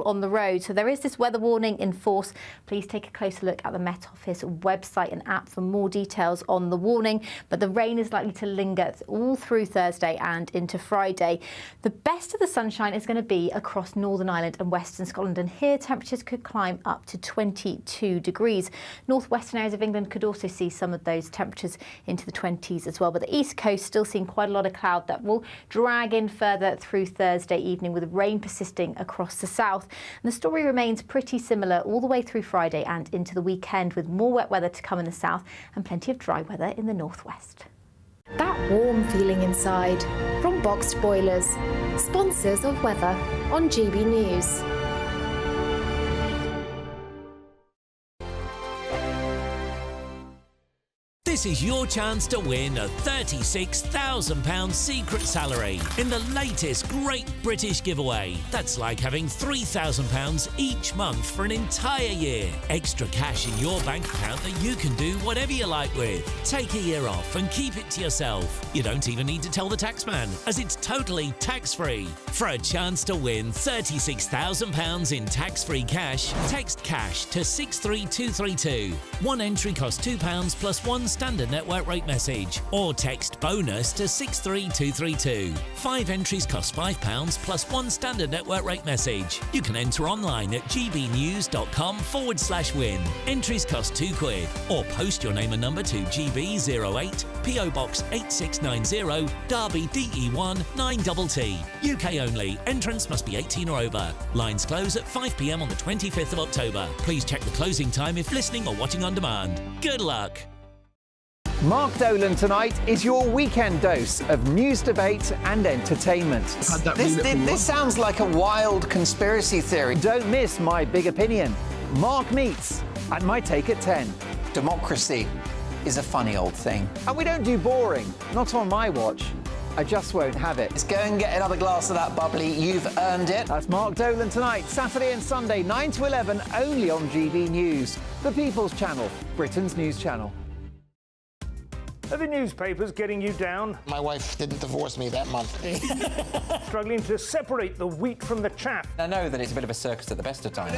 on the road. So there is this weather warning in force. Please take a closer look at the Met Office website and app for more details on the warning. But the rain is likely to linger all through Thursday and into Friday. The best of the sunshine is going to be across Northern Ireland and Western Scotland, and here temperatures could climb up to 22 degrees. Northwestern areas of England could also see some of those temperatures into the 20s as well, but the east coast still seeing quite a lot of cloud that will drag in further through Thursday evening, with rain persisting across the south. And the story remains pretty similar all the way through Friday and into the weekend, with more wet weather to come in the south and plenty of dry weather in the northwest. That warm feeling inside from Boxed Boilers, sponsors of weather on GB News. This is your chance to win a £36,000 secret salary in the latest Great British Giveaway. That's like having £3,000 each month for an entire year. Extra cash in your bank account that you can do whatever you like with. Take a year off and keep it to yourself. You don't even need to tell the taxman, as it's totally tax-free. For a chance to win £36,000 in tax-free cash, text cash to 63232. One entry costs £2 plus one standard network rate message, or text bonus to 63232. 5 entries cost £5 plus one standard network rate message. You can enter online at gbnews.com/win. Entries cost £2, or post your name and number to GB08 PO Box 8690 Derby DE1 9TT. UK only. Entrance must be 18 or over. Lines close at 5 p.m. on the 25th of October. Please check the closing time if listening or watching on demand. Good luck. Mark Dolan tonight is your weekend dose of news, debate and entertainment. This sounds like a wild conspiracy theory. Don't miss My Big Opinion, Mark Meets, and My Take at 10. Democracy is a funny old thing. And we don't do boring, not on my watch. I just won't have it. Let's go and get another glass of that bubbly. You've earned it. That's Mark Dolan tonight, Saturday and Sunday, 9 to 11, only on GB News, the People's Channel, Britain's news channel. Are the newspapers getting you down? My wife didn't divorce me that month. Struggling to separate the wheat from the chaff? I know that it's a bit of a circus at the best of times.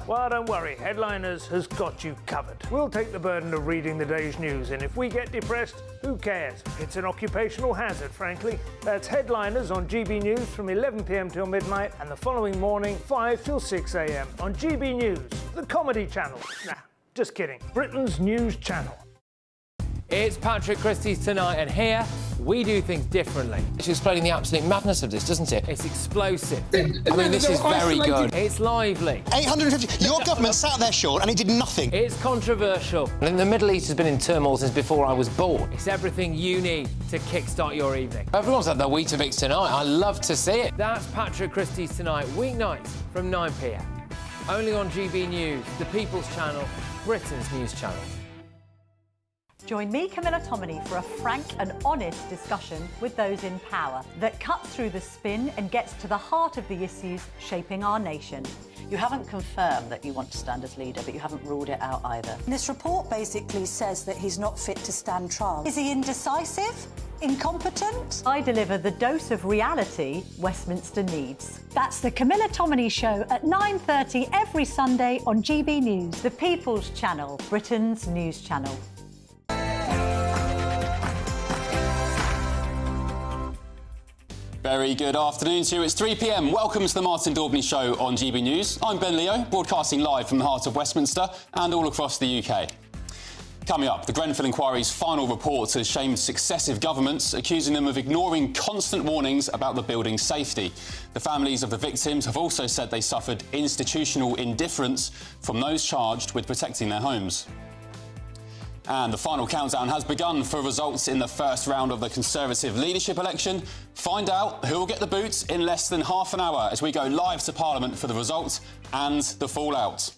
Well, don't worry. Headliners has got you covered. We'll take the burden of reading the day's news, and if we get depressed, who cares? It's an occupational hazard, frankly. That's Headliners on GB News from 11 p.m. till midnight, and the following morning, 5 till 6 a.m. on GB News, the comedy channel. Nah, just kidding. Britain's news channel. It's Patrick Christie's Tonight, and here we do things differently. It's explaining the absolute madness of this, doesn't it? It's explosive. I mean, this is very good. It's lively. 850. Your government sat there short and it did nothing. It's controversial. And the Middle East has been in turmoil since before I was born. It's everything you need to kickstart your evening. Everyone's had their Weetabix tonight. I love to see it. That's Patrick Christie's Tonight, weeknights from 9 p.m. Only on GB News, the People's Channel, Britain's news channel. Join me, Camilla Tominey, for a frank and honest discussion with those in power that cuts through the spin and gets to the heart of the issues shaping our nation. You haven't confirmed that you want to stand as leader, but you haven't ruled it out either. This report basically says that he's not fit to stand trial. Is he indecisive? Incompetent? I deliver the dose of reality Westminster needs. That's the Camilla Tominey Show at 9:30 every Sunday on GB News, the People's Channel, Britain's news channel. Very good afternoon to you. It's 3 p.m. Welcome to the Martin Daubney Show on GB News. I'm Ben Leo, broadcasting live from the heart of Westminster and all across the UK. Coming up, the Grenfell inquiry's final report has shamed successive governments, accusing them of ignoring constant warnings about the building's safety. The families of the victims have also said they suffered institutional indifference from those charged with protecting their homes. And the final countdown has begun for results in the first round of the Conservative leadership election. Find out who will get the boot in less than half an hour as we go live to Parliament for the results and the fallout.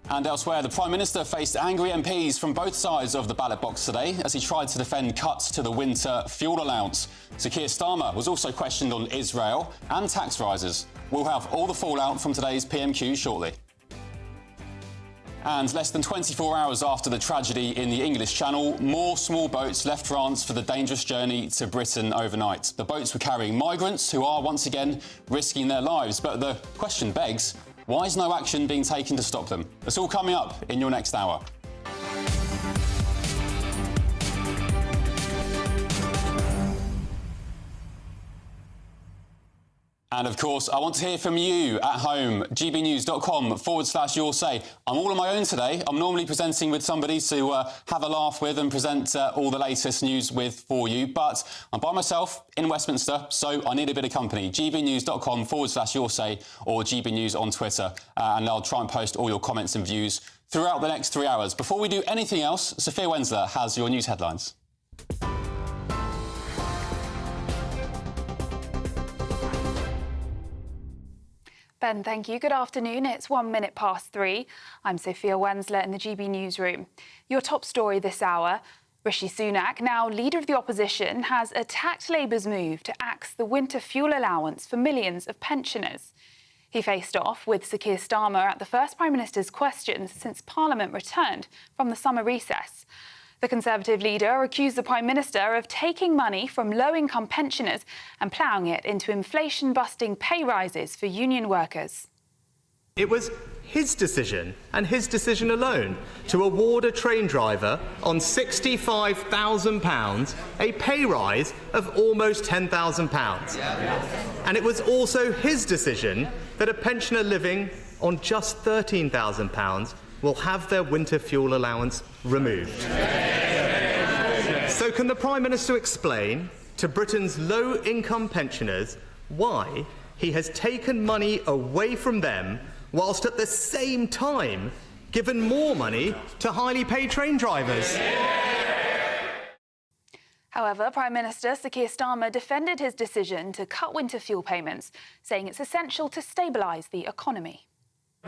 And elsewhere, the Prime Minister faced angry MPs from both sides of the ballot box today as he tried to defend cuts to the winter fuel allowance. Sir Keir Starmer was also questioned on Israel and tax rises. We'll have all the fallout from today's PMQs shortly. And less than 24 hours after the tragedy in the English Channel, more small boats left France for the dangerous journey to Britain overnight. The boats were carrying migrants who are once again risking their lives. But the question begs, why is no action being taken to stop them? It's all coming up in your next hour. And of course, I want to hear from you at home. gbnews.com/your say. I'm all on my own today. I'm normally presenting with somebody to have a laugh with and present all the latest news with for you. But I'm by myself in Westminster, so I need a bit of company. gbnews.com/your say or GBNews on Twitter. And I'll try and post all your comments and views throughout the next 3 hours. Before we do anything else, Sophia Wensler has your news headlines. Ben, thank you. Good afternoon. It's 3:01. I'm Sophia Wensler in the GB newsroom. Your top story this hour. Rishi Sunak, now leader of the opposition, has attacked Labour's move to axe the winter fuel allowance for millions of pensioners. He faced off with Sir Keir Starmer at the first Prime Minister's questions since Parliament returned from the summer recess. The Conservative leader accused the Prime Minister of taking money from low-income pensioners and ploughing it into inflation-busting pay rises for union workers. It was his decision, and his decision alone, to award a train driver on £65,000 a pay rise of almost £10,000. And it was also his decision that a pensioner living on just £13,000 will have their winter fuel allowance removed. So can the Prime Minister explain to Britain's low-income pensioners why he has taken money away from them whilst at the same time given more money to highly paid train drivers? However, Prime Minister Sir Keir Starmer defended his decision to cut winter fuel payments, saying it's essential to stabilise the economy.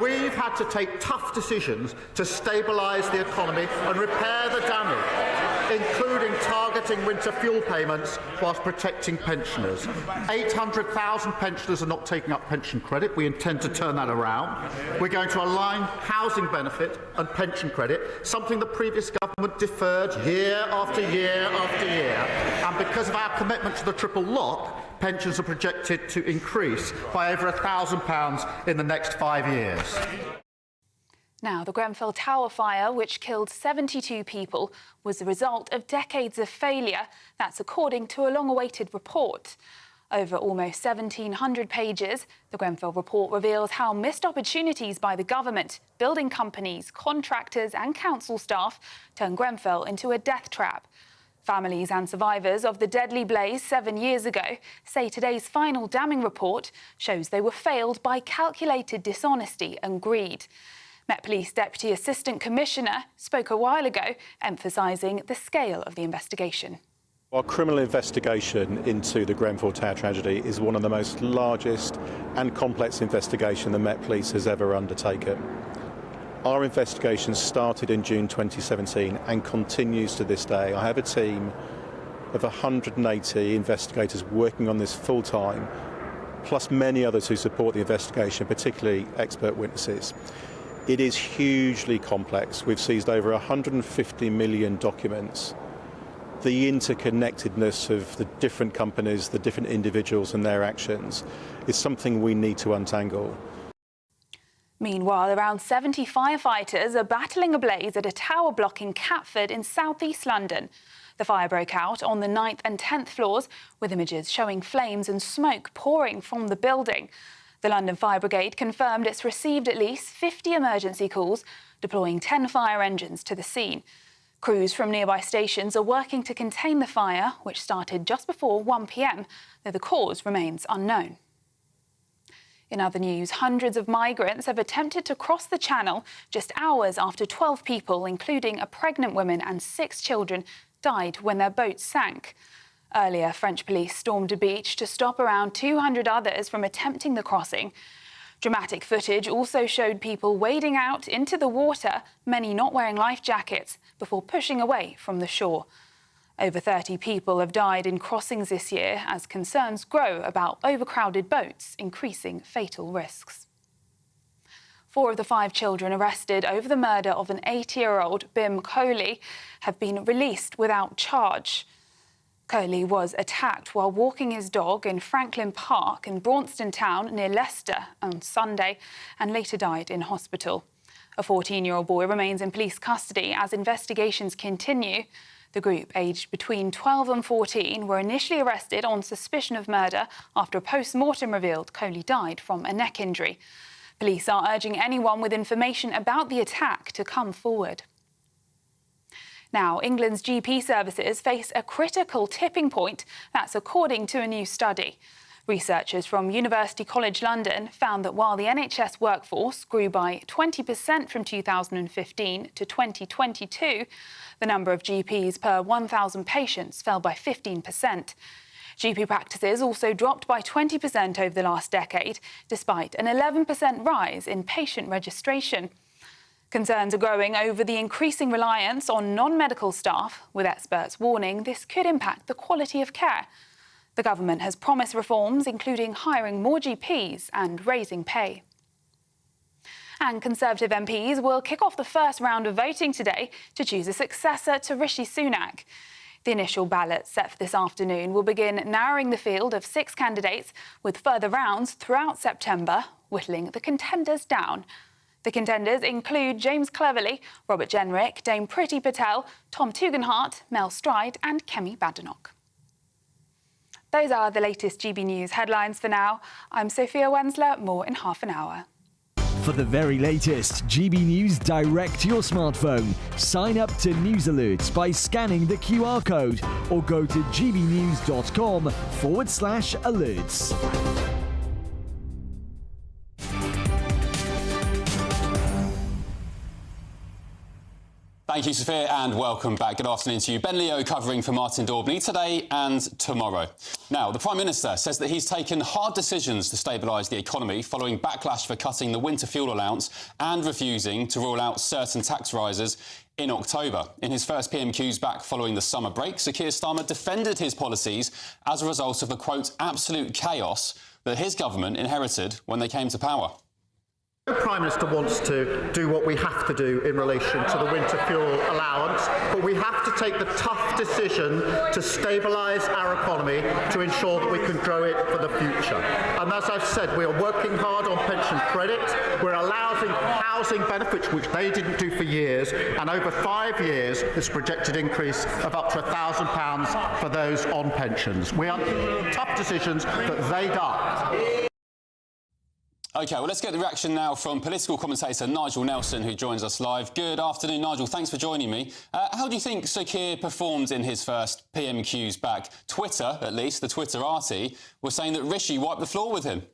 We've had to take tough decisions to stabilise the economy and repair the damage, including targeting winter fuel payments whilst protecting pensioners. 800,000 pensioners are not taking up pension credit. We intend to turn that around. We're going to align housing benefit and pension credit, something the previous government deferred year after year after year. And because of our commitment to the triple lock, pensions are projected to increase by over £1,000 in the next 5 years. Now, the Grenfell Tower fire, which killed 72 people, was the result of decades of failure. That's according to a long-awaited report. Over almost 1,700 pages, the Grenfell report reveals how missed opportunities by the government, building companies, contractors and council staff turned Grenfell into a death trap. Families and survivors of the deadly blaze 7 years ago say today's final damning report shows they were failed by calculated dishonesty and greed. Met Police Deputy Assistant Commissioner spoke a while ago, emphasising the scale of the investigation. Our criminal investigation into the Grenfell Tower tragedy is one of the most largest and complex investigations the Met Police has ever undertaken. Our investigation started in June 2017 and continues to this day. I have a team of 180 investigators working on this full-time, plus many others who support the investigation, particularly expert witnesses. It is hugely complex. We've seized over 150 million documents. The interconnectedness of the different companies, the different individuals and their actions is something we need to untangle. Meanwhile, around 70 firefighters are battling a blaze at a tower block in Catford in south-east London. The fire broke out on the 9th and 10th floors, with images showing flames and smoke pouring from the building. The London Fire Brigade confirmed it's received at least 50 emergency calls, deploying 10 fire engines to the scene. Crews from nearby stations are working to contain the fire, which started just before 1 p.m, though the cause remains unknown. In other news, hundreds of migrants have attempted to cross the Channel just hours after 12 people, including a pregnant woman and 6 children, died when their boat sank. Earlier, French police stormed a beach to stop around 200 others from attempting the crossing. Dramatic footage also showed people wading out into the water, many not wearing life jackets, before pushing away from the shore. Over 30 people have died in crossings this year as concerns grow about overcrowded boats, increasing fatal risks. 4 of the 5 children arrested over the murder of an 80-year-old Bim Coley have been released without charge. Coley was attacked while walking his dog in Franklin Park in Braunston Town near Leicester on Sunday and later died in hospital. A 14-year-old boy remains in police custody as investigations continue. The group, aged between 12 and 14, were initially arrested on suspicion of murder after a post-mortem revealed Coley died from a neck injury. Police are urging anyone with information about the attack to come forward. Now, England's GP services face a critical tipping point. That's according to a new study. Researchers from University College London found that while the NHS workforce grew by 20% from 2015 to 2022, the number of GPs per 1,000 patients fell by 15%. GP practices also dropped by 20% over the last decade, despite an 11% rise in patient registration. Concerns are growing over the increasing reliance on non-medical staff, with experts warning this could impact the quality of care. The government has promised reforms, including hiring more GPs and raising pay. And Conservative MPs will kick off the first round of voting today to choose a successor to Rishi Sunak. The initial ballot set for this afternoon will begin narrowing the field of 6 candidates, with further rounds throughout September, whittling the contenders down. The contenders include James Cleverly, Robert Jenrick, Dame Priti Patel, Tom Tugendhat, Mel Stride and Kemi Badenoch. Those are the latest GB News headlines for now. I'm Sophia Wensler, more in half an hour. For the very latest GB News direct to your smartphone, sign up to News Alerts by scanning the QR code or go to gbnews.com/alerts. Thank you, Sophia, and welcome back. Good afternoon to you. Ben Leo covering for Martin Daubney today and tomorrow. Now, the Prime Minister says that he's taken hard decisions to stabilise the economy following backlash for cutting the winter fuel allowance and refusing to rule out certain tax rises in October. In his first PMQs back following the summer break, Sir Keir Starmer defended his policies as a result of the, quote, absolute chaos that his government inherited when they came to power. The Prime Minister wants to do what we have to do in relation to the winter fuel allowance, but we have to take the tough decision to stabilise our economy to ensure that we can grow it for the future. And as I've said, we are working hard on pension credit. We're allowing housing benefits, which they didn't do for years, and over 5 years, this projected increase of up to £1,000 for those on pensions. We are taking tough decisions that they don't. OK, well, let's get the reaction now from political commentator Nigel Nelson, who joins us live. Good afternoon, Nigel. Thanks for joining me. How do you think Sir Keir performed in his first PMQs back? Twitter, at least, the Twitterati, was saying that Rishi wiped the floor with him.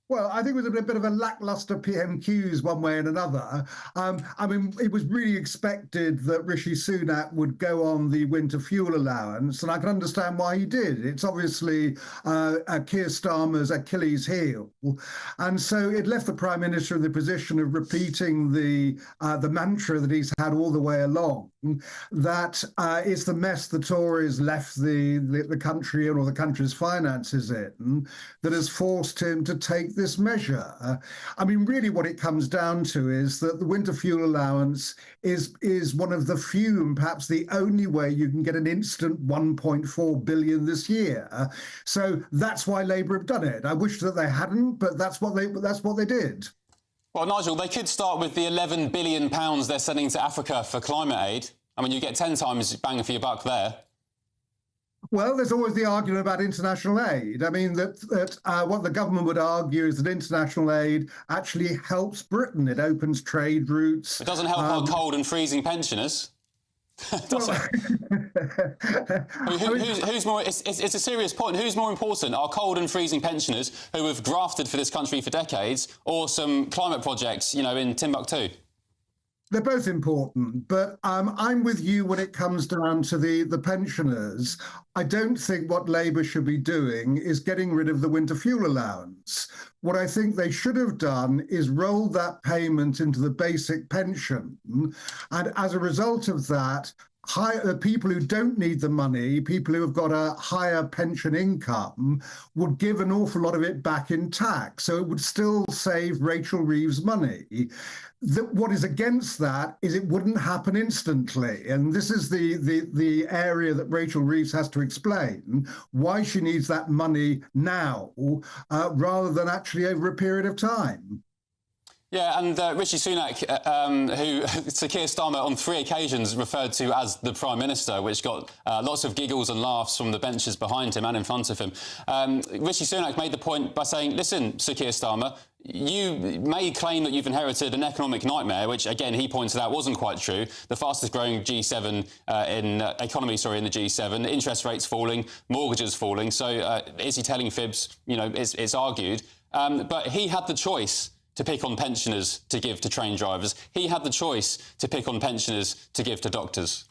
Well, I think it was a bit of a lacklustre PMQs one way and another. I mean, it was really expected that Rishi Sunak would go on the winter fuel allowance, and I can understand why he did. It's obviously Keir Starmer's Achilles heel. And so it left the Prime Minister in the position of repeating the mantra that he's had all the way along, that it's the mess the Tories left the country or the country's finances in that has forced him to take this measure. I mean, really what it comes down to is that the winter fuel allowance is one of the few and perhaps the only way you can get an instant 1.4 billion this year. So that's why Labour have done it. I wish that they hadn't, but that's what they did. Well, Nigel, they could start with the £11 billion they're sending to Africa for climate aid. I mean, you get 10 times bang for your buck there. Well, there's always the argument about international aid. I mean, what the government would argue is that international aid actually helps Britain. It opens trade routes. It doesn't help our cold and freezing pensioners. Does it? I mean, who's more? It's a serious point. Who's more important? Our cold and freezing pensioners who have grafted for this country for decades, or some climate projects, you know, in Timbuktu? They're both important, but I'm with you when it comes down to the pensioners. I don't think what Labour should be doing is getting rid of the winter fuel allowance. What I think they should have done is roll that payment into the basic pension, and as a result of that, people who don't need the money, people who have got a higher pension income, would give an awful lot of it back in tax. So it would still save Rachel Reeves money. What is against that is it wouldn't happen instantly. And this is the area that Rachel Reeves has to explain why she needs that money now rather than actually over a period of time. Yeah, and Rishi Sunak, who Sir Keir Starmer on 3 occasions referred to as the Prime Minister, which got lots of giggles and laughs from the benches behind him and in front of him. Rishi Sunak made the point by saying, listen, Sir Keir Starmer, you may claim that you've inherited an economic nightmare, which, again, he pointed out wasn't quite true. The fastest-growing G7 economy in the G7, interest rates falling, mortgages falling. So is he telling fibs? You know, it's argued. But he had the choice to pick on pensioners to give to train drivers. He had the choice to pick on pensioners to give to doctors.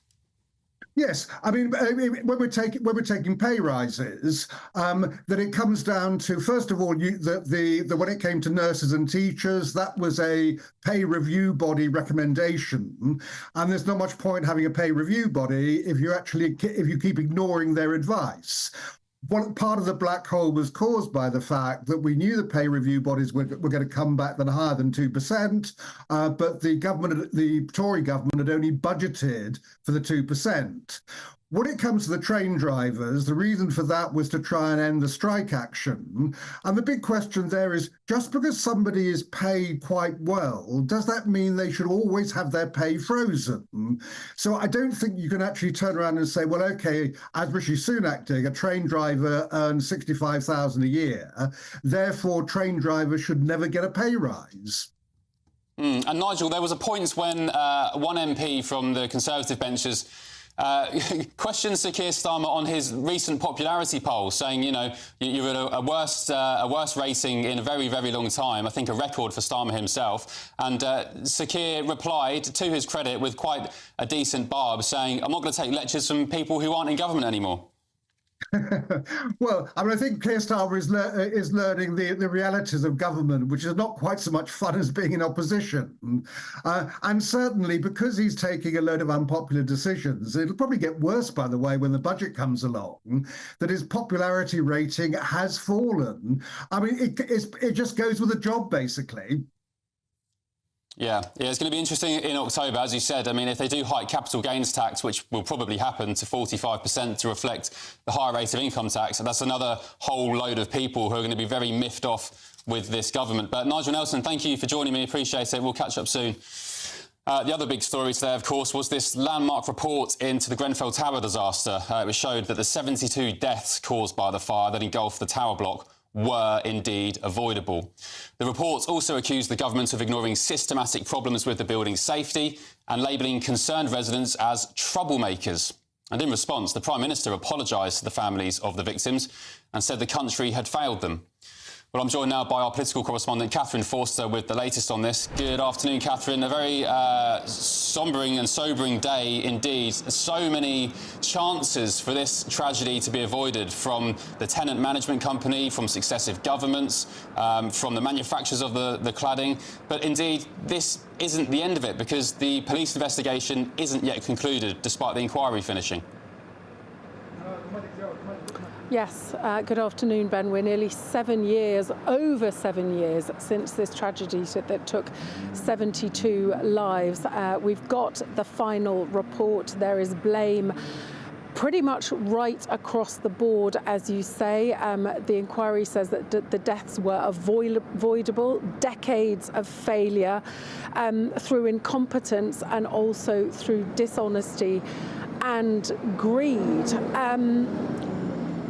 Yes, I mean, when we're taking pay rises, that it comes down to, first of all, when it came to nurses and teachers, that was a pay review body recommendation, and there's not much point having a pay review body if you keep ignoring their advice. Part of the black hole was caused by the fact that we knew the pay review bodies were going to come back higher than 2%, but the Tory government had only budgeted for the 2%. When it comes to the train drivers, the reason for that was to try and end the strike action. And the big question there is, just because somebody is paid quite well, does that mean they should always have their pay frozen? So I don't think you can actually turn around and say, well, OK, as Rishi Sunak did, a train driver earns $65,000 a year, therefore train drivers should never get a pay rise. And Nigel, there was a point when one MP from the Conservative benches questioned Sir Keir Starmer on his recent popularity poll, saying, you know, you're at a worse rating in a very, very long time, I think a record for Starmer himself. And Sir Keir replied, to his credit, with quite a decent barb, saying, I'm not going to take lectures from people who aren't in government anymore. Well, I mean, I think Keir Starmer is learning the realities of government, which is not quite so much fun as being in opposition. And certainly because he's taking a load of unpopular decisions, it'll probably get worse, by the way, when the budget comes along, that his popularity rating has fallen. I mean, it just goes with the job, basically. Yeah, it's going to be interesting in October, as you said. I mean, if they do hike capital gains tax, which will probably happen to 45% to reflect the higher rate of income tax, that's another whole load of people who are going to be very miffed off with this government. But Nigel Nelson, thank you for joining me. Appreciate it. We'll catch up soon. The other big story today, of course, was this landmark report into the Grenfell Tower disaster. It showed that the 72 deaths caused by the fire that engulfed the tower block were indeed avoidable. The report also accused the government of ignoring systematic problems with the building's safety and labelling concerned residents as troublemakers. And in response, the Prime Minister apologised to the families of the victims and said the country had failed them. Well, I'm joined now by our political correspondent, Catherine Forster, with the latest on this. Good afternoon, Catherine. A very sombering and sobering day indeed. So many chances for this tragedy to be avoided from the tenant management company, from successive governments, from the manufacturers of the cladding. But indeed, this isn't the end of it because the police investigation isn't yet concluded, despite the inquiry finishing. Yes, good afternoon, Ben. We're nearly 7 years, over 7 years, since this tragedy that took 72 lives. We've got the final report. There is blame pretty much right across the board, as you say. The inquiry says that the deaths were avoidable, decades of failure through incompetence and also through dishonesty and greed.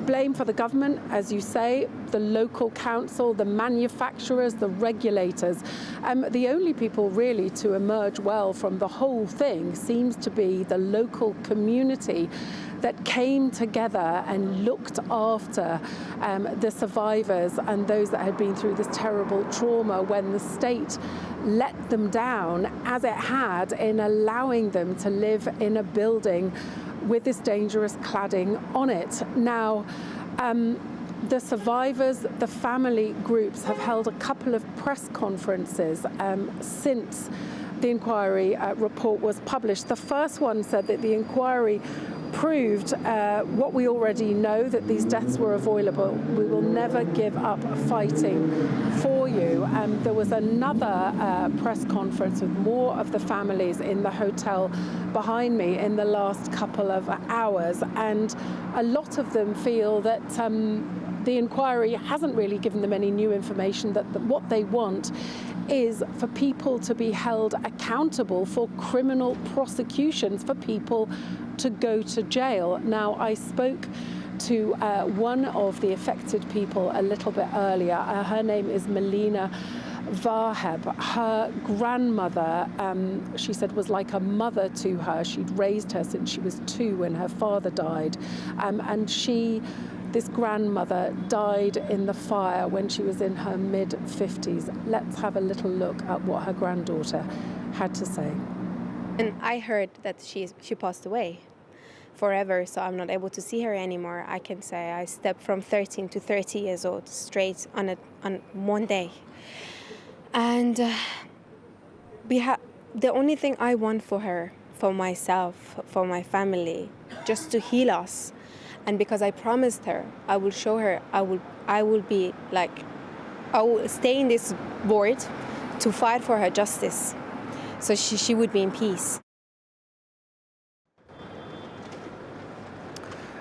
Blame for the government, as you say, the local council, the manufacturers, the regulators. The only people really to emerge well from the whole thing seems to be the local community that came together and looked after the survivors and those that had been through this terrible trauma when the state let them down, as it had, in allowing them to live in a building with this dangerous cladding on it. Now, the survivors, the family groups have held a couple of press conferences since the inquiry report was published. The first one said that the inquiry proved what we already know, that these deaths were avoidable. We will never give up fighting for you. There was another press conference with more of the families in the hotel behind me in the last couple of hours, and a lot of them feel that the inquiry hasn't really given them any new information, that what they want is for people to be held accountable for criminal prosecutions, for people to go to jail. Now, I spoke to one of the affected people a little bit earlier. Her name is Melina Vaheb. Her grandmother, she said, was like a mother to her. She'd raised her since she was 2 when her father died. And this grandmother died in the fire when she was in her mid-50s. Let's have a little look at what her granddaughter had to say. And I heard that she passed away forever, so I'm not able to see her anymore. I can say I stepped from 13 to 30 years old straight on one day. And the only thing I want for her, for myself, for my family, just to heal us. And because I promised her, I will show her, I will stay in this board to fight for her justice, so she would be in peace.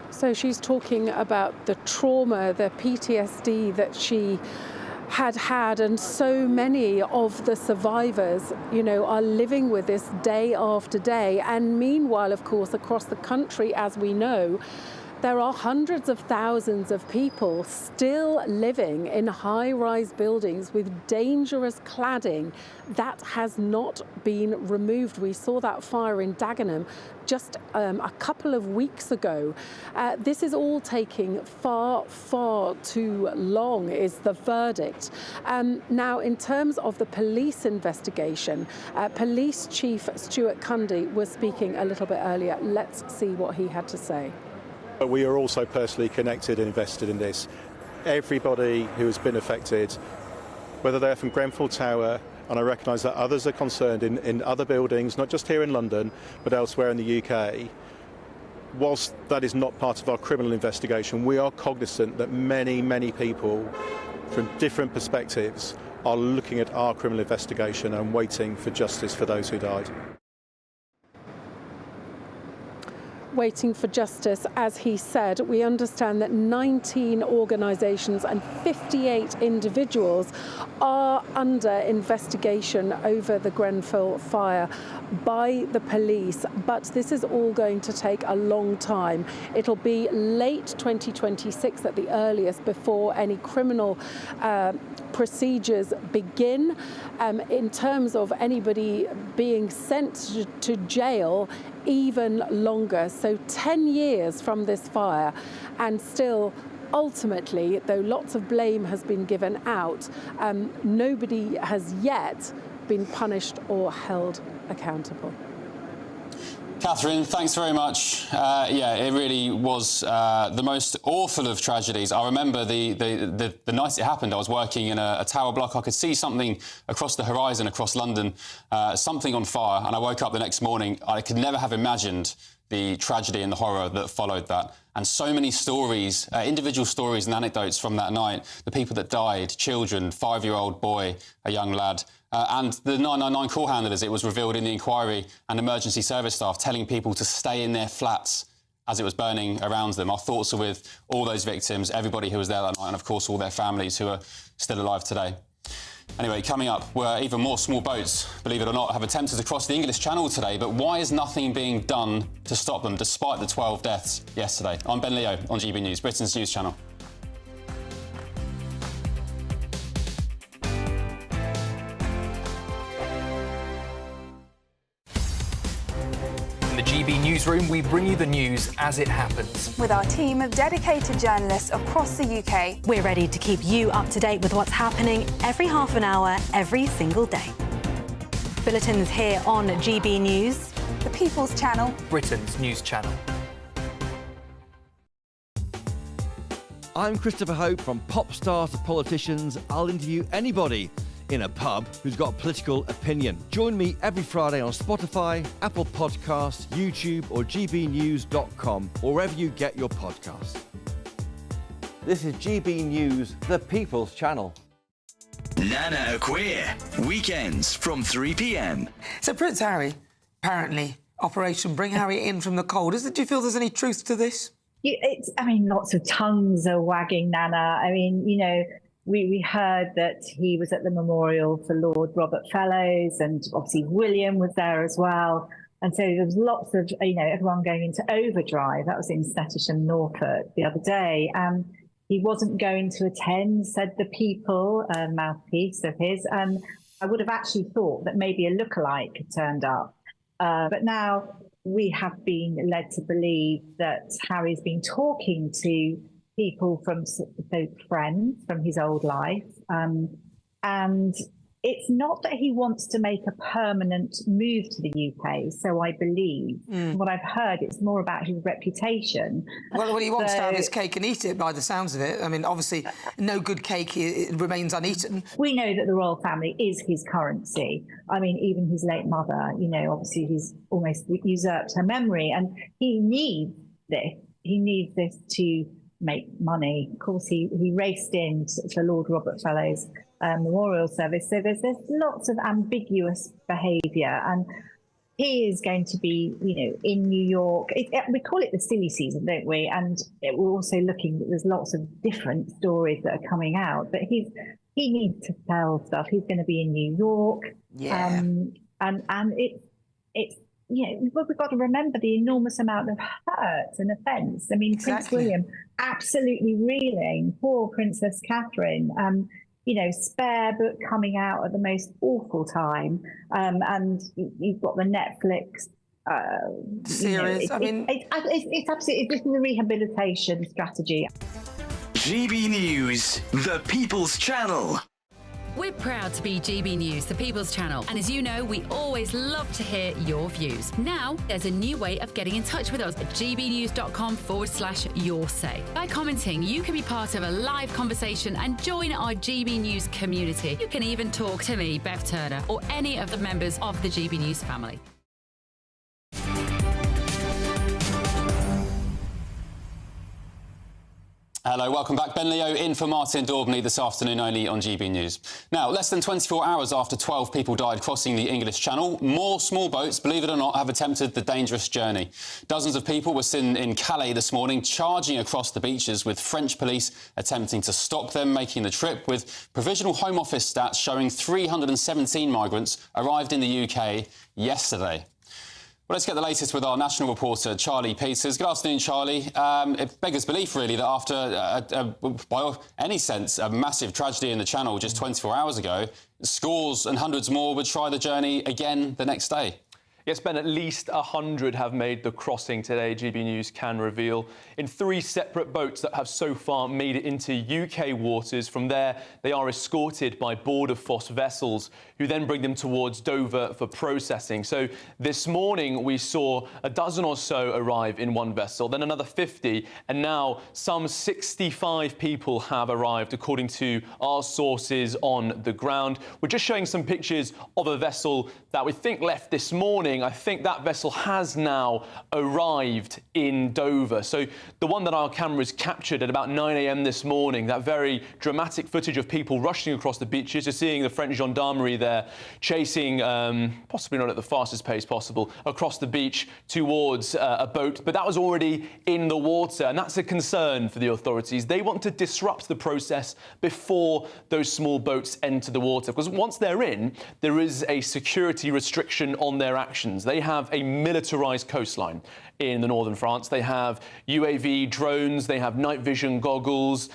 So she's talking about the trauma, the PTSD that she had, and so many of the survivors, are living with this day after day. And meanwhile, of course, across the country, as we know, there are hundreds of thousands of people still living in high-rise buildings with dangerous cladding that has not been removed. We saw that fire in Dagenham just a couple of weeks ago. This is all taking far, far too long, is the verdict. Now, in terms of the police investigation, Police Chief Stuart Cundy was speaking a little bit earlier. Let's see what he had to say. We are also personally connected and invested in this. Everybody who has been affected, whether they're from Grenfell Tower, and I recognise that others are concerned in other buildings, not just here in London, but elsewhere in the UK. Whilst that is not part of our criminal investigation, we are cognizant that many, many people from different perspectives are looking at our criminal investigation and waiting for justice for those who died. Waiting for justice, as he said. We understand that 19 organisations and 58 individuals are under investigation over the Grenfell fire by the police, but this is all going to take a long time. It'll be late 2026 at the earliest before any criminal procedures begin. In terms of anybody being sent to jail, even longer. So 10 years from this fire, and still ultimately, though lots of blame has been given out, nobody has yet been punished or held accountable. Catherine, thanks very much. Yeah, it really was the most awful of tragedies. I remember the night it happened, I was working in a tower block. I could see something across the horizon, across London, something on fire, and I woke up the next morning. I could never have imagined the tragedy and the horror that followed that. And so many stories, individual stories and anecdotes from that night, the people that died, children, 5-year-old boy, a young lad, and the 999 call handlers, it was revealed in the inquiry, and emergency service staff telling people to stay in their flats as it was burning around them. Our thoughts are with all those victims, everybody who was there that night, and of course all their families who are still alive today. Anyway, coming up, were even more small boats, believe it or not, have attempted to cross the English Channel today, but why is nothing being done to stop them, despite the 12 deaths yesterday? I'm Ben Leo on GB News, Britain's news channel. In the GB Newsroom, we bring you the news as it happens. With our team of dedicated journalists across the UK, we're ready to keep you up to date with what's happening every half an hour, every single day. Bulletins here on GB News, the People's Channel, Britain's news channel. I'm Christopher Hope. From pop stars to politicians, I'll interview anybody in a pub who's got a political opinion. Join me every Friday on Spotify, Apple Podcasts, YouTube or gbnews.com, or wherever you get your podcasts. This is GB News, the People's Channel. Nana Queer, weekends from 3 p.m. So Prince Harry, apparently, Operation Bring Harry In from the Cold. Do you feel there's any truth to this? Lots of tongues are wagging, Nana. We heard that he was at the memorial for Lord Robert Fellows, and obviously William was there as well. And so there was lots of, everyone going into overdrive. That was in Snettisham, Norfolk the other day. He wasn't going to attend, said the People, a mouthpiece of his. I would have actually thought that maybe a lookalike had turned up. But now we have been led to believe that Harry's been talking to people from friends from his old life. And it's not that he wants to make a permanent move to the UK, so I believe. What I've heard, it's more about his reputation. Well, he wants to have his cake and eat it by the sounds of it. Obviously, no good cake it remains uneaten. We know that the royal family is his currency. Even his late mother, obviously he's almost usurped her memory, and he needs this. He needs this to make money. Of course, he raced in for Lord Robert Fellows' memorial service. So there's lots of ambiguous behaviour, and he is going to be, in New York. We call it the silly season, don't we? And we're also looking. There's lots of different stories that are coming out, but he needs to sell stuff. He's going to be in New York, and it's. We've got to remember the enormous amount of hurt and offence. Prince William absolutely reeling. Poor Princess Catherine. Spare book coming out at the most awful time. And you've got the Netflix series. It's absolutely, this is a rehabilitation strategy. GB News, the People's Channel. We're proud to be GB News, the People's Channel. And as you know, we always love to hear your views. Now, there's a new way of getting in touch with us at gbnews.com/your say. By commenting, you can be part of a live conversation and join our GB News community. You can even talk to me, Bev Turner, or any of the members of the GB News family. Hello, welcome back. Ben Leo in for Martin Daubney this afternoon only on GB News. Now, less than 24 hours after 12 people died crossing the English Channel, more small boats, believe it or not, have attempted the dangerous journey. Dozens of people were seen in Calais this morning charging across the beaches, with French police attempting to stop them making the trip, with provisional Home Office stats showing 317 migrants arrived in the UK yesterday. Well, let's get the latest with our national reporter, Charlie Peters. Good afternoon, Charlie. It beggars belief, really, that after, by any sense, a massive tragedy in the Channel just 24 hours ago, scores and hundreds more would try the journey again the next day. Yes, Ben, at least 100 have made the crossing today, GB News can reveal, in 3 separate boats that have so far made it into UK waters. From there, they are escorted by Border Force vessels, who then bring them towards Dover for processing. So this morning, we saw a dozen or so arrive in one vessel, then another 50, and now some 65 people have arrived, according to our sources on the ground. We're just showing some pictures of a vessel that we think left this morning. I think that vessel has now arrived in Dover. So the one that our cameras captured at about 9 a.m. this morning, that very dramatic footage of people rushing across the beaches. You're seeing the French gendarmerie there chasing, possibly not at the fastest pace possible, across the beach towards a boat. But that was already in the water, and that's a concern for the authorities. They want to disrupt the process before those small boats enter the water, because once they're in, there is a security restriction on their actions. They have a militarised coastline in the northern France. They have UAV drones, they have night vision goggles,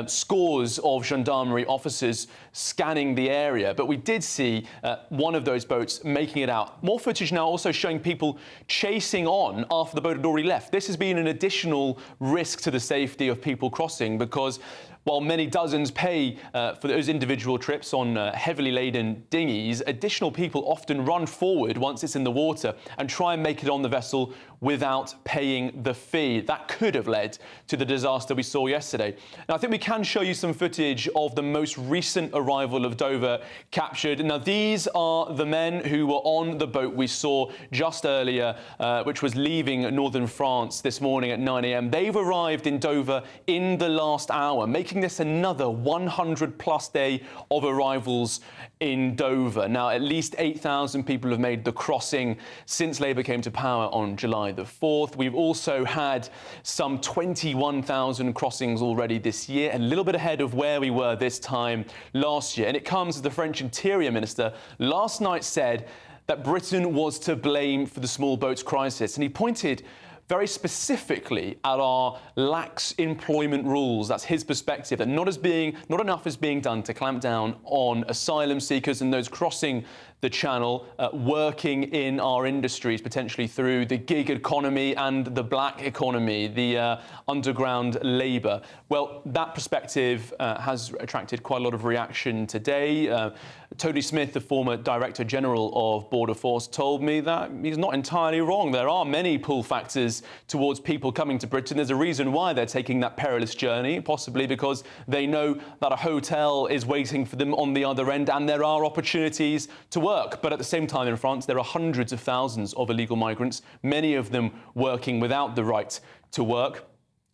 scores of gendarmerie officers scanning the area. But we did see one of those boats making it out. More footage now also showing people chasing on after the boat had already left. This has been an additional risk to the safety of people crossing, because while many dozens pay for those individual trips on heavily laden dinghies, additional people often run forward once it's in the water and try and make it on the vessel without paying the fee. That could have led to the disaster we saw yesterday. Now, I think we can show you some footage of the most recent arrival of Dover captured. Now, these are the men who were on the boat we saw just earlier, which was leaving northern France this morning at 9 a.m. They've arrived in Dover in the last hour, making this another 100-plus day of arrivals in Dover. Now, at least 8,000 people have made the crossing since Labour came to power on July the 4th. We've also had some 21,000 crossings already this year, a little bit ahead of where we were this time last year. And it comes as the French Interior Minister last night said that Britain was to blame for the small boats crisis. And he pointed very specifically at our lax employment rules. That's his perspective, that not enough is being done to clamp down on asylum seekers and those crossing the Channel, working in our industries, potentially through the gig economy and the black economy, the underground labour. Well, that perspective has attracted quite a lot of reaction today. Tory Smith, the former Director General of Border Force, told me that he's not entirely wrong. There are many pull factors towards people coming to Britain. There's a reason why they're taking that perilous journey, possibly because they know that a hotel is waiting for them on the other end and there are opportunities to work. But at the same time in France, there are hundreds of thousands of illegal migrants, many of them working without the right to work.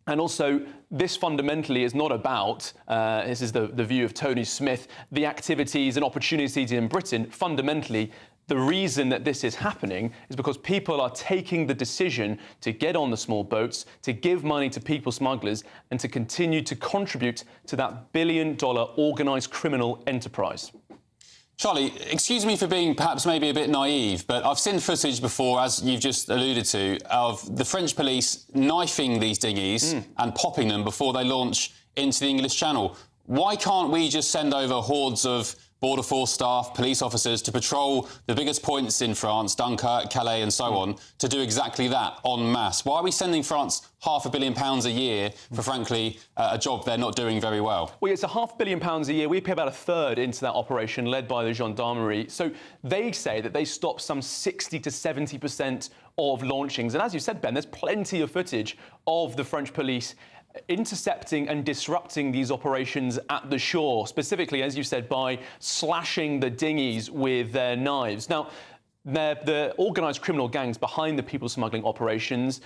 And also, this fundamentally is not about, this is the view of Tory Smith, the activities and opportunities in Britain. Fundamentally, the reason that this is happening is because people are taking the decision to get on the small boats, to give money to people smugglers, and to continue to contribute to that billion-dollar organised criminal enterprise. Charlie, excuse me for being perhaps maybe a bit naive, but I've seen footage before, as you've just alluded to, of the French police knifing these dinghies and popping them before they launch into the English Channel. Why can't we just send over hordes of Border Force staff, police officers to patrol the biggest points in France, Dunkirk, Calais and so on, to do exactly that en masse? Why are we sending France £500 million a year for, frankly, a job they're not doing very well? Well, it's £500 million a year. We pay about a third into that operation led by the gendarmerie. So they say that they stop some 60 to 70% of launchings. And as you said, Ben, there's plenty of footage of the French police intercepting and disrupting these operations at the shore, specifically, as you said, by slashing the dinghies with their knives. Now, the organised criminal gangs behind the people smuggling operations,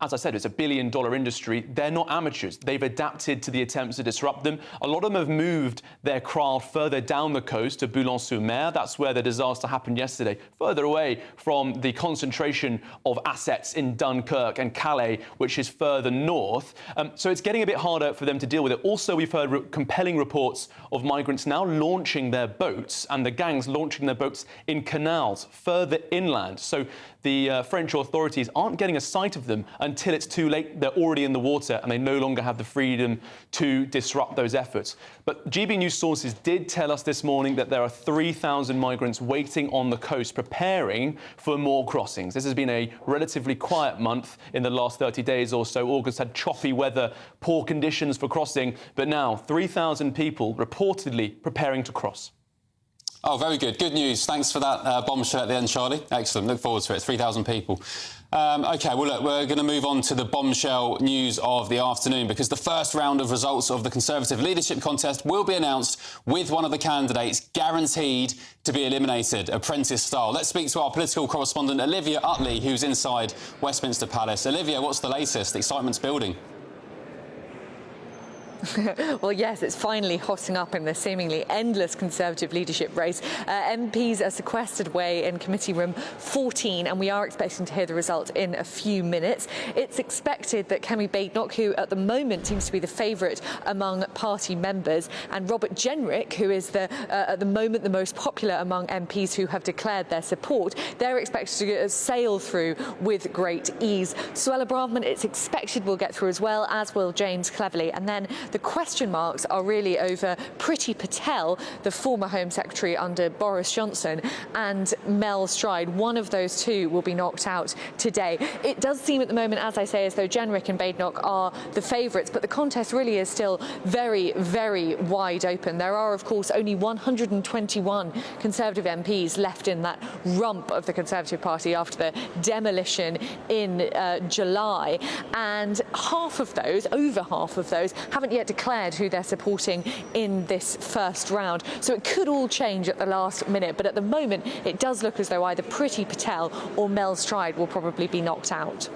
as I said, it's a billion-dollar industry. They're not amateurs. They've adapted to the attempts to disrupt them. A lot of them have moved their craft further down the coast to Boulogne-sur-Mer. That's where the disaster happened yesterday, further away from the concentration of assets in Dunkirk and Calais, which is further north. So it's getting a bit harder for them to deal with it. Also, we've heard compelling reports of migrants now launching their boats and the gangs launching their boats in canals further inland. So the French authorities aren't getting a sight of them until it's too late. They're already in the water and they no longer have the freedom to disrupt those efforts. But GB News sources did tell us this morning that there are 3,000 migrants waiting on the coast, preparing for more crossings. This has been a relatively quiet month in the last 30 days or so. August had choppy weather, poor conditions for crossing, but now 3,000 people reportedly preparing to cross. Oh, very good. Good news. Thanks for that bombshell at the end, Charlie. Excellent. Look forward to it. 3,000 people. OK, well, look, we're going to move on to the bombshell news of the afternoon, because the first round of results of the Conservative leadership contest will be announced with one of the candidates guaranteed to be eliminated, apprentice style. Let's speak to our political correspondent, Olivia Utley, who's inside Westminster Palace. Olivia, what's the latest? Excitement's building. Well, yes, it's finally hotting up in the seemingly endless Conservative leadership race. MPs are sequestered away in committee room 14, and we are expecting to hear the result in a few minutes. It's expected that Kemi Badenoch, who at the moment seems to be the favourite among party members, and Robert Jenrick, who is at the moment the most popular among MPs who have declared their support, they're expected to sail through with great ease. Suella Braverman, it's expected, will get through as well, as will James Cleverly. And then The question marks are really over Priti Patel, the former Home Secretary under Boris Johnson, and Mel Stride. One of those two will be knocked out today. It does seem at the moment, as I say, as though Jenrick and Badenoch are the favourites, but the contest really is still very, very wide open. There are, of course, only 121 Conservative MPs left in that rump of the Conservative Party after the demolition in July, and over half of those, haven't yet declared who they're supporting in this first round. So it could all change at the last minute, but at the moment it does look as though either Priti Patel or Mel Stride will probably be knocked out.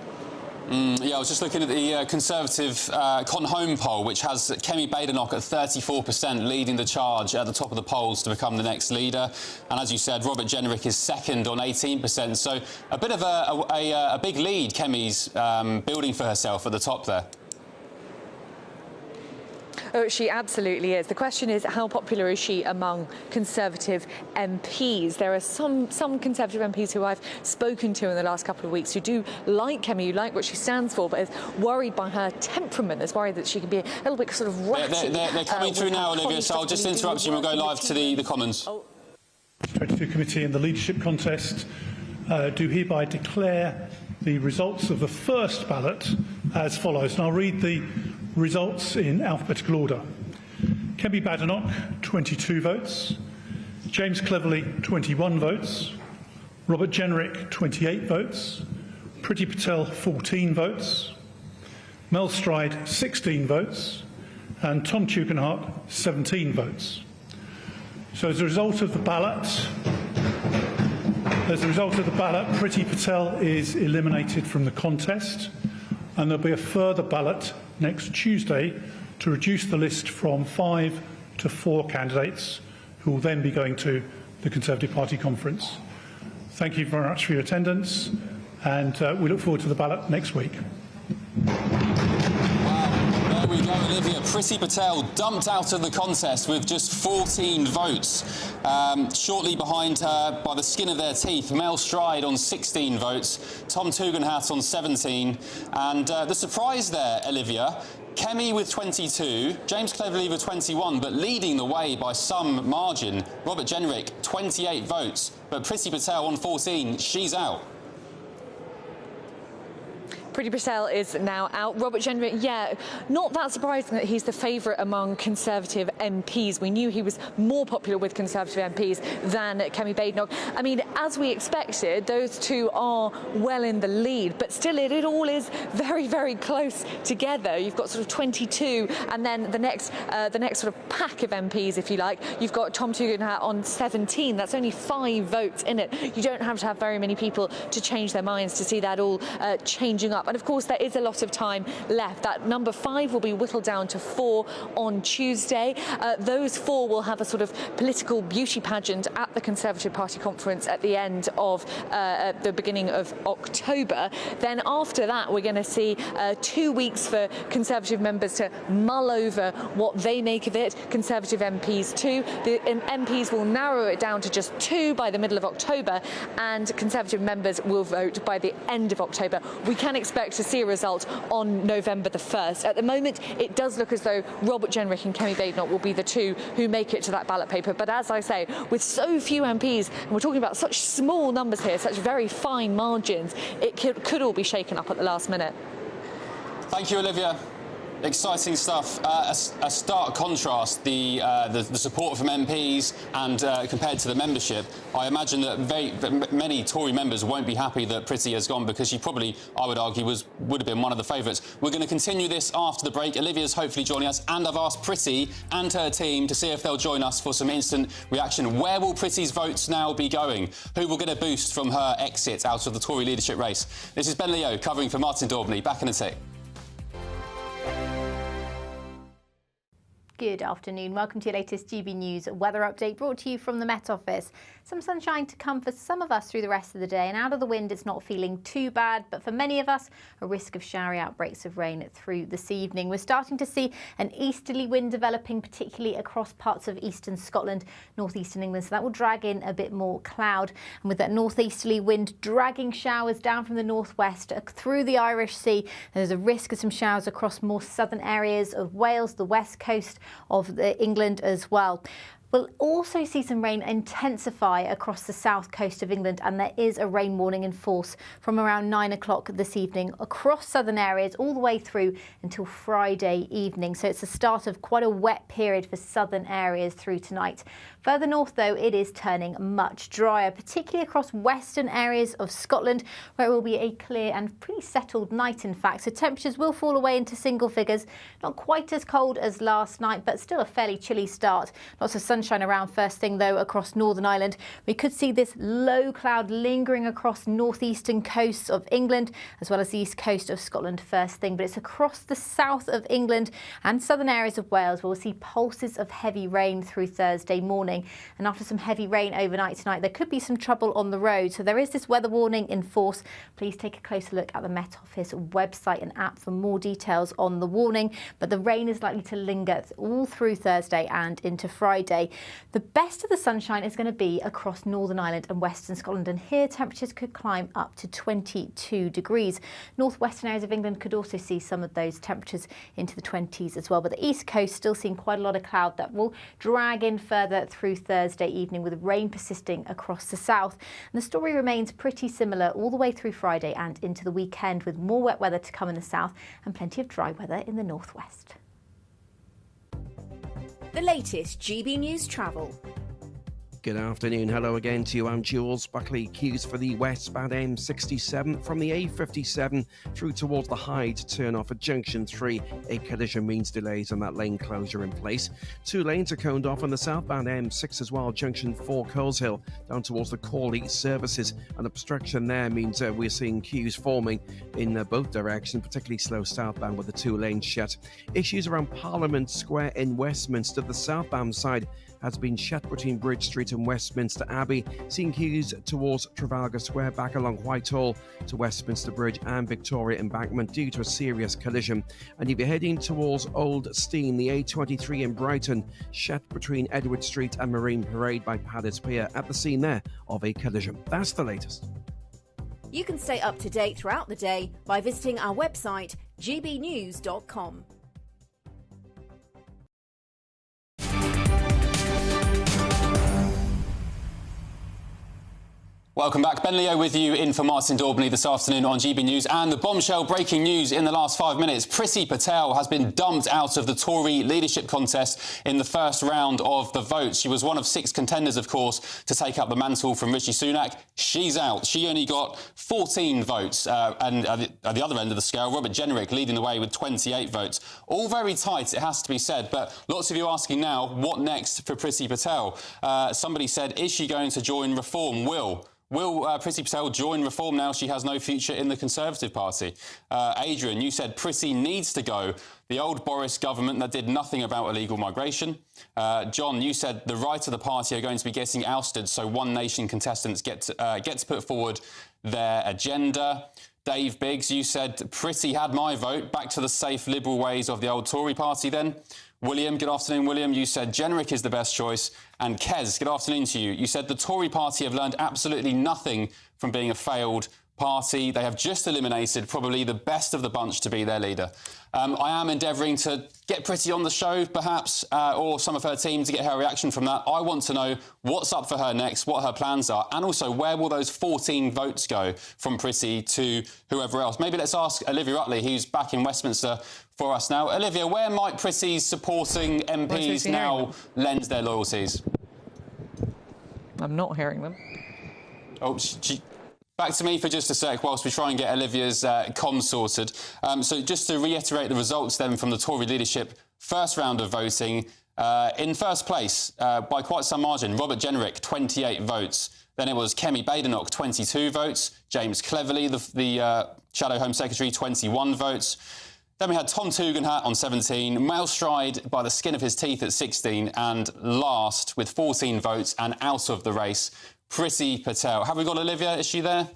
Yeah, I was just looking at the Conservative Con Home poll, which has Kemi Badenoch at 34%, leading the charge at the top of the polls to become the next leader. And as you said, Robert Jenrick is second on 18%. So a bit of a big lead Kemi's building for herself at the top there. Oh, she absolutely is. The question is, how popular is she among Conservative MPs? There are some Conservative MPs who I've spoken to in the last couple of weeks who do like Kemi, who like what she stands for, but is worried by her temperament, is worried that she can be a little bit sort of ratty. They're coming through now, Olivia, so I'll just interrupt you and we'll go live to the Commons. 22 Committee in the leadership contest do hereby declare the results of the first ballot as follows. And I'll read the results in alphabetical order. Kemi Badenoch, 22 votes. James Cleverly, 21 votes. Robert Jenrick, 28 votes. Priti Patel, 14 votes. Mel Stride, 16 votes. And Tom Tugendhat, 17 votes. So as a result of the ballot, Priti Patel is eliminated from the contest, and there'll be a further ballot next Tuesday to reduce the list from 5 to 4 candidates, who will then be going to the Conservative Party conference. Thank you very much for your attendance, and we look forward to the ballot next week. There we go, Olivia. Priti Patel dumped out of the contest with just 14 votes. Shortly behind her, by the skin of their teeth, Mel Stride on 16 votes, Tom Tugendhat on 17. And the surprise there, Olivia, Kemi with 22, James Cleverly with 21, but leading the way by some margin, Robert Jenrick, 28 votes. But Priti Patel on 14, she's out. Priti Patel is now out. Robert Jenrick, yeah, not that surprising that he's the favourite among Conservative MPs. We knew he was more popular with Conservative MPs than Kemi Badenoch. I mean, as we expected, those two are well in the lead, but still it all is very, very close together. You've got sort of 22, and then the next sort of pack of MPs, if you like, you've got Tom Tugendhat on 17. That's only 5 votes in it. You don't have to have very many people to change their minds to see that all changing up. And of course, there is a lot of time left. That number 5 will be whittled down to 4 on Tuesday. Those 4 will have a sort of political beauty pageant at the Conservative Party conference at the end of the beginning of October. Then after that, we're going to see 2 weeks for Conservative members to mull over what they make of it. Conservative MPs too. The MPs will narrow it down to just 2 by the middle of October, and Conservative members will vote by the end of October. We can expect to see a result on November the 1st. At the moment, it does look as though Robert Jenrick and Kemi Badenoch will be the 2 who make it to that ballot paper. But as I say, with so few MPs, and we're talking about such small numbers here, such very fine margins, it could all be shaken up at the last minute. Thank you, Olivia. Exciting stuff. A stark contrast, the support from MPs and compared to the membership. I imagine that many Tory members won't be happy that Priti has gone, because she probably, I would argue, would have been one of the favourites. We're going to continue this after the break. Olivia's hopefully joining us, and I've asked Priti and her team to see if they'll join us for some instant reaction. Where will Priti's votes now be going? Who will get a boost from her exit out of the Tory leadership race? This is Ben Leo covering for Martin Daubney. Back in a tick. Good afternoon. Welcome to your latest GB News weather update brought to you from the Met Office. Some sunshine to come for some of us through the rest of the day, and out of the wind it's not feeling too bad, but for many of us a risk of showery outbreaks of rain through this evening. We're starting to see an easterly wind developing, particularly across parts of eastern Scotland, northeastern England, so that will drag in a bit more cloud, and with that northeasterly wind dragging showers down from the northwest through the Irish Sea, there's a risk of some showers across more southern areas of Wales, the west coast of England as well. We'll also see some rain intensify across the south coast of England, and there is a rain warning in force from around 9 o'clock this evening across southern areas all the way through until Friday evening. So it's the start of quite a wet period for southern areas through tonight. Further north, though, it is turning much drier, particularly across western areas of Scotland, where it will be a clear and pretty settled night, in fact. So temperatures will fall away into single figures. Not quite as cold as last night, but still a fairly chilly start. Lots of sunshine around first thing, though, across Northern Ireland. We could see this low cloud lingering across northeastern coasts of England, as well as the east coast of Scotland first thing. But it's across the south of England and southern areas of Wales where we'll see pulses of heavy rain through Thursday morning. And after some heavy rain overnight tonight, there could be some trouble on the road. So there is this weather warning in force. Please take a closer look at the Met Office website and app for more details on the warning. But the rain is likely to linger all through Thursday and into Friday. The best of the sunshine is going to be across Northern Ireland and Western Scotland, and here temperatures could climb up to 22 degrees. Northwestern areas of England could also see some of those temperatures into the 20s as well, but the east coast still seeing quite a lot of cloud that will drag in further through Thursday evening, with rain persisting across the south. And the story remains pretty similar all the way through Friday and into the weekend, with more wet weather to come in the south and plenty of dry weather in the northwest. The latest GB News travel. Good afternoon. Hello again to you. I'm Jules Buckley. Queues for the westbound M67 from the A57 through towards the Hyde turn off at Junction 3. A collision means delays and that lane closure in place. 2 lanes are coned off on the southbound M6 as well. Junction 4 Coleshill down towards the Corley services. An obstruction there means we're seeing queues forming in both directions, particularly slow southbound with the 2 lanes shut. Issues around Parliament Square in Westminster. The southbound side has been shut between Bridge Street and Westminster Abbey, seeing queues towards Trafalgar Square back along Whitehall to Westminster Bridge and Victoria Embankment due to a serious collision. And if you're heading towards Old Stein, the A23 in Brighton, shut between Edward Street and Marine Parade by Paddy's Pier at the scene there of a collision. That's the latest. You can stay up to date throughout the day by visiting our website, gbnews.com. Welcome back. Ben Leo with you in for Martin Daubney this afternoon on GB News. And the bombshell breaking news in the last 5 minutes. Priti Patel has been dumped out of the Tory leadership contest in the first round of the vote. She was one of 6 contenders, of course, to take up the mantle from Rishi Sunak. She's out. She only got 14 votes. And at the other end of the scale, Robert Jenrick leading the way with 28 votes. All very tight, it has to be said. But lots of you asking now, what next for Priti Patel? Somebody said, is she going to join Reform? Will Priti Patel join Reform now she has no future in the Conservative Party? Adrian, you said Priti needs to go. The old Boris government that did nothing about illegal migration. John, you said the right of the party are going to be getting ousted, so One Nation contestants get to put forward their agenda. Dave Biggs, you said Priti had my vote. Back to the safe Liberal ways of the old Tory party then. William, good afternoon, William. You said Jenrick is the best choice. And Kez, good afternoon to you. You said the Tory party have learned absolutely nothing from being a failed party. They have just eliminated probably the best of the bunch to be their leader. I am endeavouring to get Priti on the show, perhaps, or some of her team to get her reaction from that. I want to know what's up for her next, what her plans are, and also where will those 14 votes go from Priti to whoever else. Maybe let's ask Olivia Utley, who's back in Westminster for us now. Olivia, where might Priti's supporting MPs now lend their loyalties? I'm not hearing them. Oh, back to me for just a sec whilst we try and get Olivia's comms sorted. So just to reiterate the results then from the Tory leadership first round of voting, in first place, by quite some margin, Robert Jenrick, 28 votes. Then it was Kemi Badenoch, 22 votes. James Cleverly, the Shadow Home Secretary, 21 votes. Then we had Tom Tugendhat on 17, Mel Stride by the skin of his teeth at 16, and last, with 14 votes and out of the race, Priti Patel. Have we got Olivia? Is she there?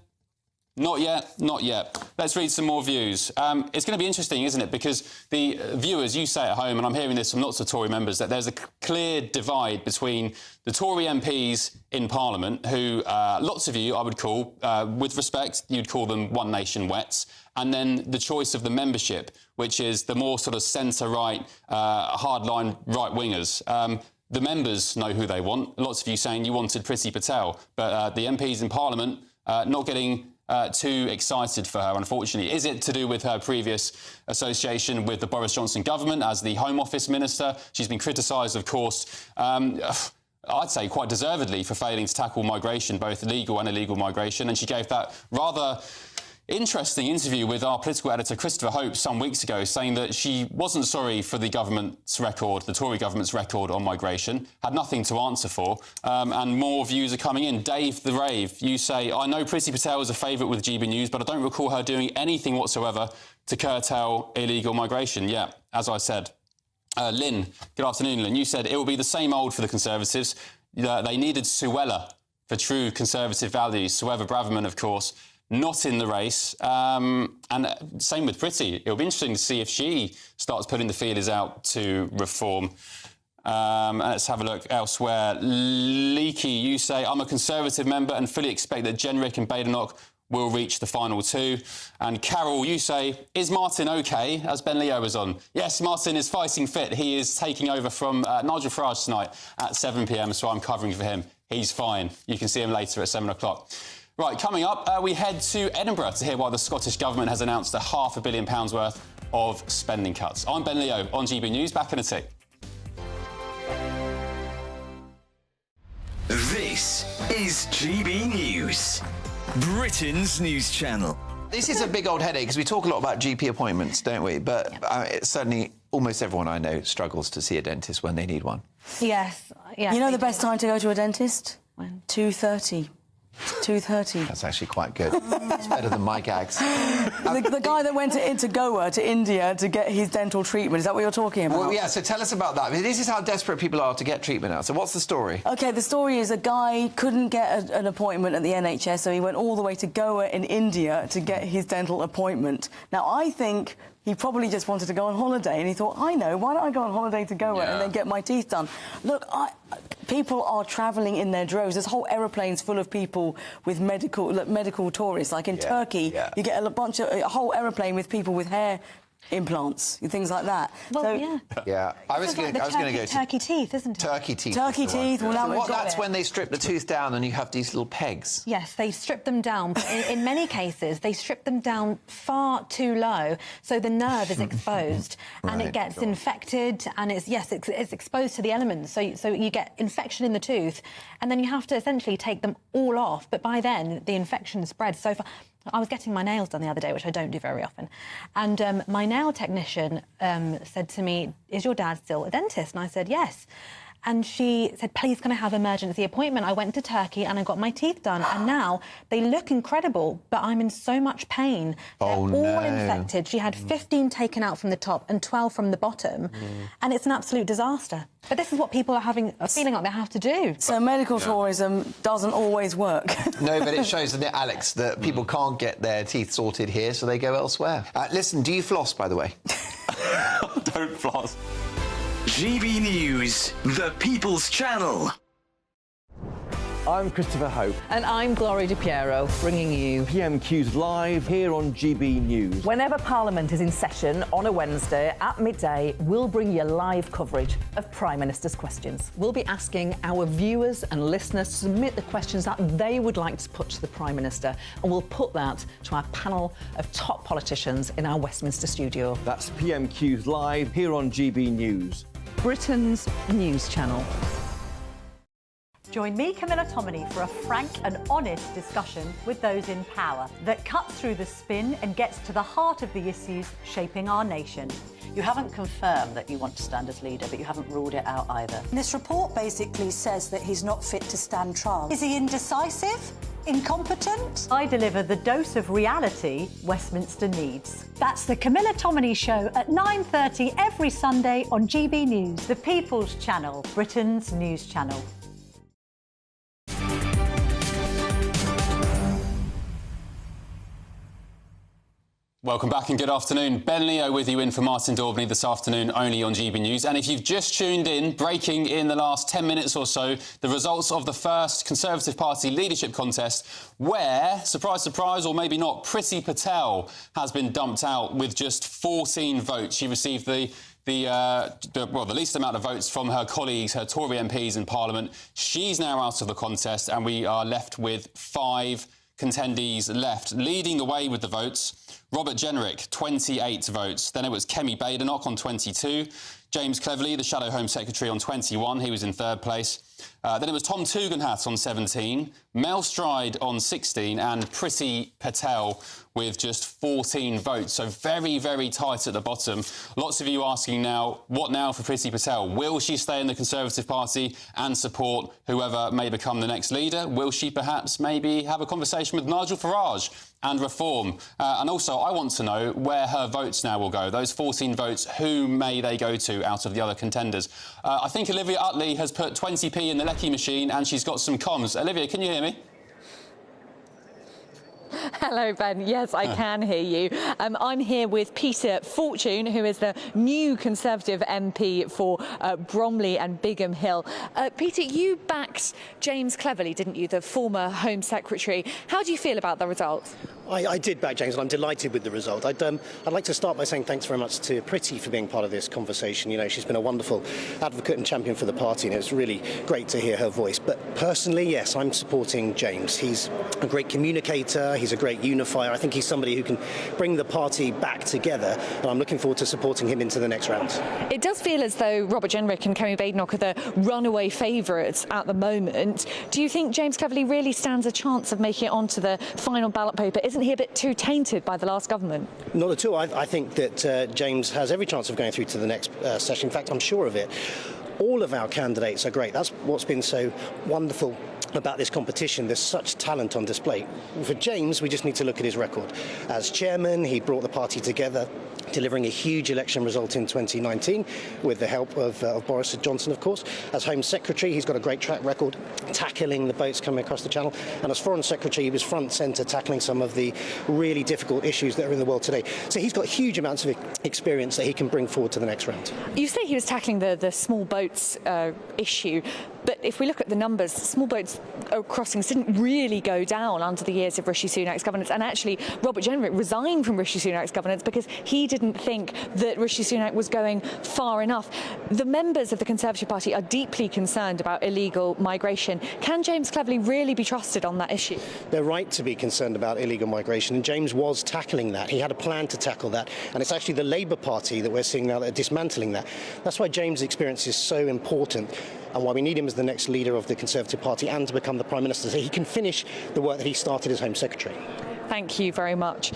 Not yet, not yet. Let's read some more views. It's going to be interesting, isn't it? Because the viewers, you say at home, and I'm hearing this from lots of Tory members, that there's a clear divide between the Tory MPs in Parliament, who lots of you, I would call, with respect, you'd call them One Nation wets, and then the choice of the membership, which is the more sort of centre-right, hardline right-wingers. The members know who they want. Lots of you saying you wanted Priti Patel, but the MPs in Parliament not getting too excited for her, unfortunately. Is it to do with her previous association with the Boris Johnson government as the Home Office Minister? She's been criticised, of course, I'd say quite deservedly, for failing to tackle migration, both legal and illegal migration, and she gave that rather interesting interview with our political editor Christopher Hope some weeks ago, saying that she wasn't sorry for the government's record, the Tory government's record on migration, had nothing to answer for, and more views are coming in. Dave the Rave, you say, I know Priti Patel is a favourite with GB News, but I don't recall her doing anything whatsoever to curtail illegal migration. Yeah, as I said. Lynn, good afternoon, Lynn. You said it will be the same old for the Conservatives. They needed Suella for true Conservative values. Suella Braverman, of course, not in the race. And same with Priti. It'll be interesting to see if she starts putting the feelers out to reform. Let's have a look elsewhere. Leaky, you say, I'm a Conservative member and fully expect that Jenrick and Badenoch will reach the final two. And Carol, you say, is Martin OK, as Ben Leo was on? Yes, Martin is fighting fit. He is taking over from Nigel Farage tonight at 7 p.m, so I'm covering for him. He's fine. You can see him later at 7 o'clock. Right, coming up, we head to Edinburgh to hear why the Scottish Government has announced £500 million worth of spending cuts. I'm Ben Leo on GB News. Back in a tick. This is GB News, Britain's news channel. This is a big old headache because we talk a lot about GP appointments, don't we? But certainly almost everyone I know struggles to see a dentist when they need one. Yes. You know the best time to go to a dentist? When? 2:30. 2:30. That's actually quite good. It's better than my gags. The guy that went into Goa, to India, to get his dental treatment, is that what you're talking about? Well, yeah, so tell us about that. I mean, this is how desperate people are to get treatment now. So what's the story? OK, the story is a guy couldn't get an appointment at the NHS, so he went all the way to Goa in India to get his dental appointment. Now, I think he probably just wanted to go on holiday, and he thought, I know, why don't I go on holiday to Goa and then get my teeth done? Look, people are travelling in their droves. There's whole aeroplanes full of people with medical tourists. Like in Turkey, you get a whole aeroplane with people with hair implants, things like that. Well, so, yeah. I was going to go to turkey teeth, isn't it? Turkey teeth. Turkey teeth. Well, now that's when they strip the tooth down and you have these little pegs. Yes, they strip them down. But in many cases, they strip them down far too low, so the nerve is exposed and it gets infected, and it's exposed to the elements. So you get infection in the tooth, and then you have to essentially take them all off. But by then, the infection spreads so far. I was getting my nails done the other day, which I don't do very often, and my nail technician said to me, is your dad still a dentist? And I said, yes. And she said, please, can I have an emergency appointment? I went to Turkey and I got my teeth done, and now they look incredible, but I'm in so much pain. They're all infected. She had 15 taken out from the top and 12 from the bottom, and it's an absolute disaster. But this is what people are feeling like they have to do. So medical tourism doesn't always work. No, but it shows, doesn't it, Alex, that people can't get their teeth sorted here, so they go elsewhere. Listen, do you floss, by the way? Don't floss. GB News, the People's Channel. I'm Christopher Hope. And I'm Gloria Di Piero, bringing you PMQs live here on GB News. Whenever Parliament is in session on a Wednesday at midday, we'll bring you live coverage of Prime Minister's questions. We'll be asking our viewers and listeners to submit the questions that they would like to put to the Prime Minister, and we'll put that to our panel of top politicians in our Westminster studio. That's PMQs live here on GB News, Britain's news channel. Join me, Camilla Tominey, for a frank and honest discussion with those in power that cuts through the spin and gets to the heart of the issues shaping our nation. You haven't confirmed that you want to stand as leader, but you haven't ruled it out either. This report basically says that he's not fit to stand trial. Is he indecisive? Incompetent? I deliver the dose of reality Westminster needs. That's the Camilla Tominey Show at 9:30 every Sunday on GB News, the People's Channel, Britain's news channel. Welcome back and good afternoon. Ben Leo with you in for Martin Daubney this afternoon, only on GB News. And if you've just tuned in, breaking in the last 10 minutes or so, the results of the first Conservative Party leadership contest, where, surprise, surprise, or maybe not, Priti Patel has been dumped out with just 14 votes. She received the least amount of votes from her colleagues, her Tory MPs in Parliament. She's now out of the contest, and we are left with 5 contendees left. Leading the way with the votes, Robert Jenrick, 28 votes. Then it was Kemi Badenoch on 22. James Cleverly, the Shadow Home Secretary, on 21. He was in 3rd place. Then it was Tom Tugendhat on 17, Mel Stride on 16, and Priti Patel with just 14 votes. So very, very tight at the bottom. Lots of you asking now, what now for Priti Patel? Will she stay in the Conservative Party and support whoever may become the next leader? Will she perhaps maybe have a conversation with Nigel Farage and Reform? And also, I want to know where her votes now will go. Those 14 votes, who may they go to out of the other contenders? I think Olivia Utley has put 20p in the Lecky machine and she's got some comms. Olivia, can you hear me? Hello, Ben. Yes, I can hear you. I'm here with Peter Fortune, who is the new Conservative MP for Bromley and Bigham Hill. Peter, you backed James Cleverly, didn't you, the former Home Secretary? How do you feel about the result? I did back James, and I'm delighted with the result. I'd like to start by saying thanks very much to Priti for being part of this conversation. You know, she's been a wonderful advocate and champion for the party, and it's really great to hear her voice. But personally, yes, I'm supporting James. He's a great communicator, he's a great unifier. I think he's somebody who can bring the party back together, and I'm looking forward to supporting him into the next round. It does feel as though Robert Jenrick and Kemi Badenoch are the runaway favourites at the moment. Do you think James Cleverly really stands a chance of making it onto the final ballot paper? Isn't he a bit too tainted by the last government? Not at all. I think that James has every chance of going through to the next session. In fact, I'm sure of it. All of our candidates are great. That's what's been so wonderful about this competition. There's such talent on display. For James, we just need to look at his record. As chairman, he brought the party together, delivering a huge election result in 2019 with the help of Boris Johnson, of course. As Home Secretary, he's got a great track record tackling the boats coming across the Channel. And as Foreign Secretary, he was front centre tackling some of the really difficult issues that are in the world today. So he's got huge amounts of experience that he can bring forward to the next round. You say he was tackling the small boats issue, but if we look at the numbers, small boats crossings didn't really go down under the years of Rishi Sunak's governance, and actually Robert Jenrick resigned from Rishi Sunak's governance because he didn't think that Rishi Sunak was going far enough. The members of the Conservative Party are deeply concerned about illegal migration. Can James Cleverly really be trusted on that issue? They're right to be concerned about illegal migration, and James was tackling that. He had a plan to tackle that, and it's actually the Labour Party that we're seeing now that are dismantling that. That's why James' experience is so important, and why we need him as the next leader of the Conservative Party and to become the Prime Minister, so he can finish the work that he started as Home Secretary. Thank you very much.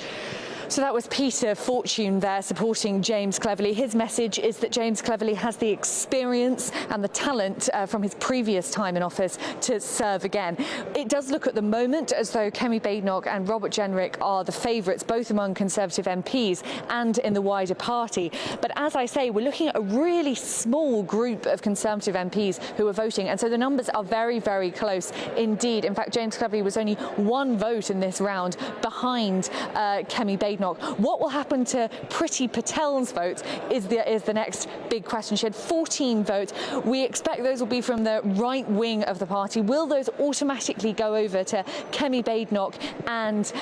So that was Peter Fortune there supporting James Cleverly. His message is that James Cleverly has the experience and the talent from his previous time in office to serve again. It does look at the moment as though Kemi Badenoch and Robert Jenrick are the favourites, both among Conservative MPs and in the wider party. But as I say, we're looking at a really small group of Conservative MPs who are voting, and so the numbers are very, very close indeed. In fact, James Cleverly was only 1 vote in this round behind Kemi Badenoch. What will happen to Priti Patel's votes is the next big question. She had 14 votes. We expect those will be from the right wing of the party. Will those automatically go over to Kemi Badenoch and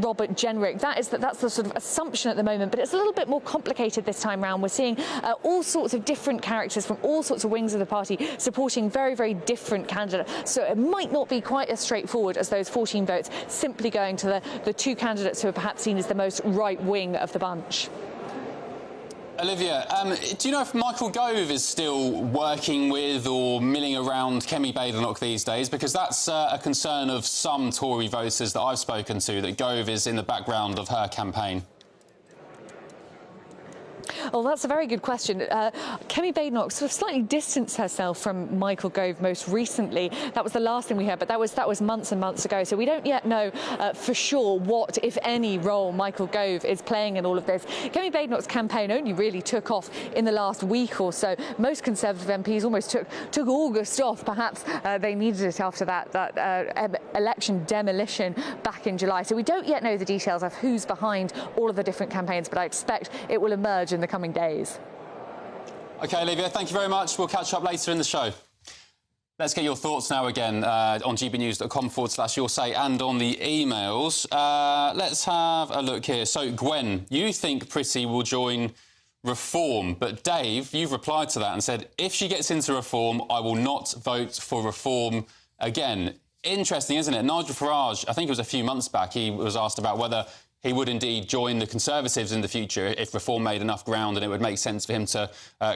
Robert Jenrick? That's the sort of assumption at the moment, but it's a little bit more complicated this time round. We're seeing all sorts of different characters from all sorts of wings of the party supporting very, very different candidates. So it might not be quite as straightforward as those 14 votes simply going to the 2 candidates who are perhaps seen as the most right wing of the bunch. Olivia, do you know if Michael Gove is still working with or milling around Kemi Badenoch these days? Because that's a concern of some Tory voters that I've spoken to, that Gove is in the background of her campaign. Well, that's a very good question. Kemi Badenoch sort of slightly distanced herself from Michael Gove most recently. That was the last thing we heard, but that was months and months ago. So we don't yet know for sure what, if any, role Michael Gove is playing in all of this. Kemi Badenoch's campaign only really took off in the last week or so. Most Conservative MPs almost took August off. Perhaps they needed it after that election demolition back in July. So we don't yet know the details of who's behind all of the different campaigns, but I expect it will emerge in the coming days. OK, Olivia, thank you very much. We'll catch up later in the show. Let's get your thoughts now again on gbnews.com/your say and on the emails. Let's have a look here. So, Gwen, you think Priti will join Reform, but Dave, you've replied to that and said, if she gets into Reform, I will not vote for Reform again. Interesting, isn't it? Nigel Farage, I think it was a few months back, he was asked about whether he would indeed join the Conservatives in the future if Reform made enough ground and it would make sense for him to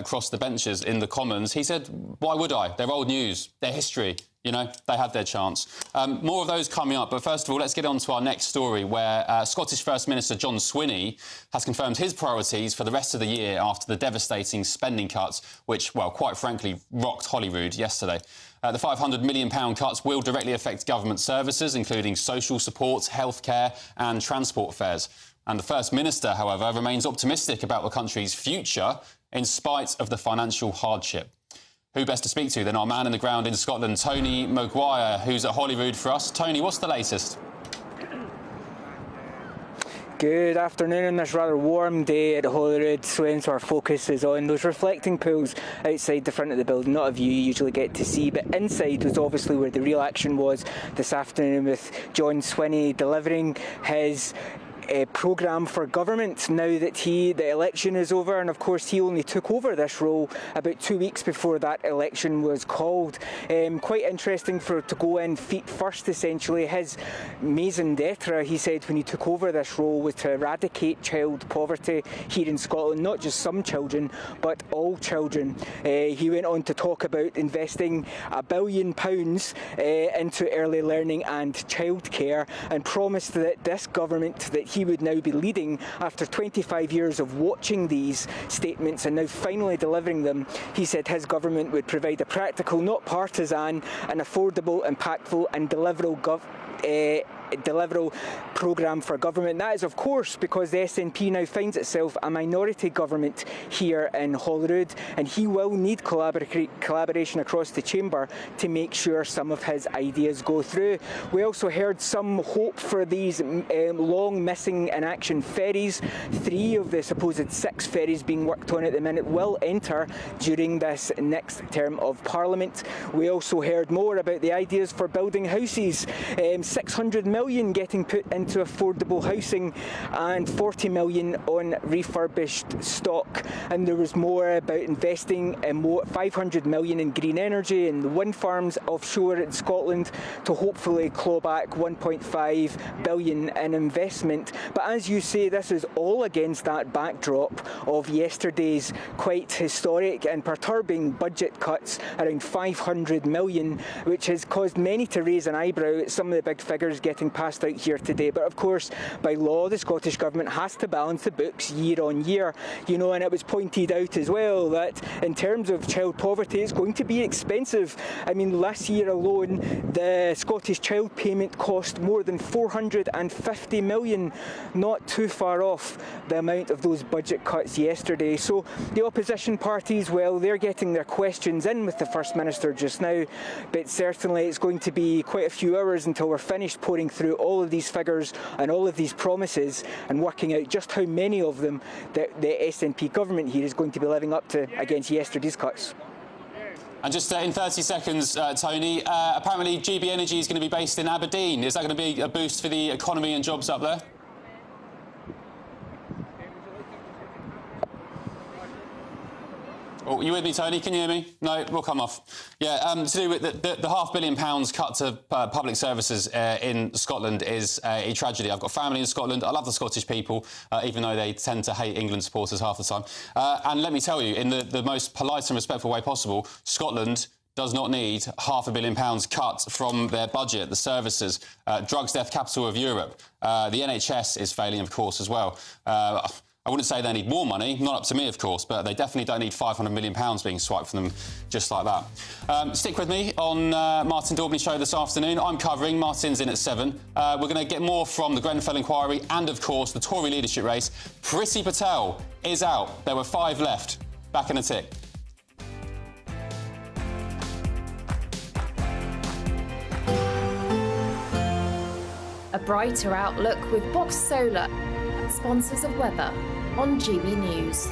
cross the benches in the Commons. He said, why would I? They're old news. They're history. You know, they had their chance. More of those coming up. But first of all, let's get on to our next story where Scottish First Minister John Swinney has confirmed his priorities for the rest of the year after the devastating spending cuts, which, well, quite frankly, rocked Holyrood yesterday. The £500 million cuts will directly affect government services, including social support, healthcare and transport fares. And the First Minister, however, remains optimistic about the country's future in spite of the financial hardship. Who best to speak to than our man in the ground in Scotland, Tony Maguire, who's at Holyrood for us. Tony, what's the latest? Good afternoon on this rather warm day at Holyrood. So our focus is on those reflecting pools outside the front of the building. Not a view you usually get to see, but inside was obviously where the real action was this afternoon, with John Swinney delivering his programme for government now that the election is over. And of course he only took over this role about 2 weeks before that election was called. Quite interesting to go in feet first, essentially. His maison d'etre, he said, when he took over this role was to eradicate child poverty here in Scotland, not just some children but all children. He went on to talk about investing £1 billion into early learning and childcare, and promised that this government that he would now be leading, after 25 years of watching these statements and now finally delivering them, he said his government would provide a practical, not partisan, and affordable, impactful and deliverable programme for government. That is, of course, because the SNP now finds itself a minority government here in Holyrood, and he will need collaboration across the chamber to make sure some of his ideas go through. We also heard some hope for these long missing in action ferries. 3 of the supposed 6 ferries being worked on at the minute will enter during this next term of Parliament. We also heard more about the ideas for building houses. 600 million getting put into affordable housing and 40 million on refurbished stock. And there was more about investing more 500 million in green energy and the wind farms offshore in Scotland to hopefully claw back 1.5 billion in investment. But as you say, this is all against that backdrop of yesterday's quite historic and perturbing budget cuts, around 500 million, which has caused many to raise an eyebrow at some of the big figures getting passed out here today. But of course, by law, the Scottish Government has to balance the books year on year. You know, and it was pointed out as well that in terms of child poverty, it's going to be expensive. I mean, last year alone, the Scottish child payment cost more than 450 million, not too far off the amount of those budget cuts yesterday. So the opposition parties, well, they're getting their questions in with the First Minister just now, but certainly it's going to be quite a few hours until we're finished pouring through all of these figures and all of these promises and working out just how many of them the SNP government here is going to be living up to against yesterday's cuts. And just in 30 seconds, Tony, apparently GB Energy is going to be based in Aberdeen. Is that going to be a boost for the economy and jobs up there? Oh, you with me, Tony? Can you hear me? No, we'll come off. Yeah, to do with the £500 million cut to public services in Scotland is a tragedy. I've got family in Scotland. I love the Scottish people, even though they tend to hate England supporters half the time. And let me tell you, in the most polite and respectful way possible, Scotland does not need £500 million cut from their budget, the services, drugs death capital of Europe. The NHS is failing, of course, as well. I wouldn't say they need more money, not up to me, of course, but they definitely don't need £500 million being swiped from them just like that. Stick with me on Martin Daubney Show this afternoon. I'm covering, Martin's in at 7. We're going to get more from the Grenfell inquiry and, of course, the Tory leadership race. Priti Patel is out. There were 5 left. Back in a tick. A brighter outlook with Box Solar, sponsors of weather on GB News.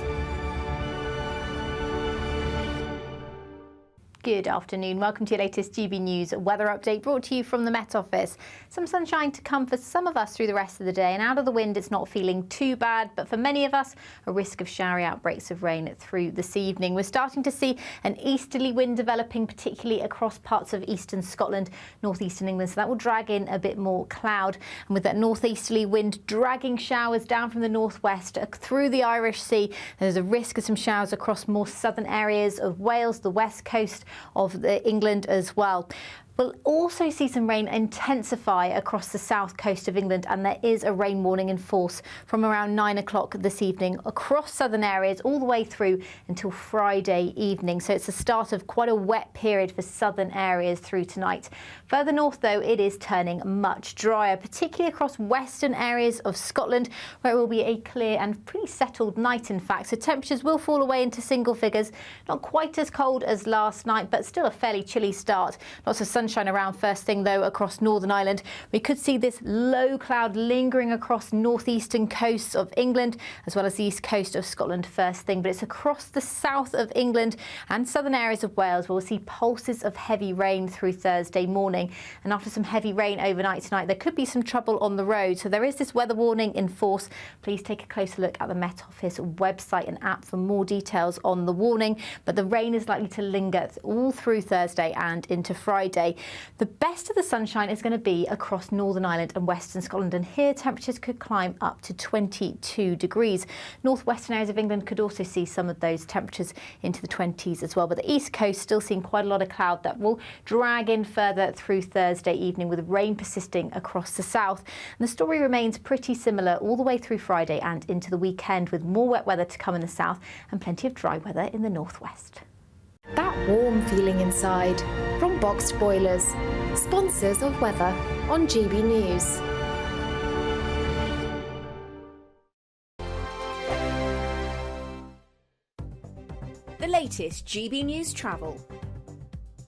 Good afternoon. Welcome to your latest GB News weather update brought to you from the Met Office. Some sunshine to come for some of us through the rest of the day, and out of the wind it's not feeling too bad, but for many of us a risk of showery outbreaks of rain through this evening. We're starting to see an easterly wind developing, particularly across parts of eastern Scotland, northeastern England, so that will drag in a bit more cloud, and with that northeasterly wind dragging showers down from the northwest through the Irish Sea, there's a risk of some showers across more southern areas of Wales, the west coast of England as well. We'll also see some rain intensify across the south coast of England, and there is a rain warning in force from around 9 o'clock this evening across southern areas all the way through until Friday evening. So it's the start of quite a wet period for southern areas through tonight. Further north, though, it is turning much drier, particularly across western areas of Scotland, where it will be a clear and pretty settled night, in fact. So temperatures will fall away into single figures, not quite as cold as last night, but still a fairly chilly start. Lots of sunshine around first thing, though, across Northern Ireland. We could see this low cloud lingering across northeastern coasts of England, as well as the east coast of Scotland first thing. But it's across the south of England and southern areas of Wales where we'll see pulses of heavy rain through Thursday morning. And after some heavy rain overnight tonight, there could be some trouble on the road. So there is this weather warning in force. Please take a closer look at the Met Office website and app for more details on the warning. But the rain is likely to linger all through Thursday and into Friday. The best of the sunshine is going to be across Northern Ireland and Western Scotland, and here temperatures could climb up to 22 degrees. Northwestern areas of England could also see some of those temperatures into the 20s as well, but the east coast still seeing quite a lot of cloud that will drag in further through Thursday evening, with rain persisting across the south. And the story remains pretty similar all the way through Friday and into the weekend, with more wet weather to come in the south and plenty of dry weather in the northwest. That warm feeling inside from Boxed Boilers, sponsors of weather on GB News. The latest GB News travel.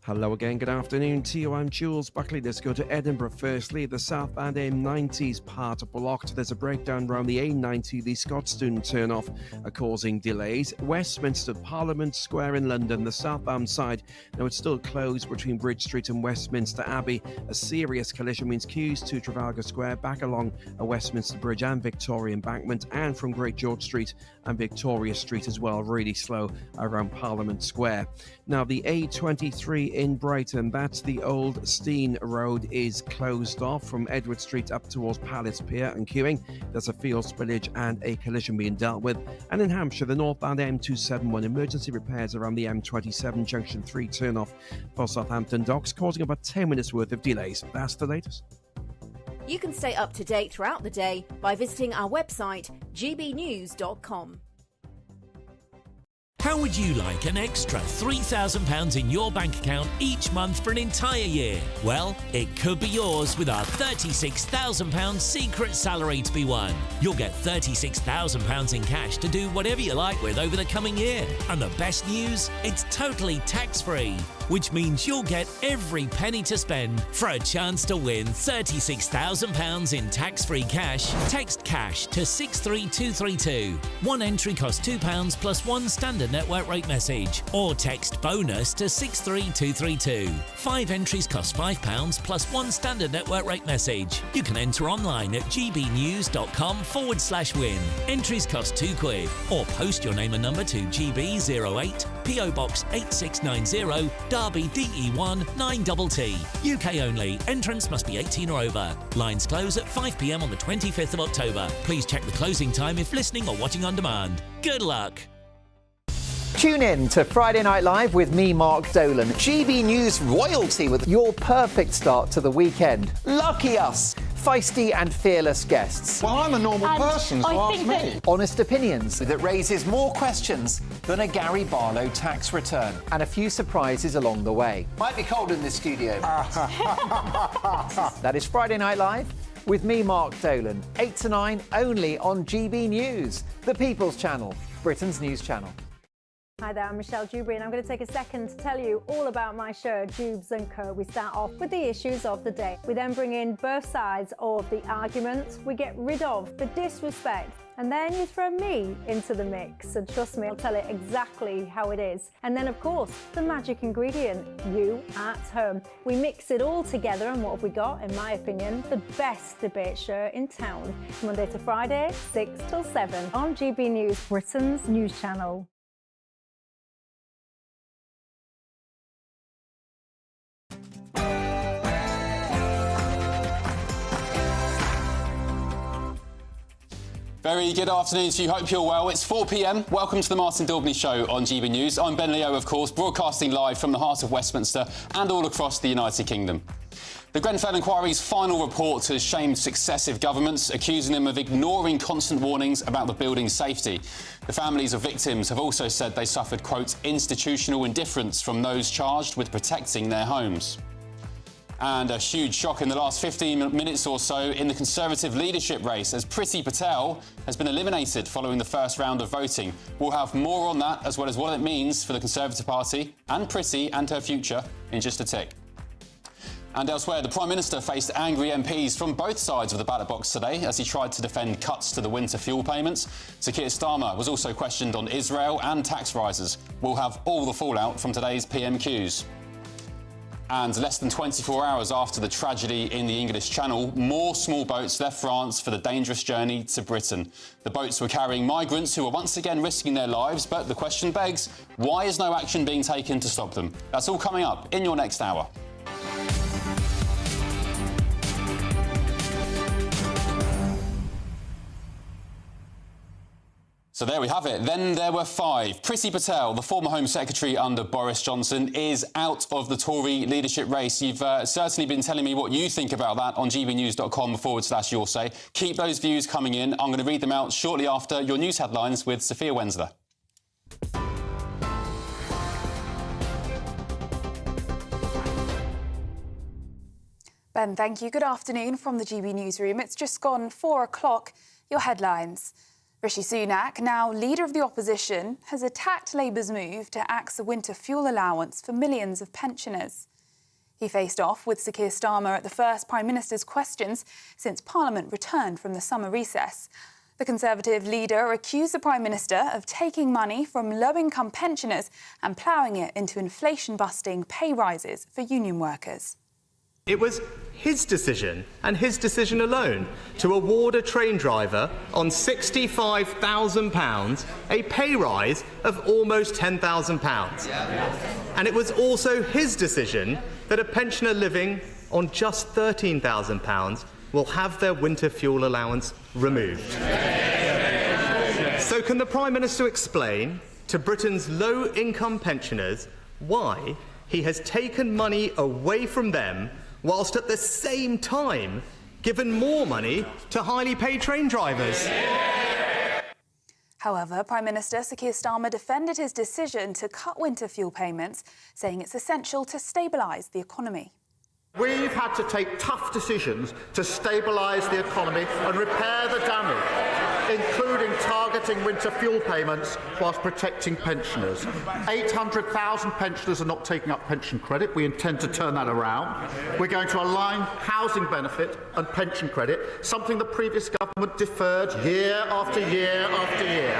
Hello again, good afternoon to you. I'm Jules Buckley. Let's go to Edinburgh firstly. The southbound M90 is part blocked. There's a breakdown around the A90. The Scotstoun turn-off are causing delays. Westminster Parliament Square in London, the southbound side. Now it's still closed between Bridge Street and Westminster Abbey. A serious collision means queues to Trafalgar Square, back along a Westminster Bridge and Victoria Embankment, and from Great George Street and Victoria Street as well, really slow around Parliament Square. Now the A23 in Brighton, that's the old Steen Road, is closed off from Edward Street up towards Palace Pier and queuing. There's a field spillage and a collision being dealt with. And in Hampshire, the northbound M271, emergency repairs around the M27 Junction 3 turn-off for Southampton Docks, causing about 10 minutes worth of delays. That's the latest. You can stay up to date throughout the day by visiting our website, gbnews.com. How would you like an extra £3,000 in your bank account each month for an entire year? Well, it could be yours with our £36,000 secret salary to be won. You'll get £36,000 in cash to do whatever you like with over the coming year. And the best news? It's totally tax-free, which means you'll get every penny to spend. For a chance to win £36,000 in tax-free cash, text CASH to 63232. One entry costs £2 plus one standard network rate message, or text BONUS to 63232. 5 entries cost £5 plus one standard network rate message. You can enter online at gbnews.com/win. Entries cost £2, or post your name and number to GB08 PO Box 8690 Derby DE1 9TT. UK only. Entrance must be 18 or over. Lines close at 5 p.m. on the 25th of October. Please check the closing time if listening or watching on demand. Good luck. Tune in to Friday Night Live with me, Mark Dolan. GB News royalty with your perfect start to the weekend. Lucky us! Feisty and fearless guests. Well, I'm a normal person, so ask me. Honest opinions. That raises more questions than a Gary Barlow tax return. And a few surprises along the way. Might be cold in the studio. That is Friday Night Live with me, Mark Dolan. 8 to 9, only on GB News, the People's Channel, Britain's news channel. Hi there, I'm Michelle Dewberry and I'm going to take a second to tell you all about my show, Dubes & Co. We start off with the issues of the day. We then bring in both sides of the argument. We get rid of the disrespect. And then you throw me into the mix. And trust me, I'll tell it exactly how it is. And then, of course, the magic ingredient, you at home. We mix it all together and what have we got, in my opinion, the best debate show in town. Monday to Friday, 6 till 7 on GB News, Britain's news channel. Very good afternoon to you. Hope you're well. It's 4 p.m. Welcome to the Martin Daubney Show on GB News. I'm Ben Leo, of course, broadcasting live from the heart of Westminster and all across the United Kingdom. The Grenfell inquiry's final report has shamed successive governments, accusing them of ignoring constant warnings about the building's safety. The families of victims have also said they suffered, quote, institutional indifference from those charged with protecting their homes. And a huge shock in the last 15 minutes or so in the Conservative leadership race as Priti Patel has been eliminated following the first round of voting. We'll have more on that, as well as what it means for the Conservative Party and Priti and her future in just a tick. And elsewhere, the Prime Minister faced angry MPs from both sides of the ballot box today as he tried to defend cuts to the winter fuel payments. Sir Keir Starmer was also questioned on Israel and tax rises. We'll have all the fallout from today's PMQs. And less than 24 hours after the tragedy in the English Channel, more small boats left France for the dangerous journey to Britain. The boats were carrying migrants who were once again risking their lives, but the question begs, why is no action being taken to stop them? That's all coming up in your next hour. So there we have it. Then there were 5. Priti Patel, the former Home Secretary under Boris Johnson, is out of the Tory leadership race. You've certainly been telling me what you think about that on gbnews.com/your say. Keep those views coming in. I'm going to read them out shortly after your news headlines with Sophia Wensler. Ben, thank you. Good afternoon from the GB newsroom. It's just gone 4 o'clock. Your headlines. Rishi Sunak, now leader of the opposition, has attacked Labour's move to axe a winter fuel allowance for millions of pensioners. He faced off with Sir Keir Starmer at the first Prime Minister's questions since Parliament returned from the summer recess. The Conservative leader accused the Prime Minister of taking money from low-income pensioners and ploughing it into inflation-busting pay rises for union workers. It was his decision, and his decision alone, to award a train driver on £65,000 a pay rise of almost £10,000. And it was also his decision that a pensioner living on just £13,000 will have their winter fuel allowance removed. So can the Prime Minister explain to Britain's low-income pensioners why he has taken money away from them whilst at the same time given more money to highly paid train drivers? However, Prime Minister Sir Keir Starmer defended his decision to cut winter fuel payments, saying it's essential to stabilise the economy. We've had to take tough decisions to stabilise the economy and repair the damage, including targeting winter fuel payments whilst protecting pensioners. 800,000 pensioners are not taking up pension credit. We intend to turn that around. We're going to align housing benefit and pension credit, something the previous government deferred year after year after year.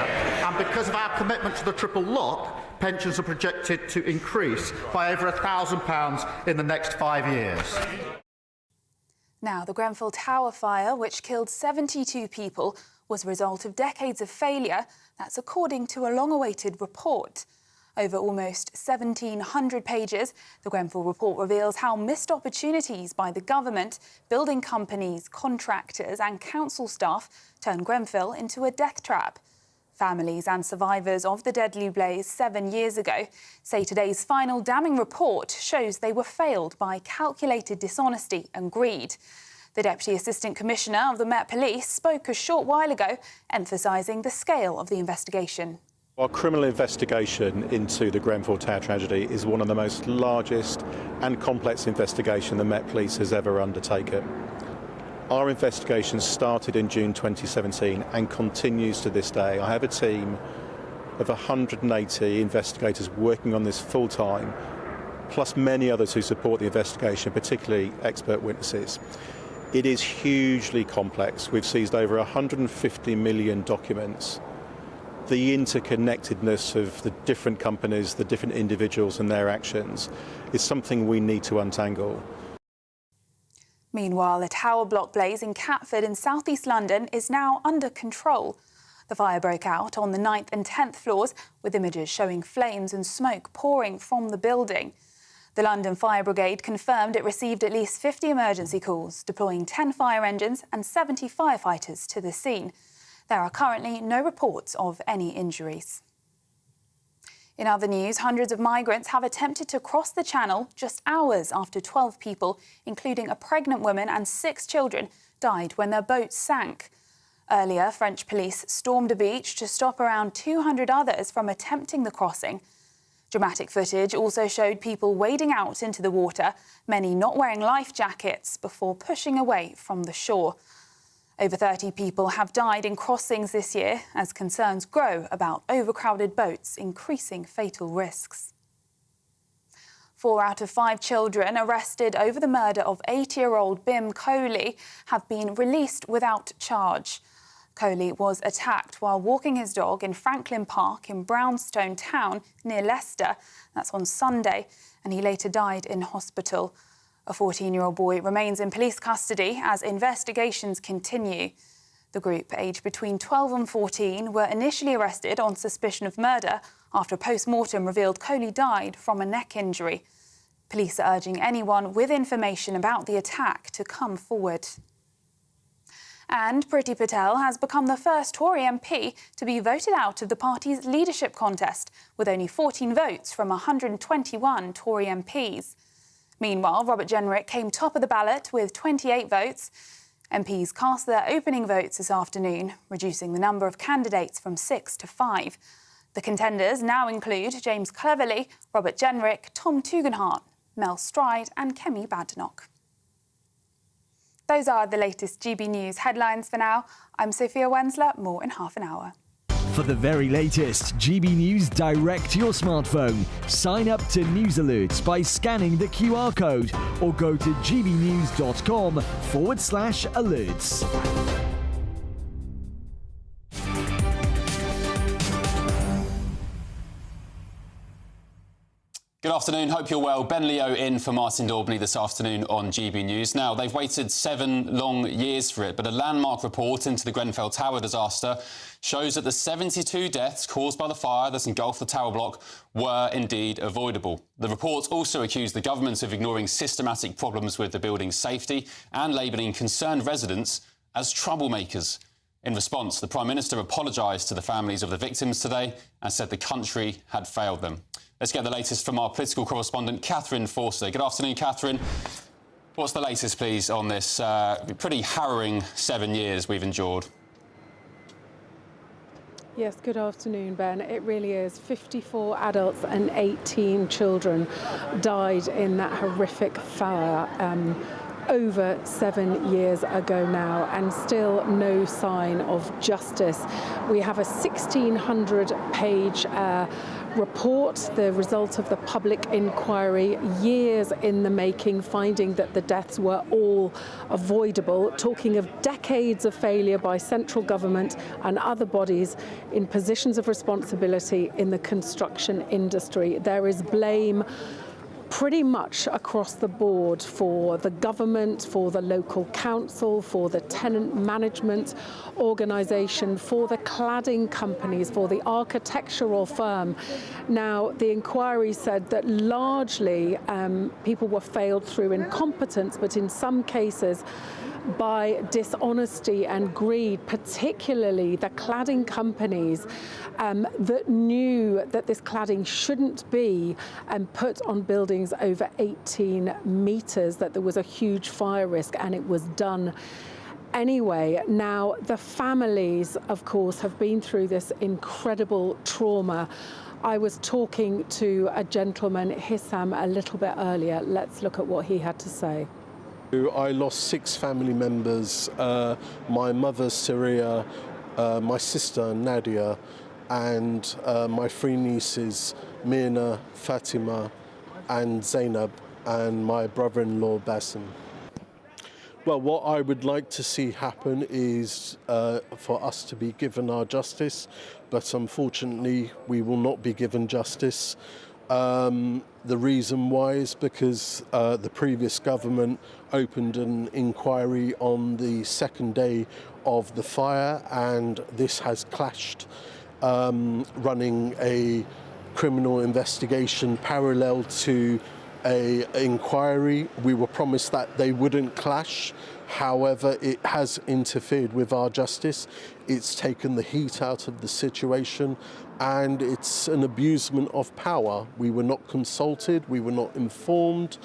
And because of our commitment to the triple lock, pensions are projected to increase by over £1,000 in the next 5 years. Now, the Grenfell Tower fire, which killed 72 people, was a result of decades of failure. That's according to a long-awaited report. Over almost 1,700 pages, the Grenfell report reveals how missed opportunities by the government, building companies, contractors and council staff turned Grenfell into a death trap. Families and survivors of the deadly blaze 7 years ago say today's final damning report shows they were failed by calculated dishonesty and greed. The Deputy Assistant Commissioner of the Met Police spoke a short while ago, emphasising the scale of the investigation. Our criminal investigation into the Grenfell Tower tragedy is one of the most largest and complex investigations the Met Police has ever undertaken. Our investigation started in June 2017 and continues to this day. I have a team of 180 investigators working on this full-time, plus many others who support the investigation, particularly expert witnesses. It is hugely complex. We've seized over 150 million documents. The interconnectedness of the different companies, the different individuals and their actions is something we need to untangle. Meanwhile, a tower block blaze in Catford in south-east London is now under control. The fire broke out on the 9th and 10th floors, with images showing flames and smoke pouring from the building. The London Fire Brigade confirmed it received at least 50 emergency calls, deploying 10 fire engines and 70 firefighters to the scene. There are currently no reports of any injuries. In other news, hundreds of migrants have attempted to cross the Channel just hours after 12 people, including a pregnant woman and 6 children, died when their boat sank. Earlier, French police stormed a beach to stop around 200 others from attempting the crossing. Dramatic footage also showed people wading out into the water, many not wearing life jackets, before pushing away from the shore. Over 30 people have died in crossings this year as concerns grow about overcrowded boats increasing fatal risks. 4 out of 5 children arrested over the murder of 8-year-old Bim Coley have been released without charge. Coley was attacked while walking his dog in Franklin Park in Brownstone Town near Leicester. That's on Sunday, and he later died in hospital. A 14-year-old boy remains in police custody as investigations continue. The group, aged between 12 and 14, were initially arrested on suspicion of murder after a post-mortem revealed Coley died from a neck injury. Police are urging anyone with information about the attack to come forward. And Priti Patel has become the first Tory MP to be voted out of the party's leadership contest, with only 14 votes from 121 Tory MPs. Meanwhile, Robert Jenrick came top of the ballot with 28 votes. MPs cast their opening votes this afternoon, reducing the number of candidates from 6 to 5. The contenders now include James Cleverly, Robert Jenrick, Tom Tugendhat, Mel Stride and Kemi Badenoch. Those are the latest GB News headlines for now. I'm Sophia Wensler, more in half an hour. For the very latest GB News direct to your smartphone, sign up to News Alerts by scanning the QR code or go to gbnews.com/alerts. Good afternoon, hope you're well. Ben Leo in for Martin Daubney this afternoon on GB News. Now, they've waited 7 long years for it, but a landmark report into the Grenfell Tower disaster shows that the 72 deaths caused by the fire that engulfed the tower block were indeed avoidable. The report also accused the government of ignoring systematic problems with the building's safety and labelling concerned residents as troublemakers. In response, the Prime Minister apologised to the families of the victims today and said the country had failed them. Let's get the latest from our political correspondent, Catherine Forster. Good afternoon, Catherine. What's the latest, please, on this pretty harrowing 7 years we've endured? Yes, good afternoon, Ben. It really is. 54 adults and 18 children died in that horrific fire over 7 years ago now, and still no sign of justice. We have a 1,600-page report, the result of the public inquiry, years in the making, finding that the deaths were all avoidable, talking of decades of failure by central government and other bodies in positions of responsibility in the construction industry. There is blame pretty much across the board for the government, for the local council, for the tenant management organisation, for the cladding companies, for the architectural firm. Now, the inquiry said that largely people were failed through incompetence, but in some cases by dishonesty and greed, particularly the cladding companies that knew that this cladding shouldn't be put on buildings over 18 metres, that there was a huge fire risk, and it was done anyway. Now, the families, of course, have been through this incredible trauma. I was talking to a gentleman, Hissam, a little bit earlier. Let's look at what he had to say. I lost 6 family members, my mother, Syria, my sister, Nadia, and my 3 nieces, Mirna, Fatima, and Zainab, and my brother-in-law, Basim. Well, what I would like to see happen is for us to be given our justice, but unfortunately we will not be given justice. The reason why is because the previous government opened an inquiry on the 2nd day of the fire, and this has clashed, running a criminal investigation parallel to an inquiry. We were promised that they wouldn't clash. However, it has interfered with our justice. It's taken the heat out of the situation, and it's an abusement of power. We were not consulted, we were not informed,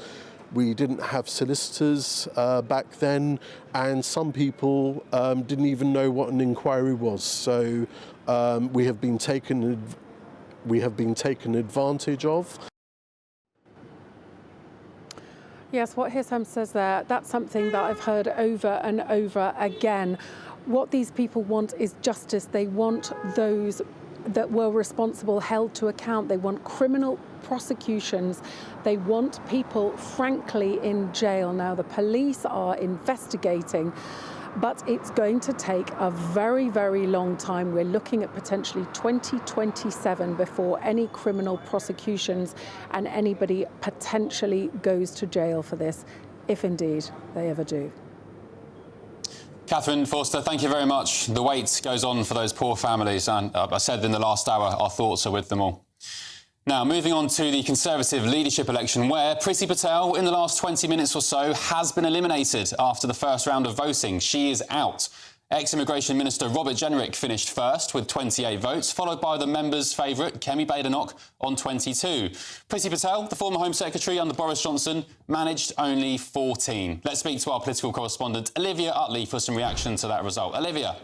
we didn't have solicitors back then, and some people didn't even know what an inquiry was. So we have been taken advantage of. Yes, what Hissam says there, that's something that I've heard over and over again. What these people want is justice. They want those that were responsible held to account. They want criminal prosecutions. They want people, frankly, in jail. Now, the police are investigating, but it's going to take a very, very long time. We're looking at potentially 2027 before any criminal prosecutions and anybody potentially goes to jail for this, if indeed they ever do. Catherine Forster, thank you very much. The wait goes on for those poor families, and I said in the last hour, our thoughts are with them all. Now, moving on to the Conservative leadership election, where Priti Patel, in the last 20 minutes or so, has been eliminated after the first round of voting. She is out. Ex-Immigration Minister Robert Jenrick finished first with 28 votes, followed by the members' favourite, Kemi Badenoch, on 22. Priti Patel, the former Home Secretary under Boris Johnson, managed only 14. Let's speak to our political correspondent, Olivia Utley, for some reaction to that result. Olivia.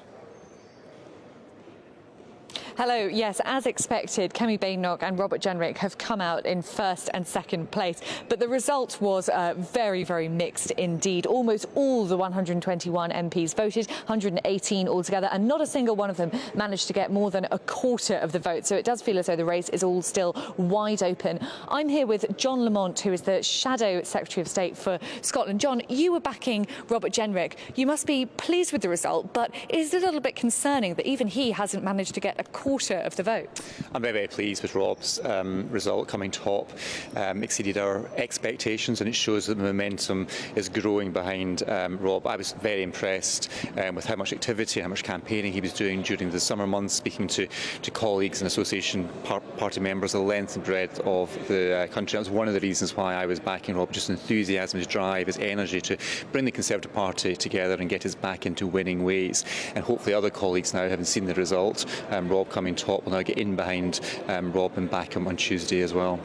Hello. Yes, as expected, Kemi Badenoch and Robert Jenrick have come out in first and second place. But the result was very, very mixed indeed. Almost all the 121 MPs voted, 118 altogether, and not a single one of them managed to get more than a quarter of the vote. So it does feel as though the race is all still wide open. I'm here with John Lamont, who is the Shadow Secretary of State for Scotland. John, you were backing Robert Jenrick. You must be pleased with the result, but is it a little bit concerning that even he hasn't managed to get a quarter of the vote? I'm very, very pleased with Rob's result coming top. Exceeded our expectations, and it shows that the momentum is growing behind Rob. I was very impressed with how much activity, how much campaigning he was doing during the summer months, speaking to colleagues and association party members the length and breadth of the country. That was one of the reasons why I was backing Rob, just enthusiasm, his drive, his energy to bring the Conservative Party together and get us back into winning ways. And hopefully other colleagues now, having seen the result, Rob coming top, will now get in behind Rob and back him on Tuesday as well.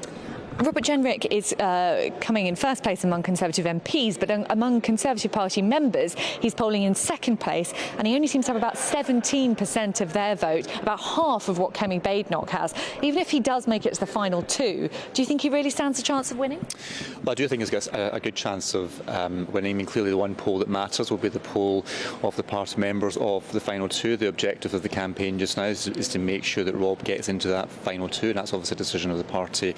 Robert Jenrick is coming in first place among Conservative MPs, but among Conservative Party members, he's polling in second place, and he only seems to have about 17% of their vote, about half of what Kemi Badenoch has. Even if he does make it to the final two, do you think he really stands a chance of winning? Well, I do think he's got a good chance of winning. I mean, clearly the one poll that matters will be the poll of the party members of the final two. The objective of the campaign just now is to make sure that Rob gets into that final two, and that's obviously a decision of the party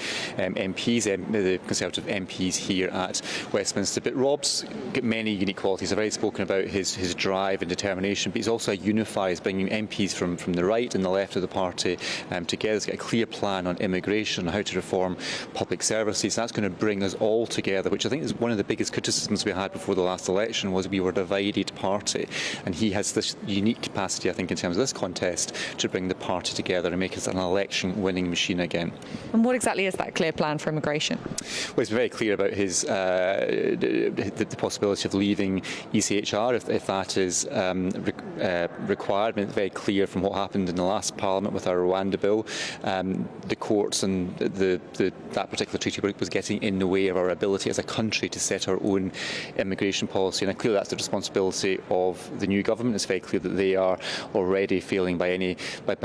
MPs, the Conservative MPs here at Westminster. But Rob's got many unique qualities. I've already spoken about his drive and determination, but he's also unifies, bringing MPs from the right and the left of the party together. He's got a clear plan on immigration, on how to reform public services. That's going to bring us all together, which I think is one of the biggest criticisms we had before the last election, was we were a divided party. And he has this unique capacity, I think, in terms of this contest, to bring the party together and make us an election-winning machine again. And what exactly is that clear plan for immigration? Well, he's been very clear about his the possibility of leaving ECHR if that is required. I mean, it's very clear from what happened in the last Parliament with our Rwanda bill. The courts and that particular treaty was getting in the way of our ability as a country to set our own immigration policy, and clearly that's the responsibility of the new government. It's very clear that they are already failing by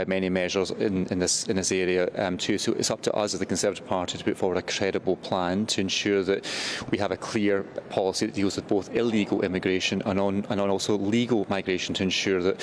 many measures in this area too. So it's up to us as the Conservative Party to put forward a credible plan to ensure that we have a clear policy that deals with both illegal immigration and on also legal migration, to ensure that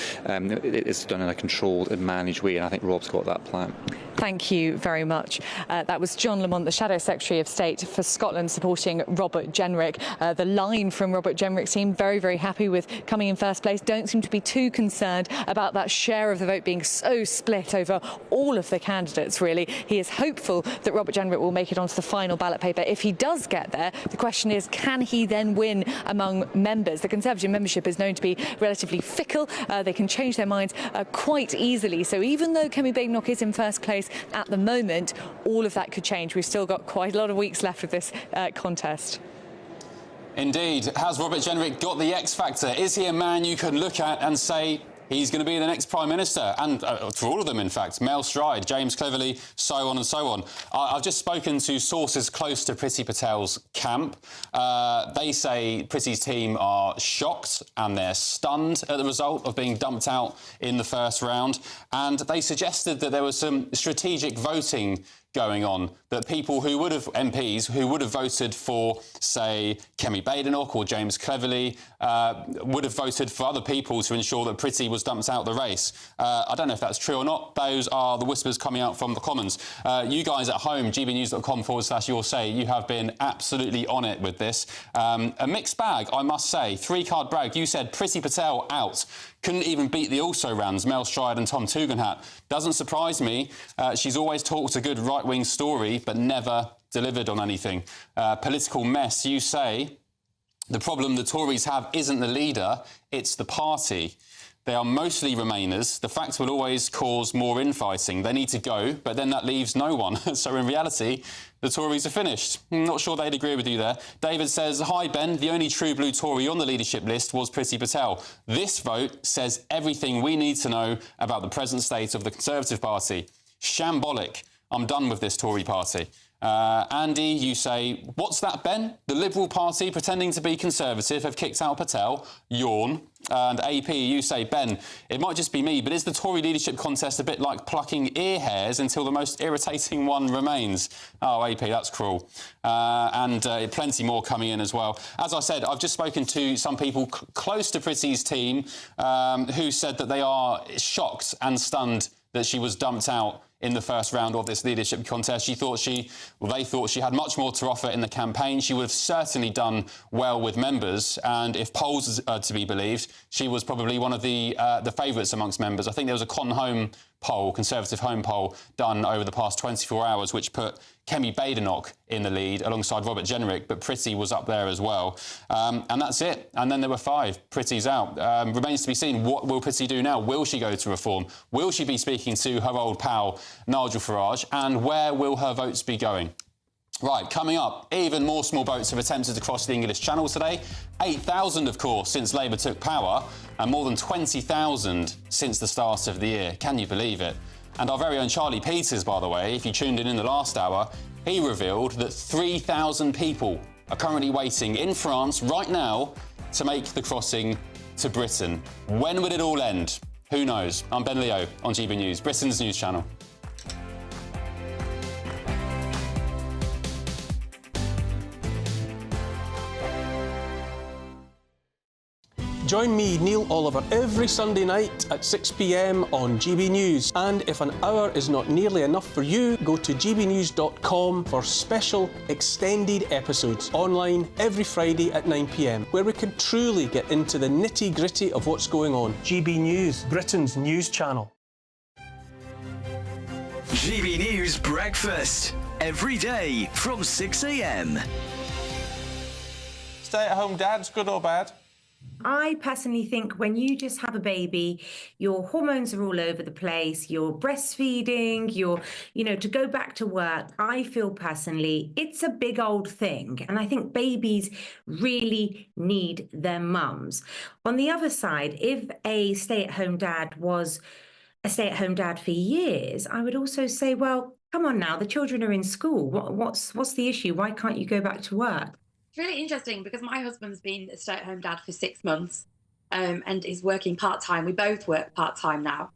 it is done in a controlled and managed way, and I think Rob's got that plan. Thank you very much. That was John Lamont, the Shadow Secretary of State for Scotland, supporting Robert Jenrick. The line from Robert Jenrick seemed very, very happy with coming in first place. Don't seem to be too concerned about that share of the vote being so split over all of the candidates, really. He is hopeful that Robert Jenrick will make it onto the final ballot paper. If he does get there, the question is, can he then win among members? The Conservative membership is known to be relatively fickle. They can change their minds quite easily. So even though Kemi Badenoch is in first place at the moment, all of that could change. We've still got quite a lot of weeks left of this contest. Indeed. Has Robert Jenrick got the X factor? Is he a man you can look at and say he's going to be the next Prime Minister? And to all of them, in fact. Mel Stride, James Cleverly, so on and so on. I've just spoken to sources close to Priti Patel's camp. They say Priti's team are shocked and they're stunned at the result of being dumped out in the first round. And they suggested that there was some strategic voting going on, that people who would have, MPs, who would have voted for, say, Kemi Badenoch or James Cleverly, would have voted for other people to ensure that Priti was dumped out the race. I don't know if that's true or not. Those are the whispers coming out from the Commons. You guys at home, gbnews.com/your say, you have been absolutely on it with this. A mixed bag, I must say. Three-card brag. You said Priti Patel out. Couldn't even beat the also-rans, Mel Stride and Tom Tugendhat. Doesn't surprise me. She's always talked a good right-wing story, but never delivered on anything. Political mess, you say. The problem the Tories have isn't the leader, it's the party. They are mostly Remainers. The fact will always cause more infighting. They need to go, but then that leaves no one. So in reality, the Tories are finished. Not sure they'd agree with you there. David says, hi, Ben. The only true blue Tory on the leadership list was Priti Patel. This vote says everything we need to know about the present state of the Conservative Party. Shambolic. I'm done with this Tory party. Andy, you say, what's that, Ben? The Liberal Party, pretending to be Conservative, have kicked out Patel. Yawn. And AP, you say, Ben, it might just be me, but is the Tory leadership contest a bit like plucking ear hairs until the most irritating one remains? Oh, AP, that's cruel. And plenty more coming in as well. As I said, I've just spoken to some people close to Priti's team who said that they are shocked and stunned that she was dumped out in the first round of this leadership contest. They thought she had much more to offer in the campaign. She would have certainly done well with members, and if polls are to be believed, she was probably one of the favourites amongst members. I think there was a Conservative Home poll done over the past 24 hours, which put Kemi Badenoch in the lead alongside Robert Jenrick, but Priti was up there as well. And that's it. And then there were 5. Priti's out. Remains to be seen. What will Priti do now? Will she go to reform? Will she be speaking to her old pal, Nigel Farage? And where will her votes be going? Right, coming up, even more small boats have attempted to cross the English Channel today. 8,000, of course, since Labour took power, and more than 20,000 since the start of the year. Can you believe it? And our very own Charlie Peters, by the way, if you tuned in the last hour, he revealed that 3,000 people are currently waiting in France right now to make the crossing to Britain. When will it all end? Who knows? I'm Ben Leo on GB News, Britain's news channel. Join me, Neil Oliver, every Sunday night at 6 p.m. on GB News. And if an hour is not nearly enough for you, go to gbnews.com for special extended episodes online every Friday at 9 p.m, where we can truly get into the nitty-gritty of what's going on. GB News, Britain's news channel. GB News Breakfast, every day from 6 a.m. Stay-at-home dads, good or bad? I personally think when you just have a baby, your hormones are all over the place, you're breastfeeding, to go back to work, I feel personally it's a big old thing. And I think babies really need their mums. On the other side, if a stay-at-home dad was a stay-at-home dad for years, I would also say, well, come on now, the children are in school. What's the issue? Why can't you go back to work? It's really interesting because my husband's been a stay-at-home dad for 6 months and is working part-time. We both work part-time now.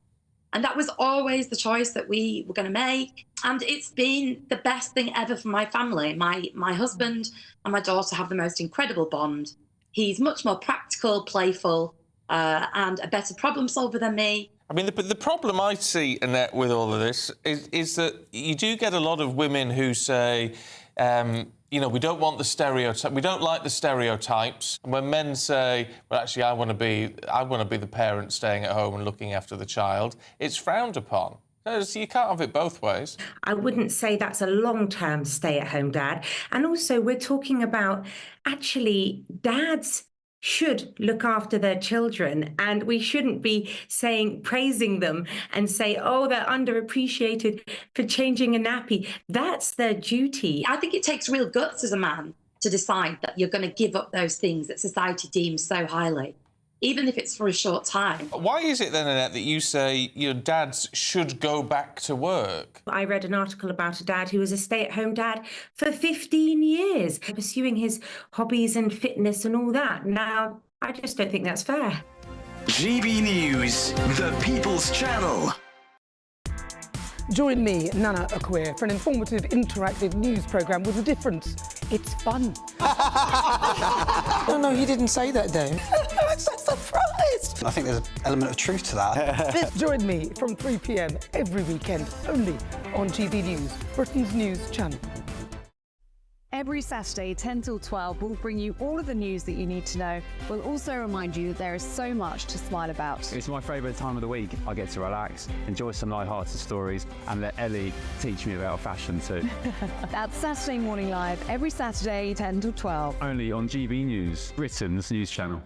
And that was always the choice that we were going to make. And it's been the best thing ever for my family. My husband and my daughter have the most incredible bond. He's much more practical, playful, and a better problem solver than me. I mean, the problem I see, Annette, with all of this is that you do get a lot of women who say, we don't want the stereotype. We don't like the stereotypes. And when men say, well, actually, I want to be the parent staying at home and looking after the child, it's frowned upon. So you can't have it both ways. I wouldn't say that's a long-term stay-at-home dad. And also, we're talking about actually dads should look after their children, and we shouldn't be praising them and say, oh, they're underappreciated for changing a nappy. That's their duty. I think it takes real guts as a man to decide that you're going to give up those things that society deems so highly, even if it's for a short time. Why is it then, Annette, that you say dads should go back to work? I read an article about a dad who was a stay-at-home dad for 15 years, pursuing his hobbies and fitness and all that. Now, I just don't think that's fair. GB News, the People's Channel. Join me, Nana Akwe, for an informative, interactive news programme with a difference. It's fun. No, he didn't say that, though. I'm so surprised. I think there's an element of truth to that. Join me from 3 p.m. every weekend, only on GB News, Britain's news channel. Every Saturday, 10 till 12, we'll bring you all of the news that you need to know. We'll also remind you that there is so much to smile about. It's my favourite time of the week. I get to relax, enjoy some light-hearted stories, and let Ellie teach me about fashion too. That's Saturday Morning Live, every Saturday, 10 till 12. Only on GB News, Britain's news channel.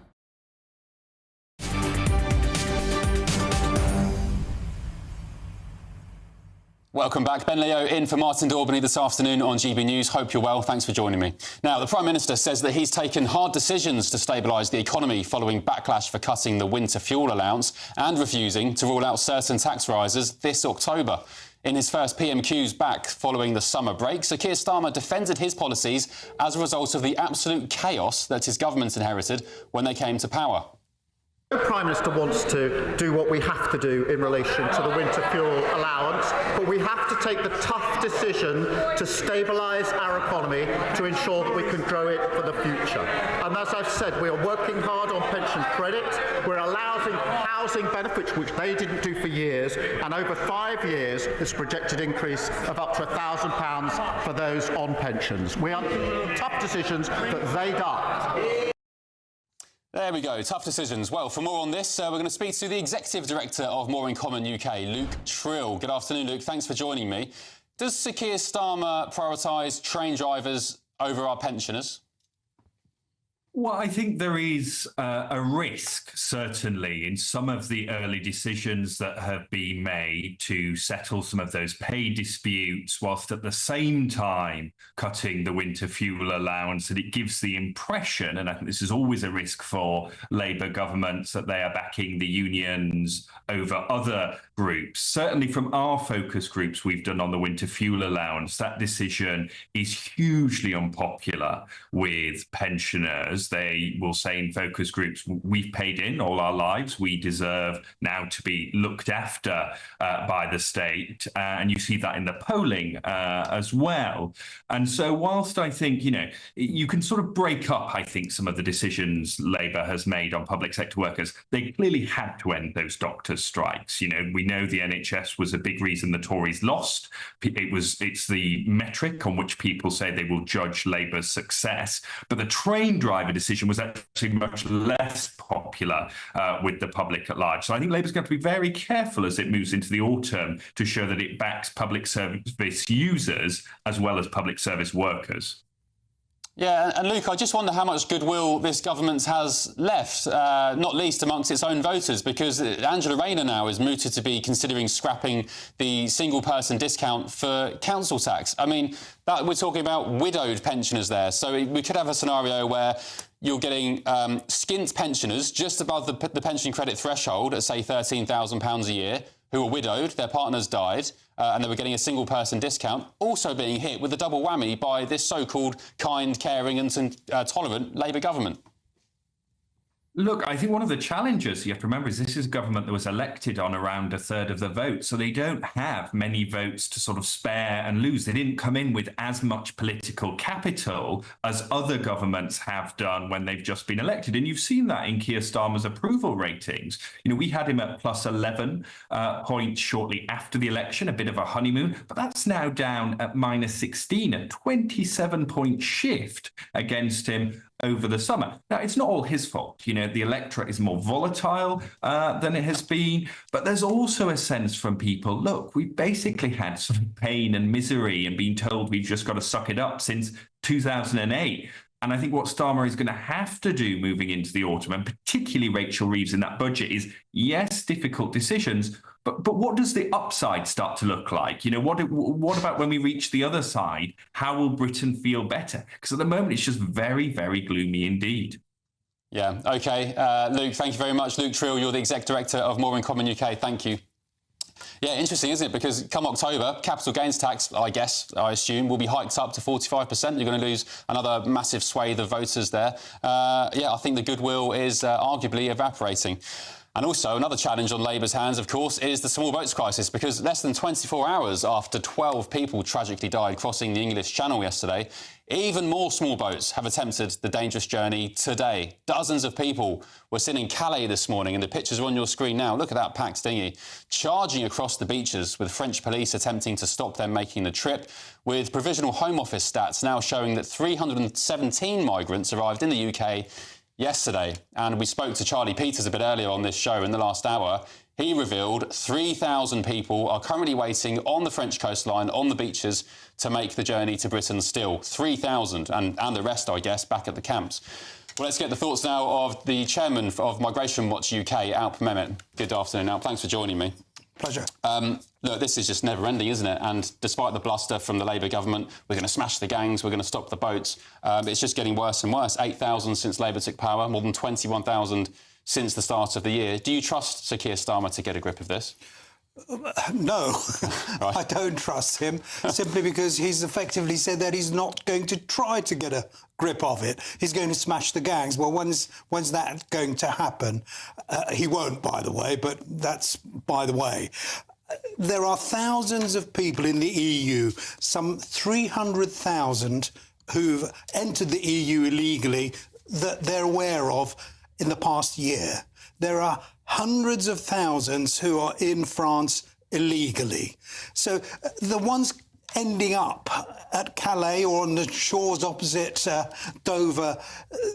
Welcome back. Ben Leo in for Martin Daubney this afternoon on GB News. Hope you're well. Thanks for joining me. Now, the Prime Minister says that he's taken hard decisions to stabilise the economy following backlash for cutting the winter fuel allowance and refusing to rule out certain tax rises this October. In his first PMQs back following the summer break, Sir Keir Starmer defended his policies as a result of the absolute chaos that his government inherited when they came to power. The Prime Minister wants to do what we have to do in relation to the winter fuel allowance, but we have to take the tough decision to stabilise our economy to ensure that we can grow it for the future. And as I've said, we are working hard on pension credit. We're allowing housing benefits, which they didn't do for years, and over 5 years, this projected increase of up to £1,000 for those on pensions. We are tough decisions that they done. There we go, tough decisions. Well, for more on this, we're going to speak to the Executive Director of More in Common UK, Luke Trill. Good afternoon, Luke. Thanks for joining me. Does Sir Keir Starmer prioritise train drivers over our pensioners? Well, I think there is a risk, certainly, in some of the early decisions that have been made to settle some of those pay disputes, whilst at the same time cutting the winter fuel allowance. And it gives the impression, and I think this is always a risk for Labour governments, that they are backing the unions over other groups. Certainly from our focus groups we've done on the winter fuel allowance, that decision is hugely unpopular with pensioners. They will say in focus groups, we've paid in all our lives, we deserve now to be looked after by the state. And you see that in the polling as well. And so whilst I think, you can sort of break up, I think, some of the decisions Labour has made on public sector workers, they clearly had to end those doctors' strikes. We know the NHS was a big reason the Tories lost. It's the metric on which people say they will judge Labour's success. But the train driver decision was actually much less popular with the public at large. So I think Labour's going to be very careful as it moves into the autumn to show that it backs public service users as well as public service workers. Yeah, and Luke, I just wonder how much goodwill this government has left, not least amongst its own voters, because Angela Rayner now is mooted to be considering scrapping the single-person discount for council tax. I mean, we're talking about widowed pensioners there, so we could have a scenario where you're getting skint pensioners just above the pension credit threshold at, say, £13,000 a year, who were widowed, their partners died, and they were getting a single-person discount, also being hit with a double whammy by this so-called kind, caring and tolerant Labour government. Look, I think one of the challenges you have to remember is this is a government that was elected on around a third of the vote, so they don't have many votes to sort of spare and lose. They didn't come in with as much political capital as other governments have done when they've just been elected. And you've seen that in Keir Starmer's approval ratings. You know, we had him at plus 11 points shortly after the election, a bit of a honeymoon, but that's now down at minus 16, a 27-point shift against him over the summer. Now, it's not all his fault. You know, the electorate is more volatile than it has been, but there's also a sense from people, look, we basically had sort of pain and misery and been told we've just got to suck it up since 2008. And I think what Starmer is going to have to do moving into the autumn, and particularly Rachel Reeves in that budget, is, yes, difficult decisions, but what does the upside start to look like? You know, what about when we reach the other side? How will Britain feel better? Because at the moment, it's just very, very gloomy indeed. Yeah, OK. Luke, thank you very much. Luke Trill, you're the Exec Director of More in Common UK. Thank you. Yeah, interesting, isn't it? Because come October, capital gains tax, I assume, will be hiked up to 45%. You're going to lose another massive swathe of voters there. Yeah, I think the goodwill is arguably evaporating. And also, another challenge on Labour's hands, of course, is the small boats crisis, because less than 24 hours after 12 people tragically died crossing the English Channel yesterday, even more small boats have attempted the dangerous journey today. Dozens of people were seen in Calais this morning, and the pictures are on your screen now. Look at that packed dinghy, charging across the beaches, with French police attempting to stop them making the trip, with Provisional Home Office stats now showing that 317 migrants arrived in the UK yesterday. And we spoke to Charlie Peters a bit earlier on this show in the last hour. He revealed 3,000 people are currently waiting on the French coastline, on the beaches, to make the journey to Britain still. 3,000, and the rest, I guess, back at the camps. Well, let's get the thoughts now of the chairman of Migration Watch UK, Alp Mehmet. Good afternoon, Alp. Thanks for joining me. Pleasure. Look, this is just never-ending, isn't it? And despite the bluster from the Labour government, we're going to smash the gangs, we're going to stop the boats, it's just getting worse and worse. 8,000 since Labour took power, more than 21,000 since the start of the year. Do you trust Sir Keir Starmer to get a grip of this? No, Right. I don't trust him, simply because he's effectively said that he's not going to try to get a grip of it. He's going to smash the gangs. Well, when's that going to happen? He won't, by the way, but that's by the way. There are thousands of people in the EU, some 300,000 who've entered the EU illegally that they're aware of in the past year. There are hundreds of thousands who are in France illegally. So the ones ending up at Calais or on the shores opposite Dover,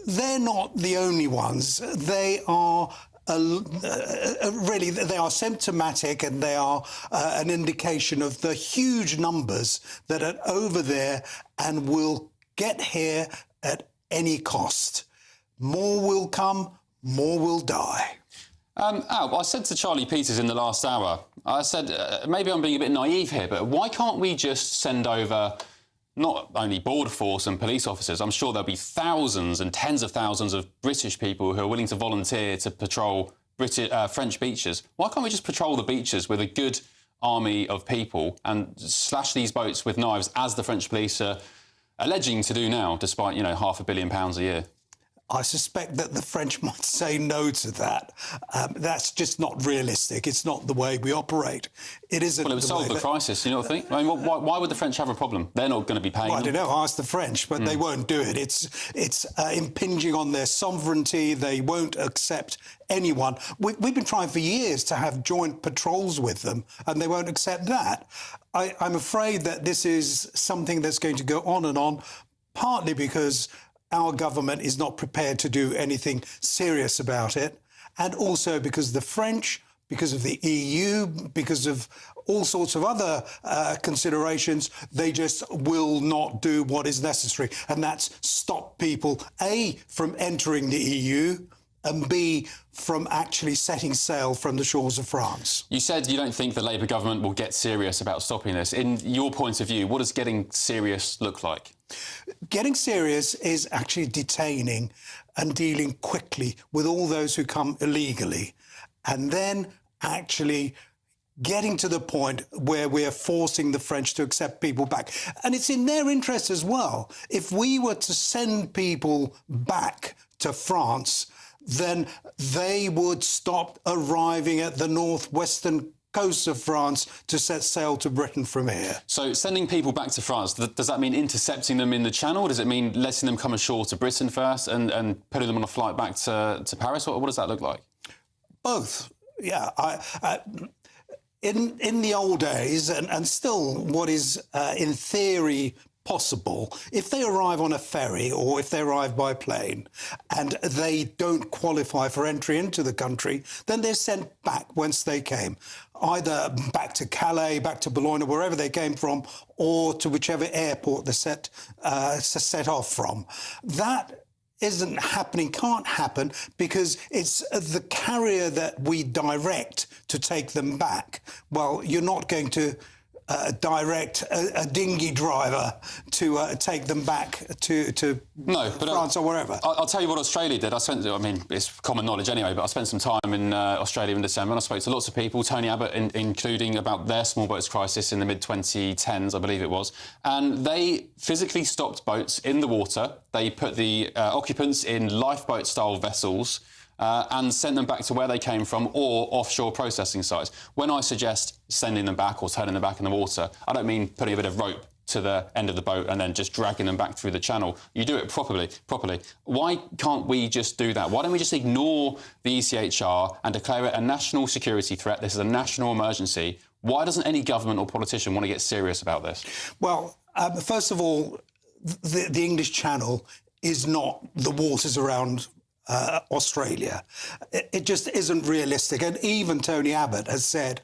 they're not the only ones. They are really, they are symptomatic, and they are an indication of the huge numbers that are over there and will get here at any cost. More will come, more will die. Alp, I said to Charlie Peters in the last hour, I said, maybe I'm being a bit naive here, but why can't we just send over not only border force and police officers? I'm sure there'll be thousands and tens of thousands of British people who are willing to volunteer to patrol French beaches. Why can't we just patrol the beaches with a good army of people and slash these boats with knives, as the French police are alleging to do now, despite, £500 million a year? I suspect that the French might say no to that. That's just not realistic. It's not the way we operate. It isn't. Well, it would solve the crisis, you know what I think? I mean, why would the French have a problem? They're not going to be paying well, I them. don't know. Ask the French, but they won't do it. It's impinging on their sovereignty. They won't accept anyone. We've been trying for years to have joint patrols with them, and they won't accept that. I'm afraid that this is something that's going to go on, partly because our government is not prepared to do anything serious about it, and also because the French because of the EU, because of all sorts of other considerations, they just will not do what is necessary. And that's stop people, A, from entering the EU, and B, from actually setting sail from the shores of France. You said you don't think the Labour government will get serious about stopping this. In your point of view, what does getting serious look like? Getting serious is actually detaining and dealing quickly with all those who come illegally, and then actually getting to the point where we're forcing the French to accept people back. And it's in their interest as well. If we were to send people back to France, then they would stop arriving at the northwestern coast of France to set sail to Britain from here. So sending people back to France, does that mean intercepting them in the Channel? Does it mean letting them come ashore to Britain first and putting them on a flight back to Paris? What does that look like? Both. Yeah. In the old days, and still what is in theory possible, if they arrive on a ferry or if they arrive by plane and they don't qualify for entry into the country, then they're sent back whence they came, either back to Calais, back to Boulogne, or wherever they came from, or to whichever airport they're set off from. That isn't happening, can't happen, because it's the carrier that we direct to take them back. Well, you're not going to direct a dinghy driver to take them back to France or wherever. I'll tell you what Australia did. I mean, it's common knowledge anyway, but I spent some time in Australia in December and I spoke to lots of people, Tony Abbott including, about their small boats crisis in the mid-2010s, I believe it was. And they physically stopped boats in the water. They put the occupants in lifeboat-style vessels and sent them back to where they came from or offshore processing sites. When I suggest sending them back or turning them back in the water, I don't mean putting a bit of rope to the end of the boat and then just dragging them back through the channel. You do it properly. Why can't we just do that? Why don't we just ignore the ECHR and declare it a national security threat? This is a national emergency. Why doesn't any government or politician want to get serious about this? Well, first of all, the English Channel is not the waters around Australia. It just isn't realistic. And even Tony Abbott has said,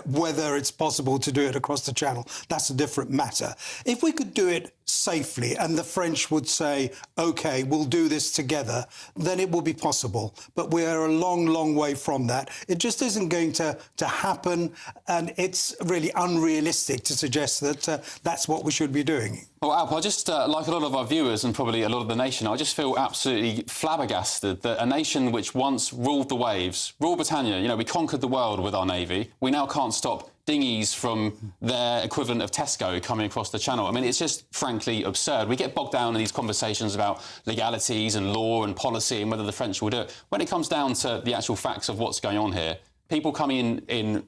whether it's possible to do it across the Channel, that's a different matter. If we could do it safely and the French would say, OK, we'll do this together, then it will be possible. But we are a long, long way from that. It just isn't going to happen. And it's really unrealistic to suggest that that's what we should be doing. Well, Alp, I just, like a lot of our viewers and probably a lot of the nation, I just feel absolutely flabbergasted that a nation which once ruled the waves, Royal Britannia, we conquered the world with our navy, we now can't stop dinghies from their equivalent of Tesco coming across the Channel. I mean, it's just frankly absurd. We get bogged down in these conversations about legalities and law and policy and whether the French will do it. When it comes down to the actual facts of what's going on here, people coming in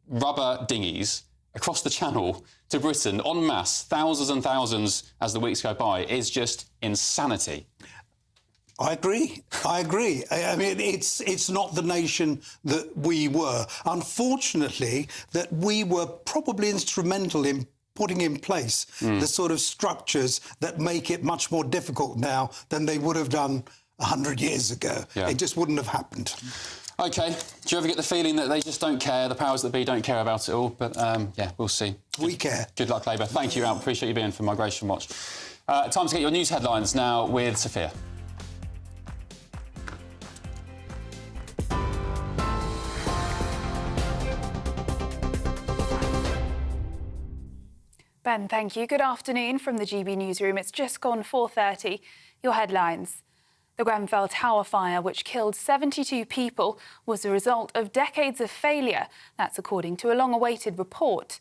rubber dinghies across the Channel to Britain en masse, thousands and thousands as the weeks go by, is just insanity. I agree. I mean, it's not the nation that we were. Unfortunately, that we were probably instrumental in putting in place the sort of structures that make it much more difficult now than they would have done 100 years ago. Yeah. It just wouldn't have happened. OK. Do you ever get the feeling that they just don't care, the powers that be don't care about it all? But, yeah, we'll see. We care. Good luck, Labour. Thank you, Al. Appreciate you being for Migration Watch. Time to get your news headlines now with Sophia. Ben, thank you. Good afternoon from the GB newsroom. It's just gone 4:30. Your headlines. The Grenfell tower fire, which killed 72 people, was the result of decades of failure. That's according to a long-awaited report.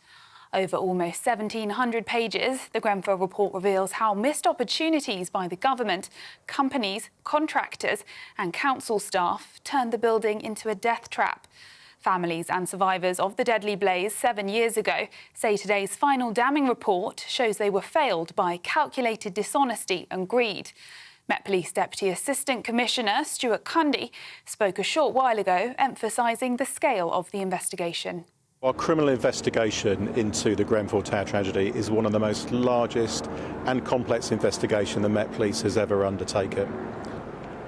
Over almost 1,700 pages, the Grenfell report reveals how missed opportunities by the government, companies, contractors and council staff turned the building into a death trap. Families and survivors of the deadly blaze 7 years ago say today's final damning report shows they were failed by calculated dishonesty and greed. Met Police Deputy Assistant Commissioner Stuart Cundy spoke a short while ago, emphasising the scale of the investigation. Our criminal investigation into the Grenfell Tower tragedy is one of the most largest and complex investigations the Met Police has ever undertaken.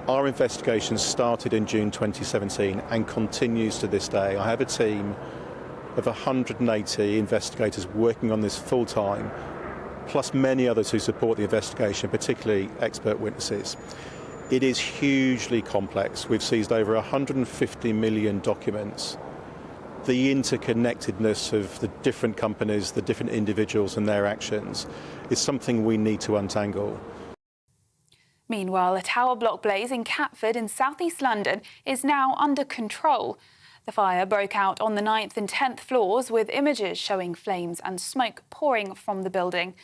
Our investigation started in June 2017 and continues to this day. I have a team of 180 investigators working on this full time, plus many others who support the investigation, particularly expert witnesses. It is hugely complex. We've seized over 150 million documents. The interconnectedness of the different companies, the different individuals and their actions is something we need to untangle. Meanwhile, a tower block blaze in Catford in southeast London is now under control. The fire broke out on the 9th and 10th floors, with images showing flames and smoke pouring from the building.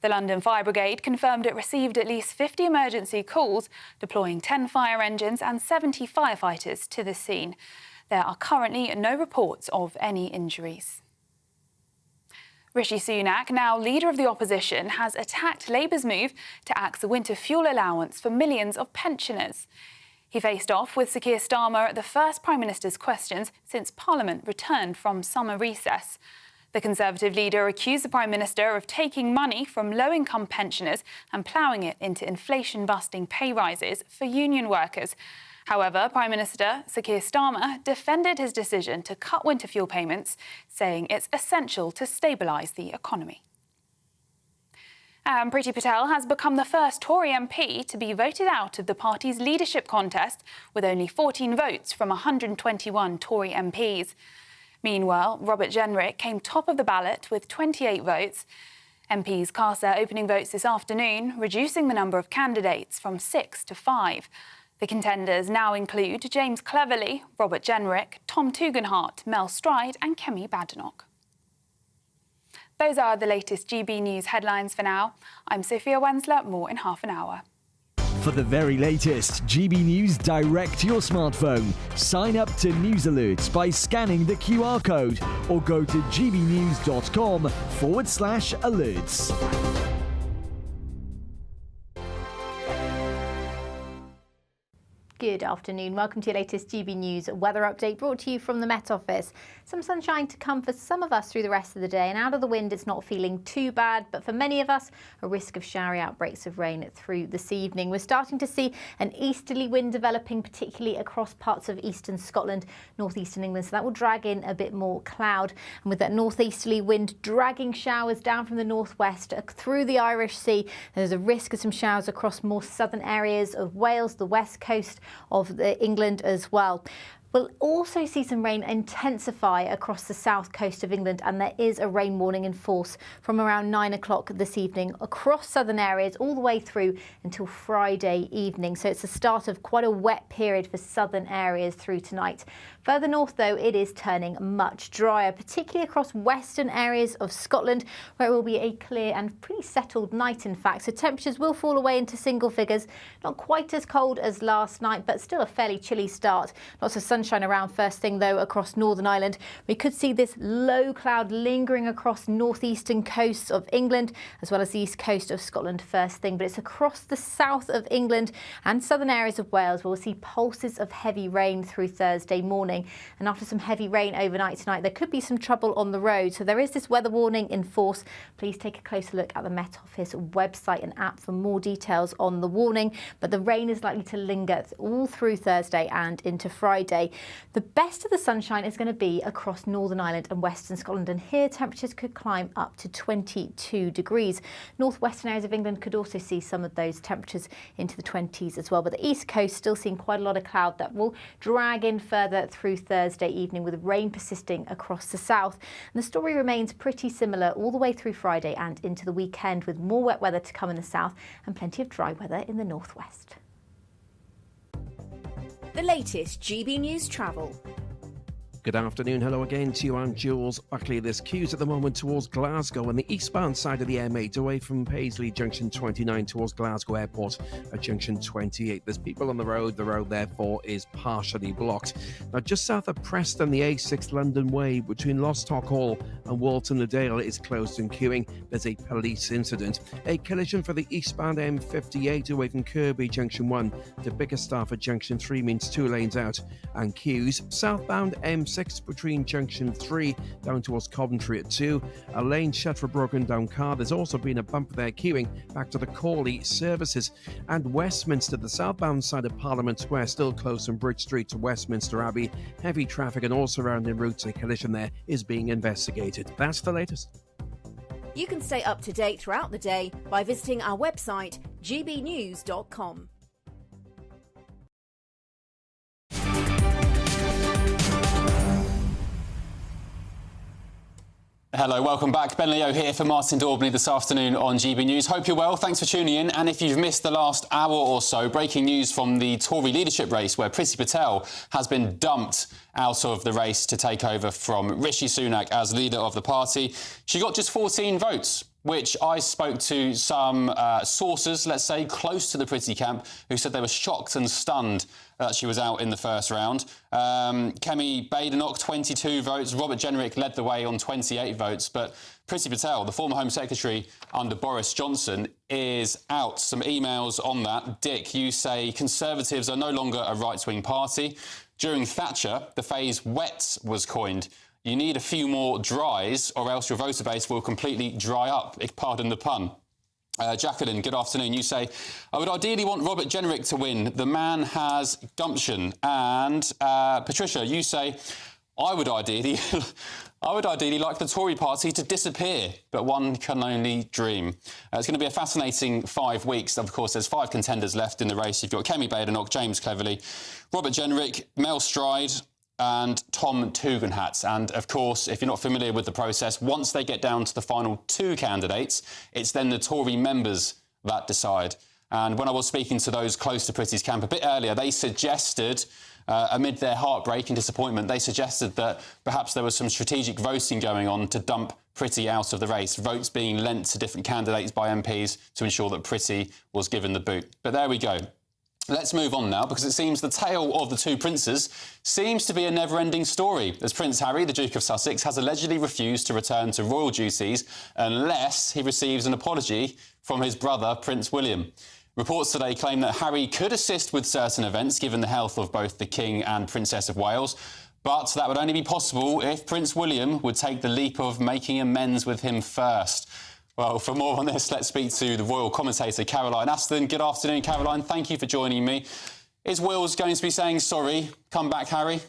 The London Fire Brigade confirmed it received at least 50 emergency calls, deploying 10 fire engines and 70 firefighters to the scene. There are currently no reports of any injuries. Rishi Sunak, now leader of the opposition, has attacked Labour's move to axe the winter fuel allowance for millions of pensioners. He faced off with Sir Keir Starmer at the first Prime Minister's questions since Parliament returned from summer recess. The Conservative leader accused the Prime Minister of taking money from low-income pensioners and ploughing it into inflation-busting pay rises for union workers. However, Prime Minister Sir Keir Starmer defended his decision to cut winter fuel payments, saying it's essential to stabilise the economy. And Priti Patel has become the first Tory MP to be voted out of the party's leadership contest, with only 14 votes from 121 Tory MPs. Meanwhile, Robert Jenrick came top of the ballot with 28 votes. MPs cast their opening votes this afternoon, reducing the number of candidates from 6 to 5. The contenders now include James Cleverly, Robert Jenrick, Tom Tugendhat, Mel Stride and Kemi Badenoch. Those are the latest GB News headlines for now. I'm Sophia Wensler, more in half an hour. For the very latest GB News direct to your smartphone, sign up to News Alerts by scanning the QR code or go to gbnews.com/alerts. Good afternoon. Welcome to your latest GB News weather update brought to you from the Met Office. Some sunshine to come for some of us through the rest of the day, and out of the wind it's not feeling too bad, but for many of us a risk of showery outbreaks of rain through this evening. We're starting to see an easterly wind developing, particularly across parts of eastern Scotland, northeastern England, so that will drag in a bit more cloud, and with that northeasterly wind dragging showers down from the northwest through the Irish Sea, there's a risk of some showers across more southern areas of Wales, the west coast of England as well. We'll also see some rain intensify across the south coast of England, and there is a rain warning in force from around 9 o'clock this evening across southern areas all the way through until Friday evening. So it's the start of quite a wet period for southern areas through tonight. Further north, though, it is turning much drier, particularly across western areas of Scotland, where it will be a clear and pretty settled night, in fact. So temperatures will fall away into single figures. Not quite as cold as last night, but still a fairly chilly start. Lots of sunshine around first thing, though, across Northern Ireland. We could see this low cloud lingering across northeastern coasts of England, as well as the east coast of Scotland first thing. But it's across the south of England and southern areas of Wales where we'll see pulses of heavy rain through Thursday morning. And after some heavy rain overnight tonight, there could be some trouble on the road. So there is this weather warning in force. Please take a closer look at the Met Office website and app for more details on the warning. But the rain is likely to linger all through Thursday and into Friday. The best of the sunshine is going to be across Northern Ireland and Western Scotland, and here temperatures could climb up to 22 degrees. Northwestern areas of England could also see some of those temperatures into the 20s as well, but the east coast still seeing quite a lot of cloud that will drag in further through Thursday evening, with rain persisting across the south. And the story remains pretty similar all the way through Friday and into the weekend, with more wet weather to come in the south and plenty of dry weather in the northwest. The latest GB News travel. Good afternoon, hello again to you, I'm Jules Buckley. There's queues at the moment towards Glasgow on the eastbound side of the M8, away from Paisley Junction 29 towards Glasgow Airport at Junction 28. There's people on the road therefore is partially blocked. Now just south of Preston, the A6 London Way between Lostock Hall and Walton le Dale is closed and queuing. There's a police incident. A collision for the eastbound M58 away from Kirby Junction 1 to Bickerstaff at Junction 3 means 2 lanes out and queues. Southbound M6 M6 between Junction 3 down towards Coventry at 2. A lane shut for a broken down car. There's also been a bump there queuing back to the Cawley services. And Westminster, the southbound side of Parliament Square, still closed from Bridge Street to Westminster Abbey. Heavy traffic and all surrounding routes. A collision there is being investigated. That's the latest. You can stay up to date throughout the day by visiting our website, gbnews.com. Hello, welcome back. Ben Leo here for Martin Daubney this afternoon on GB News. Hope you're well. Thanks for tuning in. And if you've missed the last hour or so, breaking news from the Tory leadership race where Priti Patel has been dumped out of the race to take over from Rishi Sunak as leader of the party. She got just 14 votes, which I spoke to some sources, let's say, close to the Priti camp, who said they were shocked and stunned that she was out in the first round. Kemi Badenoch, 22 votes. Robert Jenrick led the way on 28 votes. But Priti Patel, the former Home Secretary under Boris Johnson, is out. Some emails on that. Dick, you say Conservatives are no longer a right-wing party. During Thatcher, the phrase wet was coined. You need a few more dries or else your voter base will completely dry up, if pardon the pun. Jacqueline, good afternoon. You say, I would ideally want Robert Jenrick to win. The man has gumption. And Patricia, you say, I would ideally like the Tory party to disappear, but one can only dream. It's going to be a fascinating 5 weeks. Of course, there's 5 contenders left in the race. You've got Kemi Badenoch, James Cleverly, Robert Jenrick, Mel Stride and Tom Tugendhat. And, of course, if you're not familiar with the process, once they get down to the final 2 candidates, it's then the Tory members that decide. And when I was speaking to those close to Priti's camp a bit earlier, they suggested, amid their heartbreak and disappointment, they suggested that perhaps there was some strategic voting going on to dump Priti out of the race, votes being lent to different candidates by MPs to ensure that Priti was given the boot. But there we go. Let's move on now, because it seems the tale of the 2 princes seems to be a never-ending story, as Prince Harry, the Duke of Sussex, has allegedly refused to return to royal duties unless he receives an apology from his brother, Prince William. Reports today claim that Harry could assist with certain events, given the health of both the King and Princess of Wales, but that would only be possible if Prince William would take the leap of making amends with him first. Well, for more on this, let's speak to the royal commentator, Caroline Aston. Good afternoon, Caroline. Thank you for joining me. Is Wills going to be saying sorry? Come back, Harry?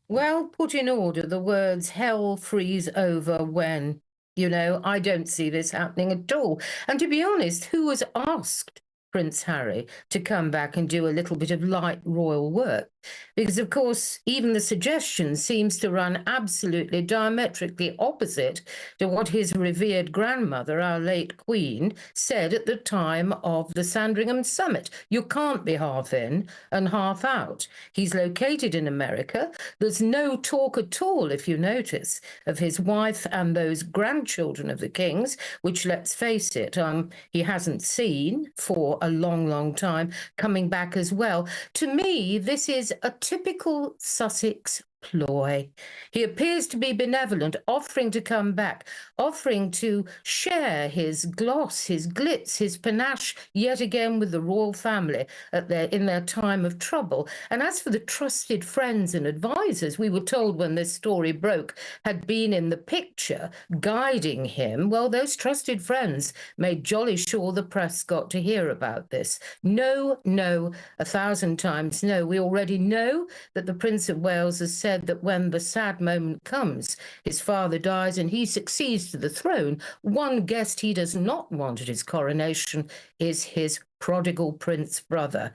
Well, put in order the words hell freeze over when. You know, I don't see this happening at all. And to be honest, who has asked Prince Harry to come back and do a little bit of light royal work? Because, of course, even the suggestion seems to run absolutely diametrically opposite to what his revered grandmother, our late Queen, said at the time of the Sandringham Summit. You can't be half in and half out. He's located in America. There's no talk at all, if you notice, of his wife and those grandchildren of the King's, which, let's face it, he hasn't seen for a long, long time, coming back as well. To me, this is a typical Sussex ploy. He appears to be benevolent, offering to come back, offering to share his gloss, his glitz, his panache, yet again with the royal family in their time of trouble. And as for the trusted friends and advisors, we were told when this story broke, had been in the picture guiding him, well, those trusted friends made jolly sure the press got to hear about this. No, no, 1,000 times no. We already know that the Prince of Wales has said that when the sad moment comes, his father dies and he succeeds to the throne, one guest he does not want at his coronation is his prodigal prince brother,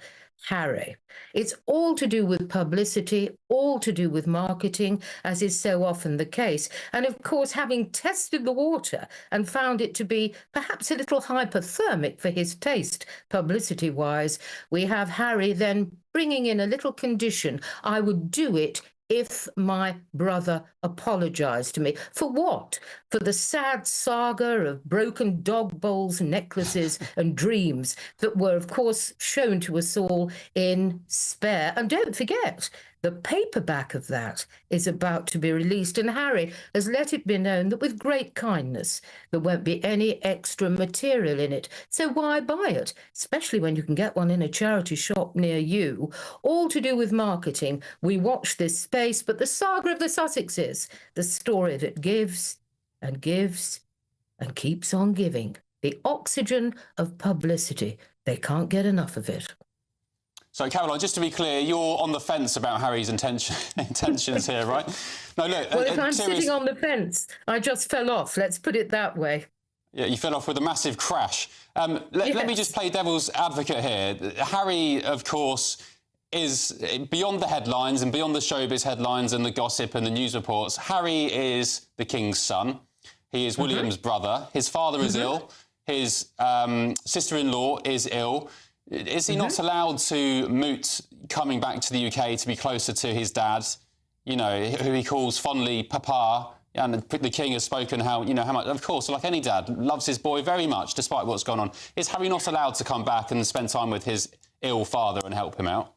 Harry. It's all to do with publicity, all to do with marketing, as is so often the case. And of course, having tested the water and found it to be perhaps a little hypothermic for his taste, publicity-wise, we have Harry then bringing in a little condition. I would do it if my brother apologised to me. For what? For the sad saga of broken dog bowls, necklaces and dreams that were, of course, shown to us all in Spare. And don't forget, The paperback of that is about to be released, and Harry has let it be known that with great kindness there won't be any extra material in it. So why buy it, especially when you can get one in a charity shop near you? All to do with marketing. We watch this space, but the saga of the Sussexes, the story that gives and gives and keeps on giving. The oxygen of publicity. They can't get enough of it. So, Caroline, just to be clear, you're on the fence about Harry's intentions here, right? No, look. Well, if I'm sitting on the fence, I just fell off. Let's put it that way. Yeah, you fell off with a massive crash. Let me just play devil's advocate here. Harry, of course, is beyond the headlines and beyond the showbiz headlines and the gossip and the news reports. Harry is the King's son. He is William's brother. His father is ill. His sister-in-law is ill. Is he not allowed to moot coming back to the UK to be closer to his dad, you know, who he calls fondly Papa? And the King has spoken how much, of course, like any dad, loves his boy very much, despite what's gone on. Is Harry not allowed to come back and spend time with his ill father and help him out?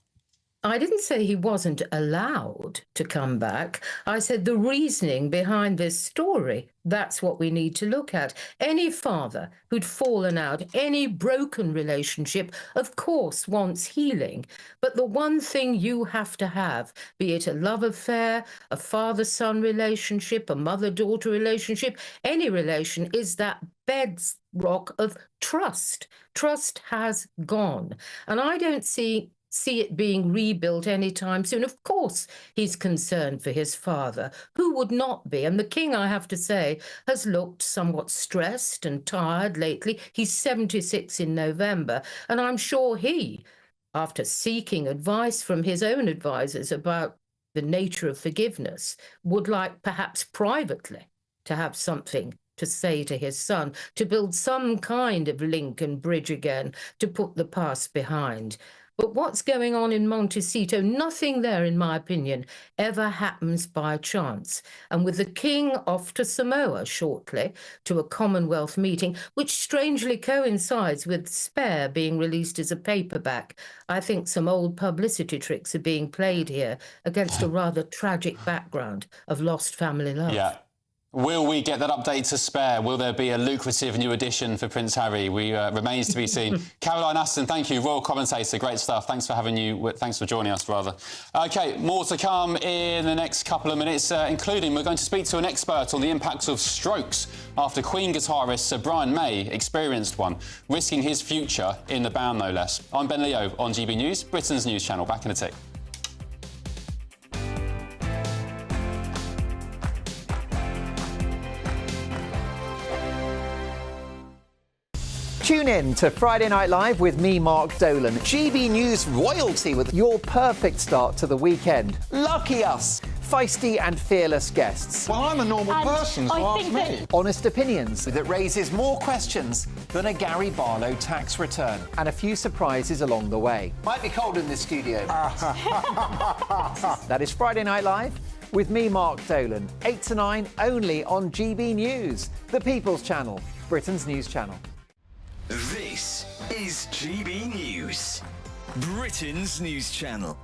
I didn't say he wasn't allowed to come back. I said the reasoning behind this story, that's what we need to look at. Any father who'd fallen out, any broken relationship, of course, wants healing. But the one thing you have to have, be it a love affair, a father-son relationship, a mother-daughter relationship, any relation, is that bedrock of trust. Trust has gone. And I don't see it being rebuilt anytime soon. Of course, he's concerned for his father. Who would not be? And the King, I have to say, has looked somewhat stressed and tired lately. He's 76 in November, and I'm sure he, after seeking advice from his own advisors about the nature of forgiveness, would like perhaps privately to have something to say to his son, to build some kind of link and bridge again, to put the past behind. But what's going on in Montecito, nothing there, in my opinion, ever happens by chance. And with the King off to Samoa shortly to a Commonwealth meeting, which strangely coincides with Spare being released as a paperback, I think some old publicity tricks are being played here against a rather tragic background of lost family love. Yeah. Will we get that update to Spare? Will there be a lucrative new edition for Prince Harry? Remains to be seen. Caroline Aston, thank you, royal commentator. Great stuff. Thanks for joining us, rather. OK, more to come in the next couple of minutes, including we're going to speak to an expert on the impacts of strokes after Queen guitarist Sir Brian May experienced one, risking his future in the band, no less. I'm Ben Leo on GB News, Britain's news channel. Back in a tick. Tune in to Friday Night Live with me, Mark Dolan. GB News royalty with your perfect start to the weekend. Lucky us! Feisty and fearless guests. Well, I'm a normal person, so ask me. Honest opinions that raises more questions than a Gary Barlow tax return. And a few surprises along the way. Might be cold in this studio. That is Friday Night Live with me, Mark Dolan. 8 to 9 only on GB News, the People's Channel, Britain's news channel. This is GB News, Britain's news channel.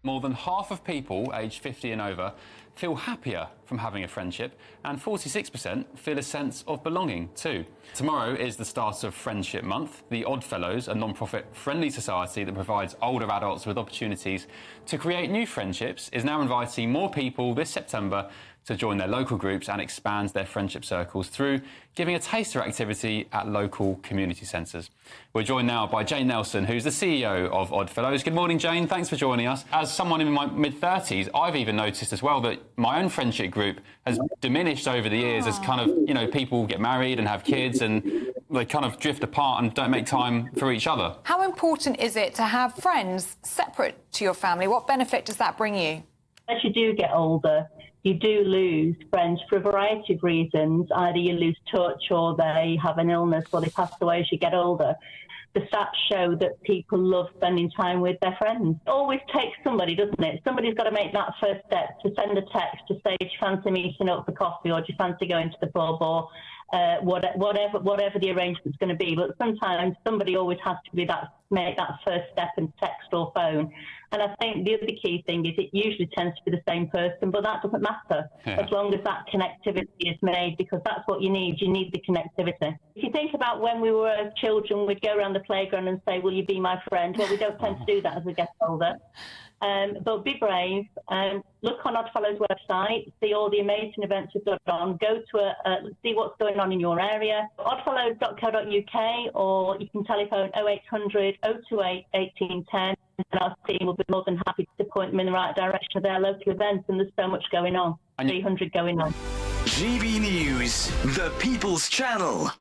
More than half of people aged 50 and over feel happier from having a friendship, and 46% feel a sense of belonging too. Tomorrow is the start of Friendship Month. The Oddfellows, a non-profit friendly society that provides older adults with opportunities to create new friendships, is now inviting more people this September to join their local groups and expand their friendship circles through giving a taster activity at local community centres. We're joined now by Jane Nelson, who's the CEO of Oddfellows. Good morning, Jane. Thanks for joining us. As someone in my mid-30s, I've even noticed as well that my own friendship group has diminished over the years as kind of, people get married and have kids and they kind of drift apart and don't make time for each other. How important is it to have friends separate to your family? What benefit does that bring you? As you do get older, you do lose friends for a variety of reasons. Either you lose touch or they have an illness or they pass away as you get older. The stats show that people love spending time with their friends. It always takes somebody, doesn't it? Somebody's got to make that first step to send a text to say, do you fancy meeting up for coffee or do you fancy going to the pub or whatever the arrangement's going to be. But sometimes somebody always has to make that first step and text or phone. And I think the other key thing is it usually tends to be the same person, but that doesn't matter as long as that connectivity is made, because that's what you need. You need the connectivity. If you think about when we were children, we'd go around the playground and say, "Will you be my friend?" Well, we don't tend to do that as we get older. But be brave. Look on Oddfellow's website, see all the amazing events we've got on. Go to see what's going on in your area. Oddfellows.co.uk, or you can telephone 0800 028 1810, and our team will be more than happy to point them in the right direction of their local events. And there's so much going on. 300 going on. GB News, the People's Channel.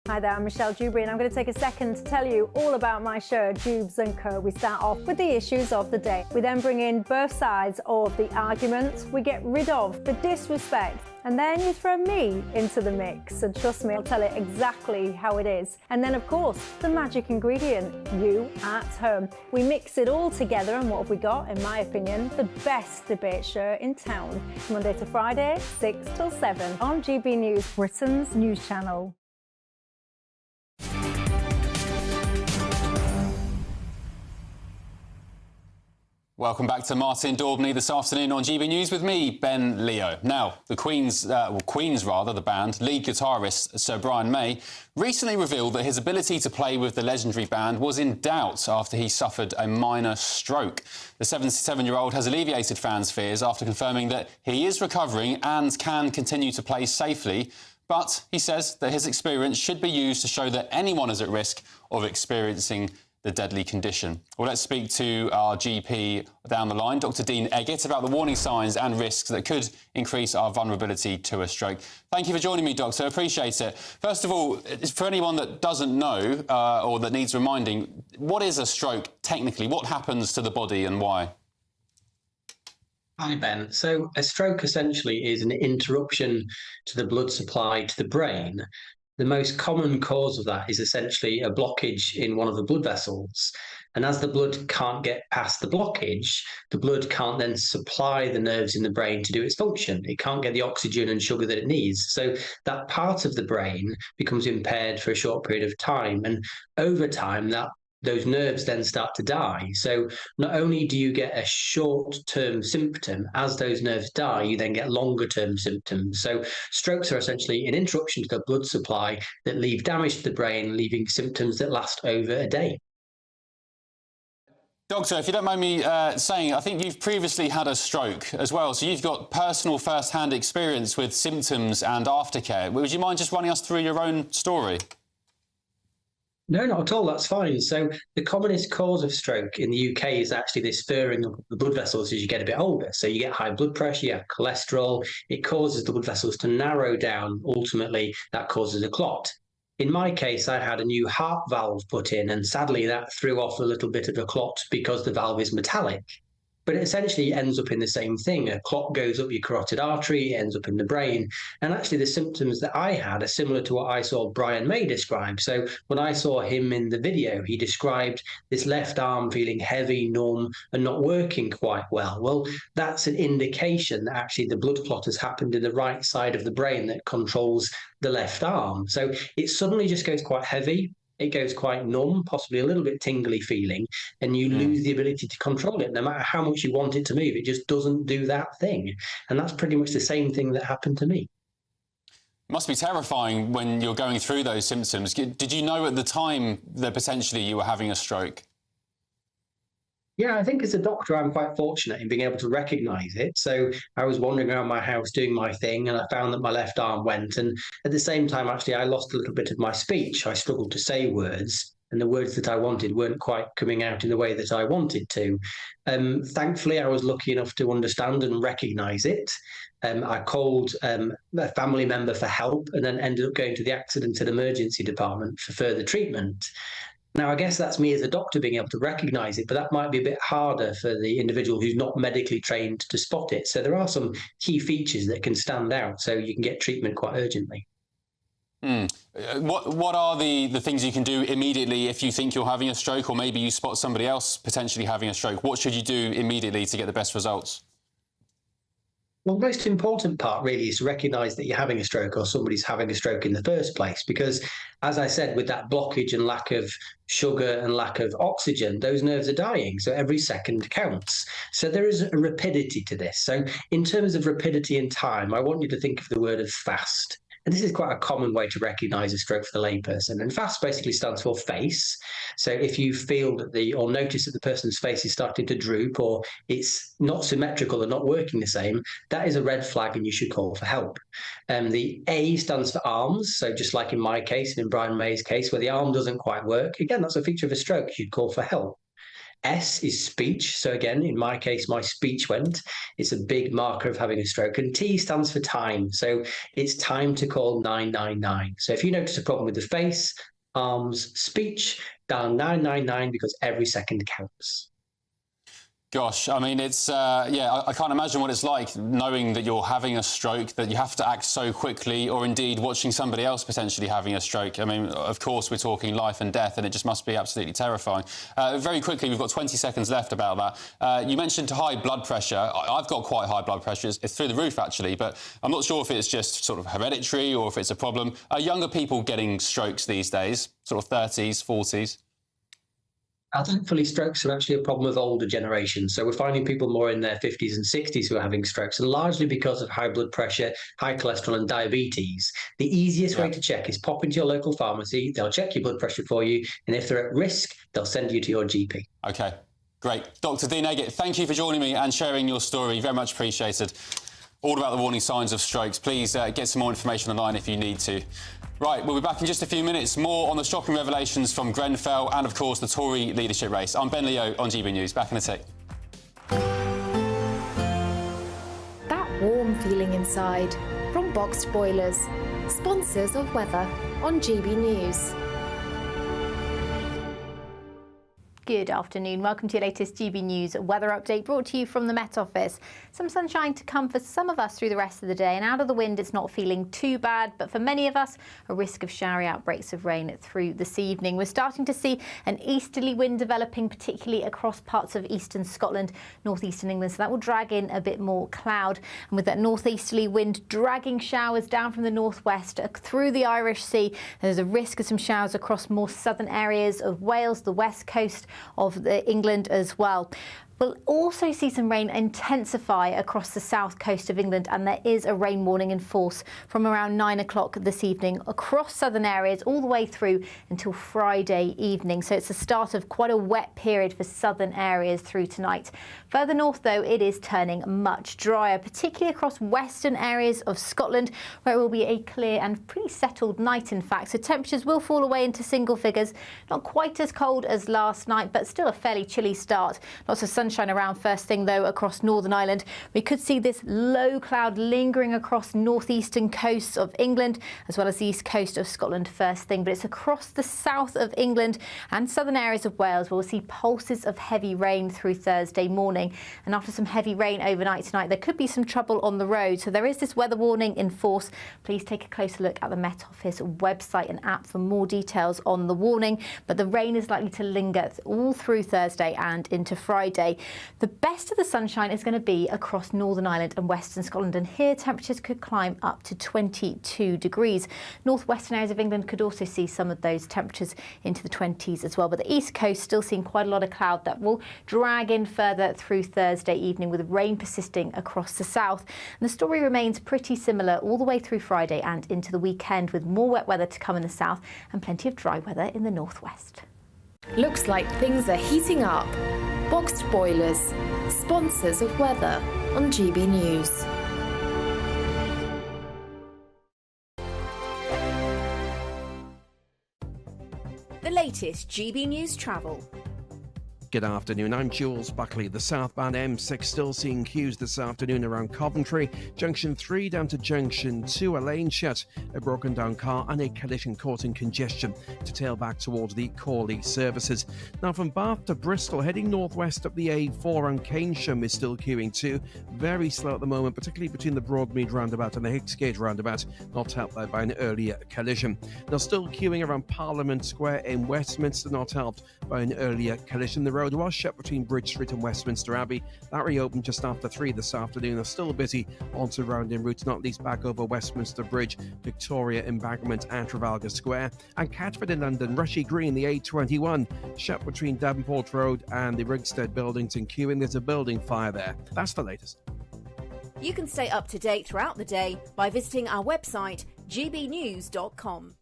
Hi there, I'm Michelle Dewberry, and I'm going to take a second to tell you all about my show, Dubes & Co. We start off with the issues of the day. We then bring in both sides of the argument. We get rid of the disrespect, and then you throw me into the mix. And trust me, I'll tell it exactly how it is. And then, of course, the magic ingredient, you at home. We mix it all together, and what have we got? In my opinion, the best debate show in town. Monday to Friday, 6 till 7 on GB News, Britain's news channel. Welcome back to Martin Daubney this afternoon on GB News with me, Ben Leo. Now, the Queen's the band, lead guitarist Sir Brian May, recently revealed that his ability to play with the legendary band was in doubt after he suffered a minor stroke. The 77-year-old has alleviated fans' fears after confirming that he is recovering and can continue to play safely, but he says that his experience should be used to show that anyone is at risk of experiencing the deadly condition. Well, let's speak to our GP down the line, Dr. Dean Eggett, about the warning signs and risks that could increase our vulnerability to a stroke. Thank you for joining me, Doctor. Appreciate it. First of all, for anyone that doesn't know or that needs reminding, what is a stroke technically? What happens to the body and why? Hi, Ben. So a stroke essentially is an interruption to the blood supply to the brain. The most common cause of that is essentially a blockage in one of the blood vessels. And as the blood can't get past the blockage, the blood can't then supply the nerves in the brain to do its function. It can't get the oxygen and sugar that it needs. So that part of the brain becomes impaired for a short period of time. And over time, those nerves then start to die. So not only do you get a short-term symptom, as those nerves die, you then get longer-term symptoms. So strokes are essentially an interruption to the blood supply that leave damage to the brain, leaving symptoms that last over a day. Doctor, if you don't mind me saying, I think you've previously had a stroke as well, so you've got personal first-hand experience with symptoms and aftercare. Would you mind just running us through your own story? No, not at all. That's fine. So the commonest cause of stroke in the UK is actually this furring of the blood vessels as you get a bit older. So you get high blood pressure, you have cholesterol. It causes the blood vessels to narrow down. Ultimately, that causes a clot. In my case, I had a new heart valve put in, and sadly that threw off a little bit of a clot because the valve is metallic. But it essentially ends up in the same thing. A clot goes up your carotid artery, it ends up in the brain. And actually the symptoms that I had are similar to what I saw Brian May describe. So when I saw him in the video, he described this left arm feeling heavy, numb, and not working quite well. Well, that's an indication that actually the blood clot has happened in the right side of the brain that controls the left arm. So it suddenly just goes quite heavy. It goes quite numb, possibly a little bit tingly feeling, and you lose the ability to control it. No matter how much you want it to move, it just doesn't do that thing. And that's pretty much the same thing that happened to me. It must be terrifying when you're going through those symptoms. Did you know at the time that potentially you were having a stroke? Yeah, I think as a doctor, I'm quite fortunate in being able to recognise it. So I was wandering around my house doing my thing, and I found that my left arm went. And at the same time, actually, I lost a little bit of my speech. I struggled to say words, and the words that I wanted weren't quite coming out in the way that I wanted to. Thankfully, I was lucky enough to understand and recognise it. I called a family member for help, and then ended up going to the accident and emergency department for further treatment. Now, I guess that's me as a doctor being able to recognise it, but that might be a bit harder for the individual who's not medically trained to spot it. So there are some key features that can stand out, so you can get treatment quite urgently. What are the things you can do immediately if you think you're having a stroke, or maybe you spot somebody else potentially having a stroke? What should you do immediately to get the best results? Well, the most important part really is to recognise that you're having a stroke or somebody's having a stroke in the first place. Because, as I said, with that blockage and lack of sugar and lack of oxygen, those nerves are dying. So every second counts. So there is a rapidity to this. So in terms of rapidity and time, I want you to think of the word of fast. And this is quite a common way to recognise a stroke for the layperson. And FAST basically stands for face. So if you feel that or notice that the person's face is starting to droop, or it's not symmetrical and not working the same, that is a red flag and you should call for help. The A stands for arms. So just like in my case and in Brian May's case, where the arm doesn't quite work, again, that's a feature of a stroke. You should call for help. S is speech. So again, in my case, my speech went. It's a big marker of having a stroke. And T stands for time. So it's time to call 999. So if you notice a problem with the face, arms, speech, dial 999 because every second counts. Gosh, I mean, it's, I can't imagine what it's like knowing that you're having a stroke, that you have to act so quickly, or indeed watching somebody else potentially having a stroke. I mean, of course, we're talking life and death, and it just must be absolutely terrifying. Very quickly, we've got 20 seconds left about that. You mentioned high blood pressure. I've got quite high blood pressure. It's through the roof, actually, but I'm not sure if it's just sort of hereditary or if it's a problem. Are younger people getting strokes these days, sort of 30s, 40s? Thankfully, strokes are actually a problem of older generations. So we're finding people more in their 50s and 60s who are having strokes, and largely because of high blood pressure, high cholesterol and diabetes. The easiest way to check is pop into your local pharmacy. They'll check your blood pressure for you, and if they're at risk, they'll send you to your GP. OK, great. Dr. Dean Eggett, thank you for joining me and sharing your story. Very much appreciated. All about the warning signs of strokes. Please get some more information online if you need to. Right, we'll be back in just a few minutes. More on the shocking revelations from Grenfell and, of course, the Tory leadership race. I'm Ben Leo on GB News. Back in a tick. That warm feeling inside from Boxed Boilers, sponsors of weather on GB News. Good afternoon. Welcome to your latest GB News weather update brought to you from the Met Office. Some sunshine to come for some of us through the rest of the day, and out of the wind it's not feeling too bad, but for many of us a risk of showery outbreaks of rain through this evening. We're starting to see an easterly wind developing, particularly across parts of eastern Scotland, northeastern England, so that will drag in a bit more cloud, and with that northeasterly wind dragging showers down from the northwest through the Irish Sea, there's a risk of some showers across more southern areas of Wales, the west coast of England as well. We'll also see some rain intensify across the south coast of England, and there is a rain warning in force from around 9 o'clock this evening across southern areas all the way through until Friday evening. So it's the start of quite a wet period for southern areas through tonight. Further north, though, it is turning much drier, particularly across western areas of Scotland, where it will be a clear and pretty settled night, in fact. So temperatures will fall away into single figures. Not quite as cold as last night, but still a fairly chilly start. Lots of sunshine around first thing, though, across Northern Ireland. We could see this low cloud lingering across northeastern coasts of England, as well as the east coast of Scotland first thing. But it's across the south of England and southern areas of Wales where we'll see pulses of heavy rain through Thursday morning. And after some heavy rain overnight tonight, there could be some trouble on the road. So there is this weather warning in force. Please take a closer look at the Met Office website and app for more details on the warning. But the rain is likely to linger all through Thursday and into Friday. The best of the sunshine is going to be across Northern Ireland and Western Scotland, and here temperatures could climb up to 22 degrees. Northwestern areas of England could also see some of those temperatures into the 20s as well, but the east coast still seeing quite a lot of cloud that will drag in further through Thursday evening, with rain persisting across the south. And the story remains pretty similar all the way through Friday and into the weekend, with more wet weather to come in the south and plenty of dry weather in the northwest. Looks like things are heating up. Boxed Boilers, sponsors of weather on GB News. The latest GB News travel. Good afternoon, I'm Jules Buckley. The southbound M6 still seeing queues this afternoon around Coventry. Junction 3 down to Junction 2, a lane shut, a broken down car and a collision causing congestion to tail back towards the Corley services. Now from Bath to Bristol, heading northwest up the A4 and Keynsham is still queuing too. Very slow at the moment, particularly between the Broadmead roundabout and the Hicksgate roundabout, not helped there by an earlier collision. Now still queuing around Parliament Square in Westminster, not helped by an earlier collision. The Road was shut between Bridge Street and Westminster Abbey. That reopened just after 3 this afternoon. They're still busy on surrounding routes, not least back over Westminster Bridge, Victoria Embankment and Trafalgar Square. And Catford in London, Rushy Green, the A21, shut between Davenport Road and the Rigsted buildings in queuing. There's a building fire there. That's the latest. You can stay up to date throughout the day by visiting our website, gbnews.com.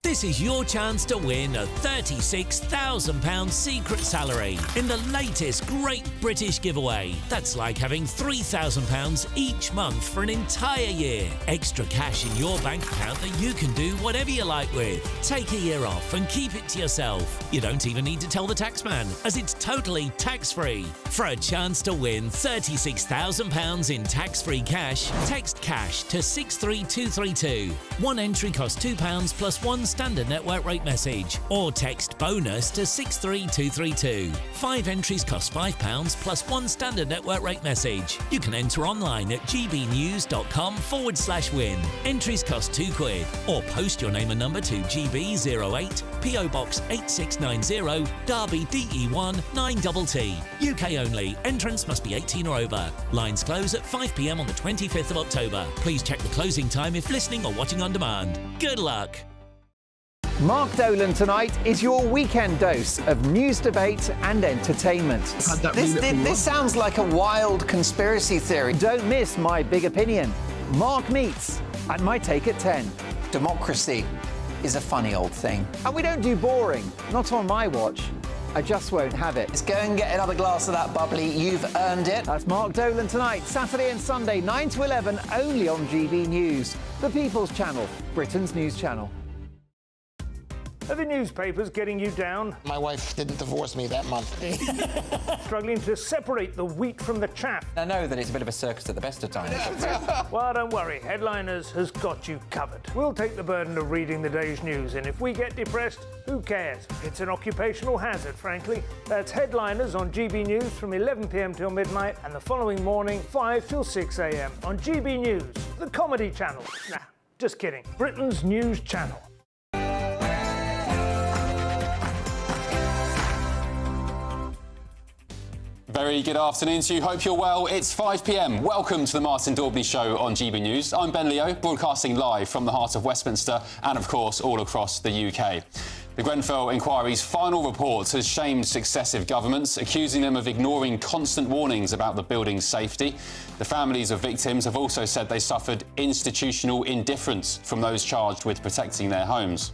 This is your chance to win a £36,000 secret salary in the latest Great British Giveaway. That's like having £3,000 each month for an entire year. Extra cash in your bank account that you can do whatever you like with. Take a year off and keep it to yourself. You don't even need to tell the taxman, as it's totally tax-free. For a chance to win £36,000 in tax-free cash, text cash to 63232. One entry costs £2 plus one standard network rate message, or text bonus to 63232. 5 entries cost £5 plus one standard network rate message. You can enter online at gbnews.com/win. Entries cost £2, or post your name and number to GB08 PO Box 8690 Derby DE1 9TT. UK only. Entrance must be 18 or over. Lines close at 5 p.m. on the 25th of October. Please check the closing time if listening or watching on demand. Good luck. Mark Dolan tonight is your weekend dose of news, debate and entertainment. This sounds like a wild conspiracy theory. Don't miss My Big Opinion. Mark meets at My Take at 10. Democracy is a funny old thing. And we don't do boring. Not on my watch. I just won't have it. Let's go and get another glass of that bubbly. You've earned it. That's Mark Dolan tonight, Saturday and Sunday, 9 to 11, only on GB News, the People's Channel, Britain's news channel. Are the newspapers getting you down? My wife didn't divorce me that month. Struggling to separate the wheat from the chaff? I know that it's a bit of a circus at the best of times. Well, don't worry. Headliners has got you covered. We'll take the burden of reading the day's news, and if we get depressed, who cares? It's an occupational hazard, frankly. That's Headliners on GB News from 11 p.m. till midnight, and the following morning, 5 till 6 a.m. on GB News, the comedy channel. Nah, just kidding. Britain's news channel. Very good afternoon to you. Hope you're well. It's 5 p.m. Welcome to the Martin Daubney Show on GB News. I'm Ben Leo, broadcasting live from the heart of Westminster and, of course, all across the UK. The Grenfell inquiry's final report has shamed successive governments, accusing them of ignoring constant warnings about the building's safety. The families of victims have also said they suffered institutional indifference from those charged with protecting their homes.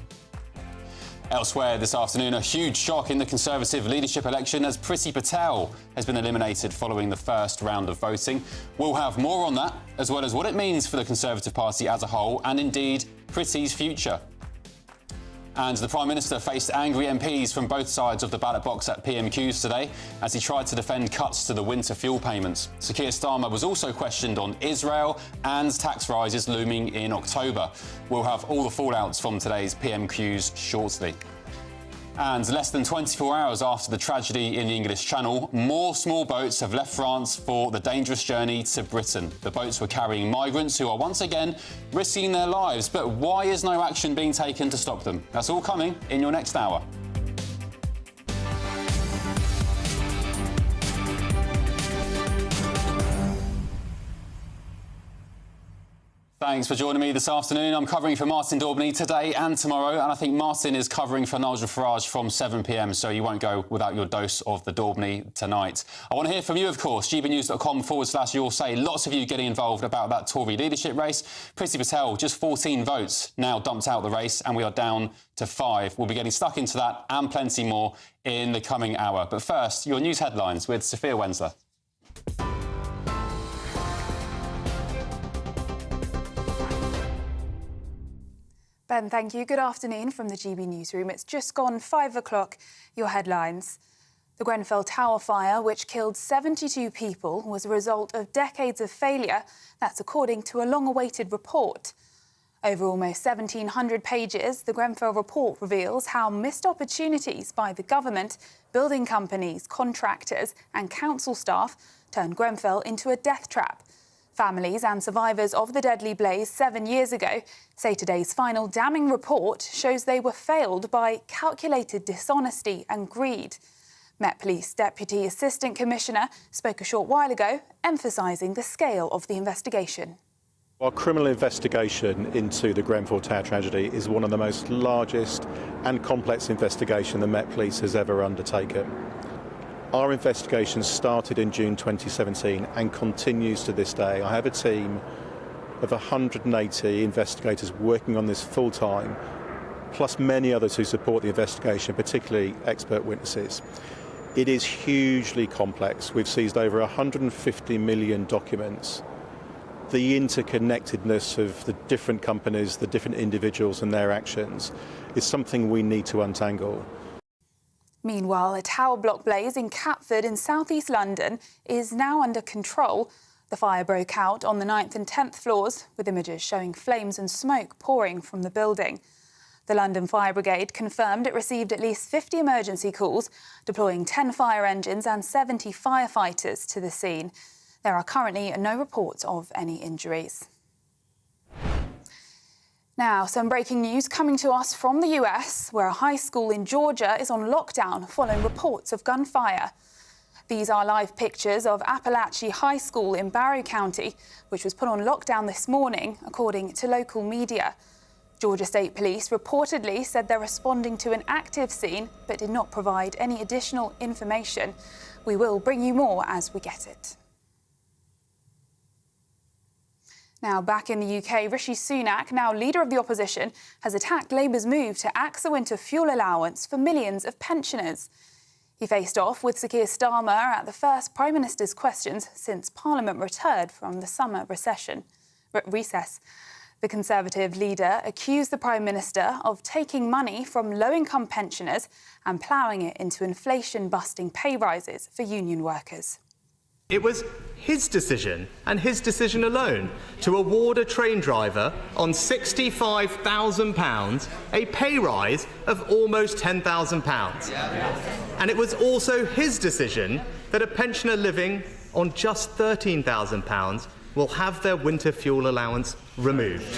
Elsewhere this afternoon, a huge shock in the Conservative leadership election as Priti Patel has been eliminated following the first round of voting. We'll have more on that, as well as what it means for the Conservative Party as a whole and indeed Priti's future. And the Prime Minister faced angry MPs from both sides of the ballot box at PMQs today as he tried to defend cuts to the winter fuel payments. Sir Keir Starmer was also questioned on Israel and tax rises looming in October. We'll have all the fallouts from today's PMQs shortly. And less than 24 hours after the tragedy in the English Channel, more small boats have left France for the dangerous journey to Britain. The boats were carrying migrants who are once again risking their lives. But why is no action being taken to stop them? That's all coming in your next hour. Thanks for joining me this afternoon. I'm covering for Martin Daubney today and tomorrow, and I think Martin is covering for Nigel Farage from 7 p.m, so you won't go without your dose of the Daubney tonight. I want to hear from you, of course, gbnews.com/your say. Lots of you getting involved about that Tory leadership race. Priti Patel, just 14 votes, now dumped out the race, and we are down to 5. We'll be getting stuck into that and plenty more in the coming hour. But first, your news headlines with Sophia Wensler. Ben, thank you. Good afternoon from the GB newsroom. It's just gone 5 o'clock. Your headlines. The Grenfell Tower fire, which killed 72 people, was a result of decades of failure. That's according to a long-awaited report. Over almost 1,700 pages, the Grenfell report reveals how missed opportunities by the government, building companies, contractors and council staff turned Grenfell into a death trap. Families and survivors of the deadly blaze 7 years ago say today's final damning report shows they were failed by calculated dishonesty and greed. Met Police Deputy Assistant Commissioner spoke a short while ago, emphasising the scale of the investigation. Our criminal investigation into the Grenfell Tower tragedy is one of the most largest and complex investigations the Met Police has ever undertaken. Our investigation started in June 2017 and continues to this day. I have a team of 180 investigators working on this full time, plus many others who support the investigation, particularly expert witnesses. It is hugely complex. We've seized over 150 million documents. The interconnectedness of the different companies, the different individuals and their actions is something we need to untangle. Meanwhile, a tower block blaze in Catford in south-east London is now under control. The fire broke out on the 9th and 10th floors, with images showing flames and smoke pouring from the building. The London Fire Brigade confirmed it received at least 50 emergency calls, deploying 10 fire engines and 70 firefighters to the scene. There are currently no reports of any injuries. Now, some breaking news coming to us from the US, where a high school in Georgia is on lockdown following reports of gunfire. These are live pictures of Appalachia High School in Barrow County, which was put on lockdown this morning, according to local media. Georgia State Police reportedly said they're responding to an active scene, but did not provide any additional information. We will bring you more as we get it. Now, back in the UK, Rishi Sunak, now leader of the opposition, has attacked Labour's move to axe a winter fuel allowance for millions of pensioners. He faced off with Sir Keir Starmer at the first Prime Minister's questions since Parliament returned from the summer recess. The Conservative leader accused the Prime Minister of taking money from low-income pensioners and ploughing it into inflation-busting pay rises for union workers. It was his decision, and his decision alone, to award a train driver on £65,000 a pay rise of almost £10,000. And it was also his decision that a pensioner living on just £13,000 will have their winter fuel allowance removed.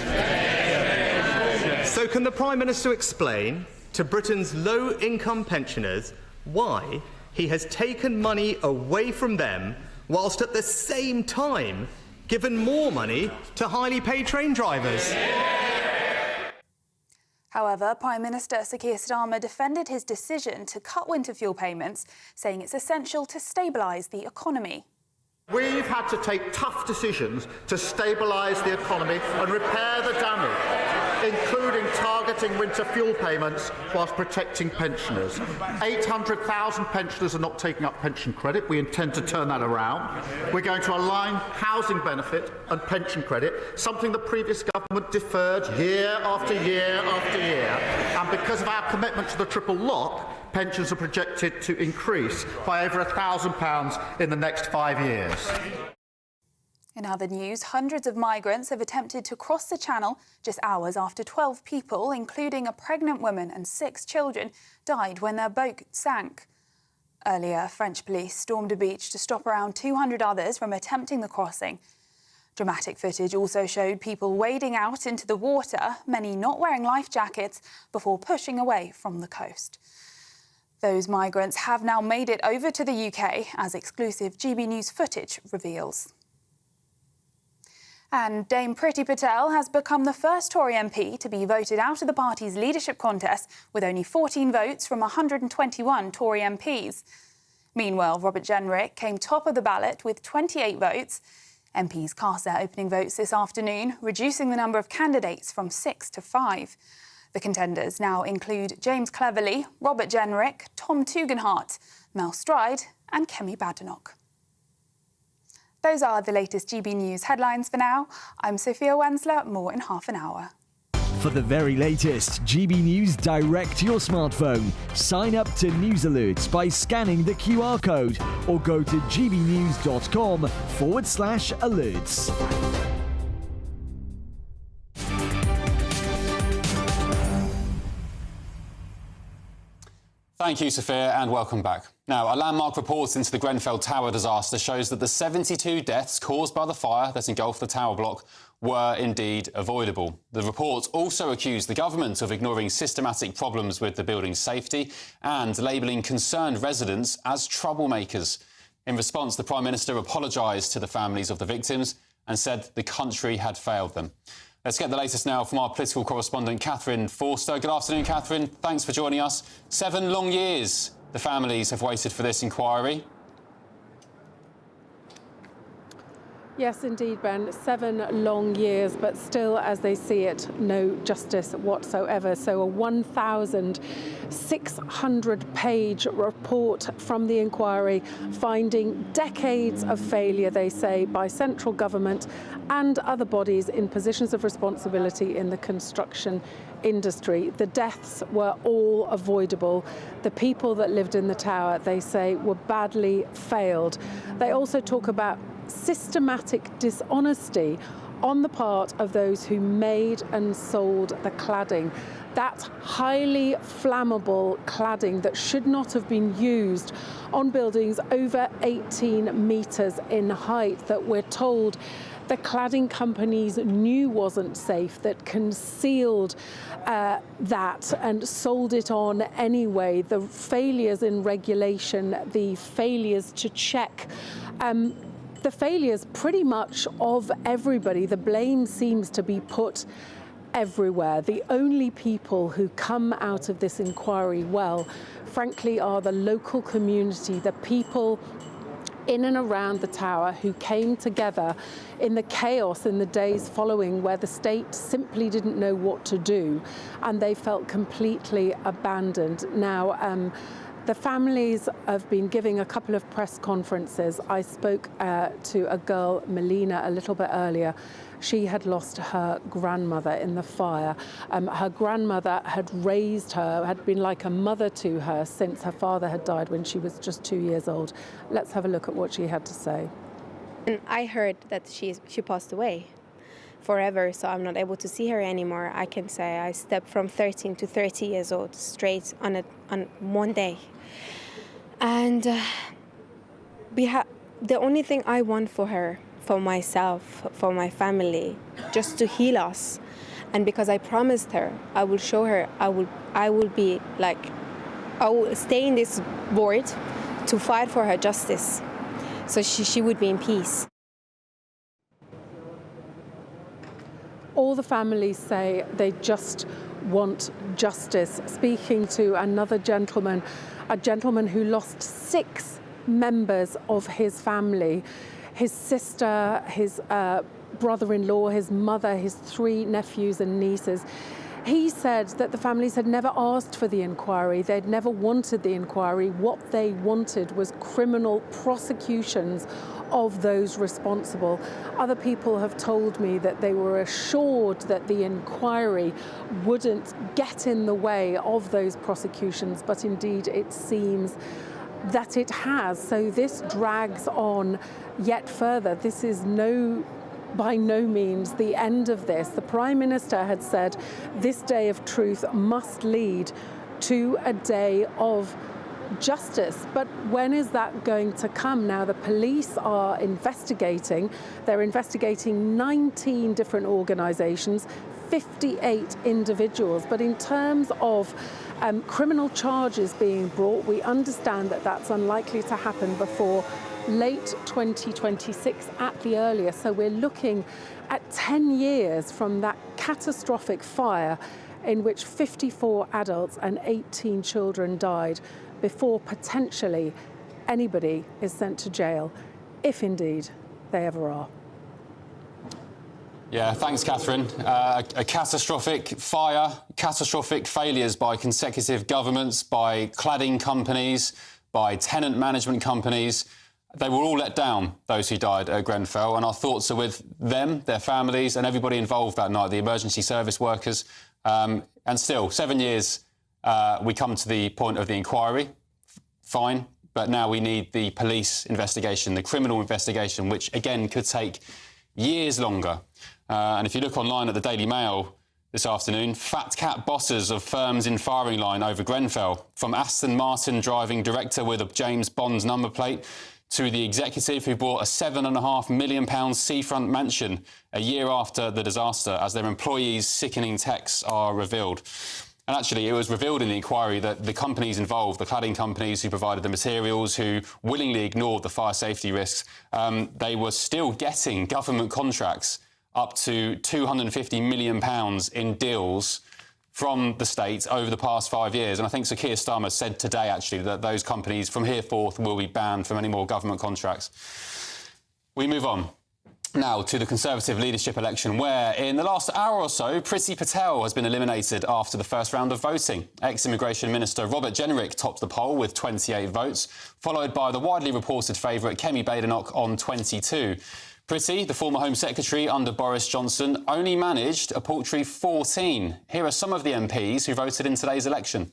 So can the Prime Minister explain to Britain's low-income pensioners why he has taken money away from them whilst at the same time given more money to highly paid train drivers? However, Prime Minister Sir Keir Starmer defended his decision to cut winter fuel payments, saying it's essential to stabilise the economy. We've had to take tough decisions to stabilise the economy and repair the damage, including targeting winter fuel payments whilst protecting pensioners. 800,000 pensioners are not taking up pension credit. We intend to turn that around. We're going to align housing benefit and pension credit, something the previous government deferred year after year after year. And because of our commitment to the triple lock, pensions are projected to increase by over £1,000 in the next 5 years. In other news, hundreds of migrants have attempted to cross the Channel just hours after 12 people, including a pregnant woman and 6 children, died when their boat sank. Earlier, French police stormed a beach to stop around 200 others from attempting the crossing. Dramatic footage also showed people wading out into the water, many not wearing life jackets, before pushing away from the coast. Those migrants have now made it over to the UK, as exclusive GB News footage reveals. And Dame Priti Patel has become the first Tory MP to be voted out of the party's leadership contest, with only 14 votes from 121 Tory MPs. Meanwhile, Robert Jenrick came top of the ballot with 28 votes. MPs cast their opening votes this afternoon, reducing the number of candidates from 6 to 5. The contenders now include James Cleverly, Robert Jenrick, Tom Tugendhat, Mel Stride and Kemi Badenoch. Those are the latest GB News headlines for now. I'm Sophia Wensler, more in half an hour. For the very latest GB News direct to your smartphone, sign up to News Alerts by scanning the QR code or go to gbnews.com/alerts. Thank you, Sophia, and welcome back. Now, a landmark report into the Grenfell Tower disaster shows that the 72 deaths caused by the fire that engulfed the tower block were indeed avoidable. The report also accused the government of ignoring systematic problems with the building's safety and labelling concerned residents as troublemakers. In response, the Prime Minister apologised to the families of the victims and said the country had failed them. Let's get the latest now from our political correspondent, Catherine Forster. Good afternoon, Catherine. Thanks for joining us. 7 long years the families have waited for this inquiry. Yes, indeed, Ben. 7 long years, but still, as they see it, no justice whatsoever. So a 1,600-page report from the inquiry finding decades of failure, they say, by central government and other bodies in positions of responsibility in the construction industry. The deaths were all avoidable. The people that lived in the tower, they say, were badly failed. They also talk about systematic dishonesty on the part of those who made and sold the cladding. That highly flammable cladding that should not have been used on buildings over 18 metres in height, that we're told the cladding companies knew wasn't safe, that concealed that and sold it on anyway. The failures in regulation, the failures to check, the failures pretty much of everybody. The blame seems to be put everywhere. The only people who come out of this inquiry well, frankly, are the local community, the people in and around the tower who came together in the chaos in the days following, where the state simply didn't know what to do and they felt completely abandoned. Now, the families have been giving a couple of press conferences. I spoke to a girl, Melina, a little bit earlier. She had lost her grandmother in the fire. Her grandmother had raised her, had been like a mother to her since her father had died when she was just 2 years old. Let's have a look at what she had to say. And I heard that she passed away forever, so I'm not able to see her anymore. I can say I stepped from 13 to 30 years old straight on one day. And the only thing I want for her, for myself, for my family, just to heal us. And because I promised her, I will show her, I will be like, I will stay in this board to fight for her justice, so she would be in peace. All the families say they just want justice. Speaking to another gentleman, a gentleman who lost 6 members of his family, his sister, his brother-in-law, his mother, his 3 nephews and nieces. He said that the families had never asked for the inquiry. They'd never wanted the inquiry. What they wanted was criminal prosecutions of those responsible. Other people have told me that they were assured that the inquiry wouldn't get in the way of those prosecutions, but indeed it seems that it has. So this drags on yet further. This is by no means the end of this. The Prime Minister had said this day of truth must lead to a day of justice. But when is that going to come? Now, the police are investigating. They're investigating 19 different organisations, 58 individuals. But in terms of criminal charges being brought, we understand that that's unlikely to happen before late 2026 at the earliest. So we're looking at 10 years from that catastrophic fire in which 54 adults and 18 children died before potentially anybody is sent to jail, if indeed they ever are. Yeah, thanks, Catherine. A catastrophic fire, catastrophic failures by consecutive governments, by cladding companies, by tenant management companies. They were all let down, those who died at Grenfell, and our thoughts are with them, their families and everybody involved that night, the emergency service workers. And still, 7 years, we come to the point of the inquiry. Fine, but now we need the police investigation, the criminal investigation, which, again, could take years longer. And if you look online at the Daily Mail, This afternoon, fat cat bosses of firms in firing line over Grenfell, from Aston Martin driving director with a James Bond number plate to the executive who bought a £7.5 million seafront mansion a year after the disaster, as their employees' sickening texts are revealed. And actually, it was revealed in the inquiry that the companies involved, the cladding companies who provided the materials, who willingly ignored the fire safety risks, they were still getting government contracts up to £250 million in deals from the state over the past 5 years. And I think Sir Keir Starmer said today, actually, that those companies from here forth will be banned from any more government contracts. We move on now to the Conservative leadership election, where in the last hour or so, Priti Patel has been eliminated after the first round of voting. Ex-Immigration Minister Robert Jenrick topped the poll with 28 votes, followed by the widely reported favourite Kemi Badenoch on 22. Priti, the former Home Secretary under Boris Johnson, only managed a paltry 14. Here are some of the MPs who voted in today's election.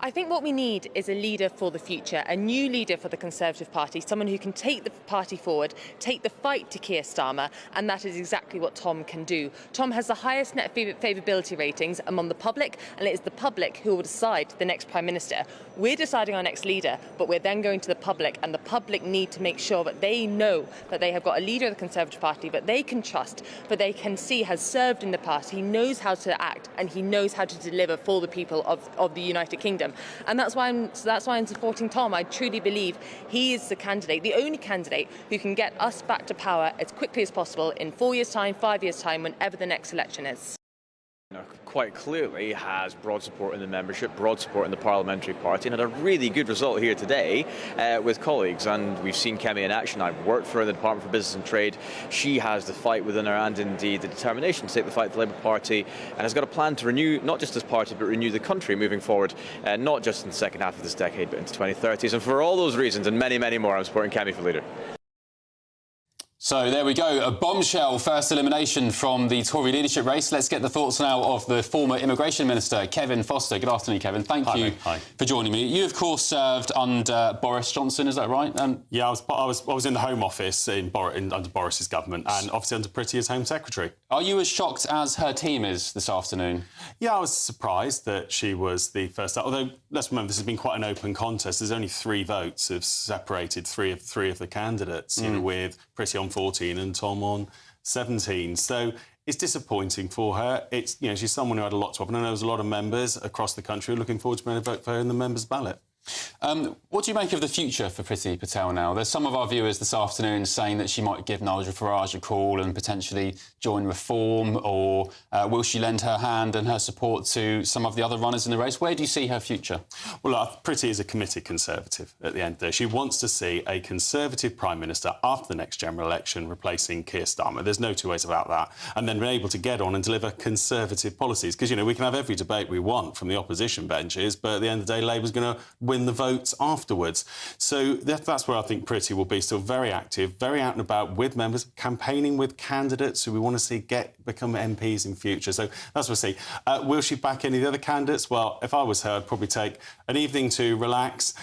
I think what we need is a leader for the future, a new leader for the Conservative Party, someone who can take the party forward, take the fight to Keir Starmer, and that is exactly what Tom can do. Tom has the highest net favourability ratings among the public, and it is the public who will decide the next Prime Minister. We're deciding our next leader, but we're then going to the public, and the public need to make sure that they know that they have got a leader of the Conservative Party that they can trust, that they can see has served in the past. He knows how to act, and he knows how to deliver for the people of the United Kingdom. And that's why I'm supporting Tom. I truly believe he is the candidate, the only candidate who can get us back to power as quickly as possible in 4 years' time, 5 years' time, whenever the next election is. Quite clearly has broad support in the membership, broad support in the parliamentary party, and had a really good result here today with colleagues. And we've seen Kemi in action. I've worked for her in the Department for Business and Trade. She has the fight within her and indeed the determination to take the fight to the Labour Party, and has got a plan to renew not just this party but renew the country moving forward, not just in the second half of this decade but into 2030s. And for all those reasons and many, many more, I'm supporting Kemi for leader. So there we go, a bombshell first elimination from the Tory leadership race. Let's get the thoughts now of the former Immigration Minister, Kevin Foster. Good afternoon, Kevin. Thank you for joining me. You, of course, served under Boris Johnson, is that right? Yeah, I was in the Home Office under Boris's government, and obviously under Priti as Home Secretary. Are you as shocked as her team is this afternoon? Yeah, I was surprised that she was the first. Although, let's remember, this has been quite an open contest. There's only 3 votes have separated three of the candidates, you know, with Priti on 14 and Tom on 17. So it's disappointing for her. It's, you know, she's someone who had a lot to offer, and I know there's a lot of members across the country looking forward to being able to vote for her in the members' ballot. What do you make of the future for Priti Patel now? There's some of our viewers this afternoon saying that she might give Nigel Farage a call and potentially join Reform, or will she lend her hand and her support to some of the other runners in the race? Where do you see her future? Well, Priti is a committed Conservative at the end of the day. She wants to see a Conservative Prime Minister after the next general election replacing Keir Starmer. There's no two ways about that. And then being able to get on and deliver Conservative policies. Because, you know, we can have every debate we want from the opposition benches, but at the end of the day, Labour's going to win the votes afterwards. So that's where I think Priti will be, still very active, very out and about with members, campaigning with candidates who we want to see become MPs in future. So that's what I see. Will she back any of the other candidates? Well, if I was her, I'd probably take an evening to relax,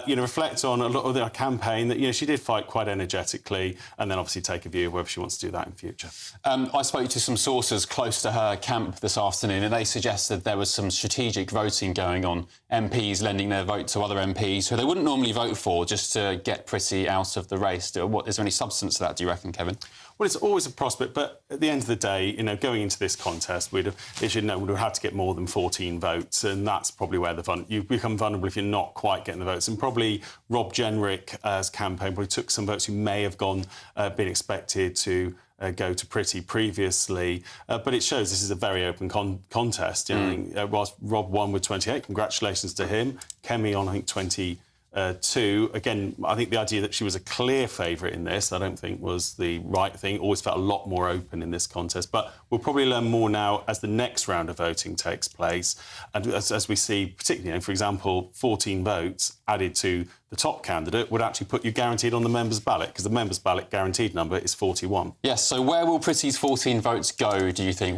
reflect on a lot of their campaign that, she did fight quite energetically, and then obviously take a view of whether she wants to do that in future. I spoke to some sources close to her camp this afternoon, and they suggested there was some strategic voting going on, MPs lending their vote to other MPs who they wouldn't normally vote for just to get Priti out of the race. Is there any substance to that, do you reckon, Kevin? Well, it's always a prospect, but at the end of the day, going into this contest, we'd have had to get more than 14 votes, and that's probably where you become vulnerable if you're not quite getting the votes. And probably Rob Jenrick's campaign probably took some votes who may have been expected to go to Priti previously, but it shows this is a very open contest. I think whilst Rob won with 28, congratulations to him. Kemi on, I think, 22. Again, I think the idea that she was a clear favourite in this, I don't think was the right thing. Always felt a lot more open in this contest. But we'll probably learn more now as the next round of voting takes place. And as we see, particularly, for example, 14 votes added to the top candidate would actually put you guaranteed on the members' ballot, because the members' ballot guaranteed number is 41. Yes, so where will Pretty's 14 votes go, do you think?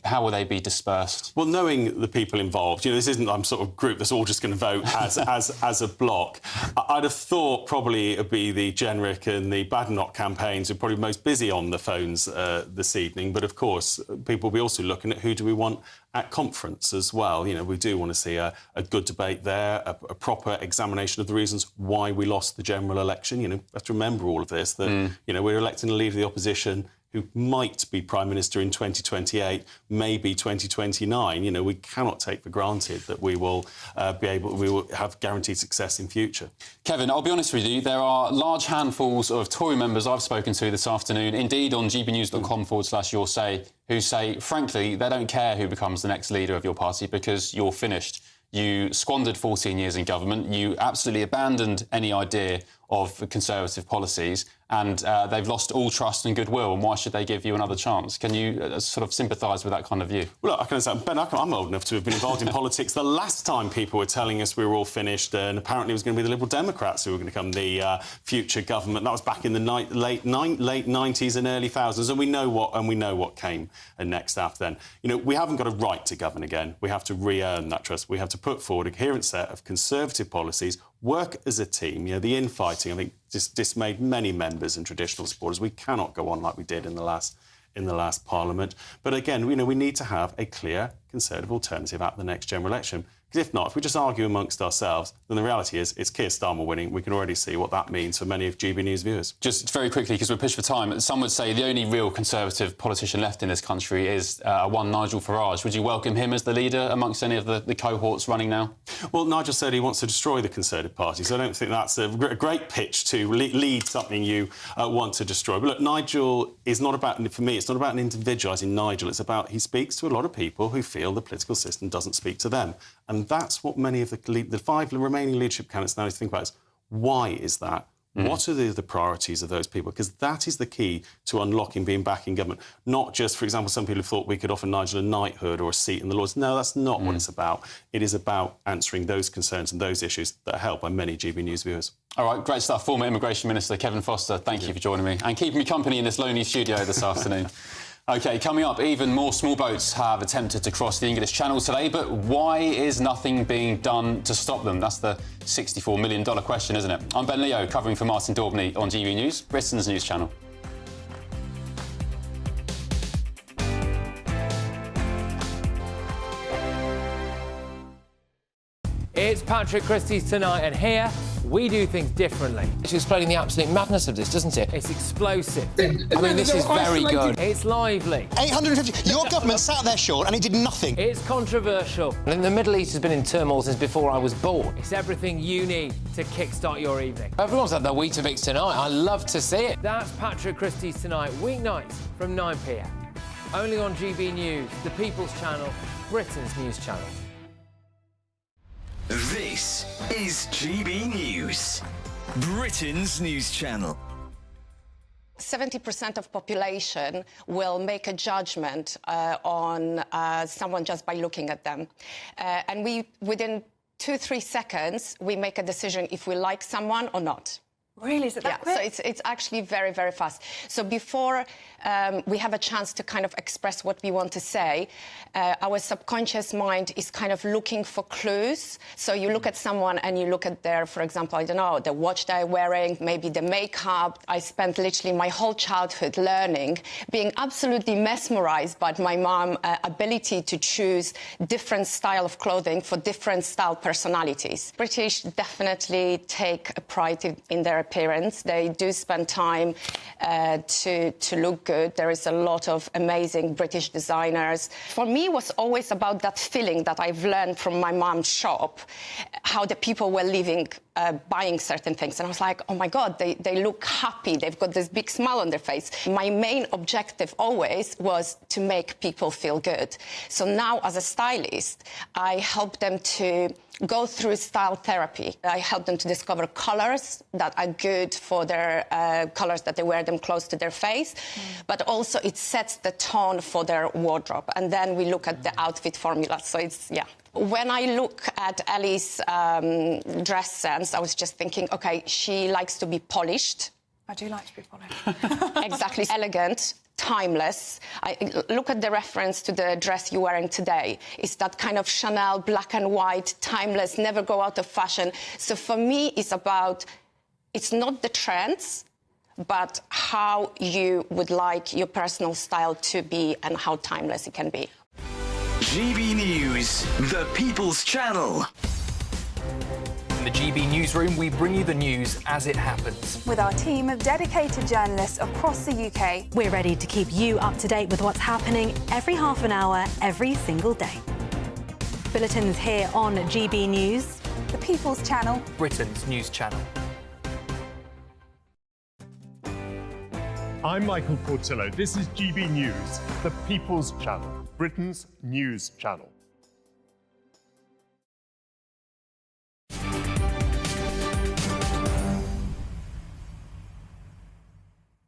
How will they be dispersed? Well, knowing the people involved, this isn't some sort of group that's all just going to vote as a block. I'd have thought probably it'd be the Jenrick and the Badenoch campaigns who are probably most busy on the phones this evening. But of course, people will be also looking at who do we want at conference as well. We do want to see a good debate there, a proper examination of the reasons why we lost the general election. We have to remember all of this, that, we're electing a leader of the opposition who might be Prime Minister in 2028, maybe 2029. We cannot take for granted that we will have guaranteed success in future. Kevin, I'll be honest with you, there are large handfuls of Tory members I've spoken to this afternoon, indeed on gbnews.com/your say, who say, frankly, they don't care who becomes the next leader of your party because you're finished. You squandered 14 years in government, you absolutely abandoned any idea of Conservative policies, and they've lost all trust and goodwill, and why should they give you another chance? Can you sort of sympathise with that kind of view? Well, look, I can understand. Ben, I'm old enough to have been involved in politics. The last time people were telling us we were all finished, and apparently it was going to be the Liberal Democrats who were going to become the future government. That was back in the late 90s and early thousands, and we know what came next after then. We haven't got a right to govern again. We have to re-earn that trust. We have to put forward a coherent set of Conservative policies, work as a team. The infighting, I think, just dismayed many members and traditional supporters. We cannot go on like we did in the last Parliament. But again, we need to have a clear Conservative alternative at the next general election. Because if not, if we just argue amongst ourselves, then the reality is it's Keir Starmer winning. We can already see what that means for many of GB News viewers. Just very quickly, because we're pushed for time, some would say the only real Conservative politician left in this country is one Nigel Farage. Would you welcome him as the leader amongst any of the cohorts running now? Well, Nigel said he wants to destroy the Conservative Party, so I don't think that's a great pitch to lead something you want to destroy. But look, Nigel is not about, for me, it's not about individualising Nigel. It's about he speaks to a lot of people who feel the political system doesn't speak to them. And that's what many of the 5 remaining leadership candidates now need to think about is, why is that? What are the priorities of those people? Because that is the key to unlocking being back in government. Not just, for example, some people have thought we could offer Nigel a knighthood or a seat in the Lords. No, that's not what it's about. It is about answering those concerns and those issues that are held by many GB News viewers. All right, great stuff. Former Immigration Minister Kevin Foster, thank you for joining me and keeping me company in this lonely studio this afternoon. OK, coming up, even more small boats have attempted to cross the English Channel today, but why is nothing being done to stop them? That's the $64 million question, isn't it? I'm Ben Leo, covering for Martin Daubney on GB News, Britain's news channel. It's Patrick Christie's Tonight, and here we do things differently. It's explaining the absolute madness of this, doesn't it? It's explosive. I mean, this is very good. It's lively. 850. Your government sat there, Sean, and it did nothing. It's controversial. And the Middle East has been in turmoil since before I was born. It's everything you need to kickstart your evening. Everyone's had their Weetabix tonight. I love to see it. That's Patrick Christie's Tonight, weeknights from 9 p.m. Only on GB News, the People's Channel, Britain's news channel. This is GB News, Britain's news channel. 70% of population will make a judgment on someone just by looking at them. And within 2-3 seconds, we make a decision if we like someone or not. Really? Is it that quick? So it's actually very, very fast. So before we have a chance to kind of express what we want to say, our subconscious mind is kind of looking for clues. So you look at someone and you look at their, for example, I don't know, the watch they're wearing, maybe the makeup. I spent literally my whole childhood learning, being absolutely mesmerized by my mom's ability to choose different style of clothing for different style personalities. British definitely take a pride in their appearance. They do spend time to look good. There is a lot of amazing British designers. For me, it was always about that feeling that I've learned from my mom's shop, how the people were living, buying certain things. And I was like, oh my God, they look happy. They've got this big smile on their face. My main objective always was to make people feel good. So now as a stylist, I help them to go through style therapy. I help them to discover colours that good for their colours that they wear them close to their face, but also it sets the tone for their wardrobe. And then we look at the outfit formula. So it's, yeah. When I look at Ellie's dress sense, I was just thinking, OK, she likes to be polished. I do like to be polished. Exactly. Elegant, timeless. Look at the reference to the dress you're wearing today. It's that kind of Chanel black and white, timeless, never go out of fashion. So for me, it's about, it's not the trends, but how you would like your personal style to be and how timeless it can be. GB News, the People's Channel. In the GB Newsroom, we bring you the news as it happens. With our team of dedicated journalists across the UK. We're ready to keep you up to date with what's happening every half an hour, every single day. Bulletins here on GB News. The People's Channel. Britain's news channel. I'm Michael Portillo. This is GB News, the People's Channel, Britain's news channel.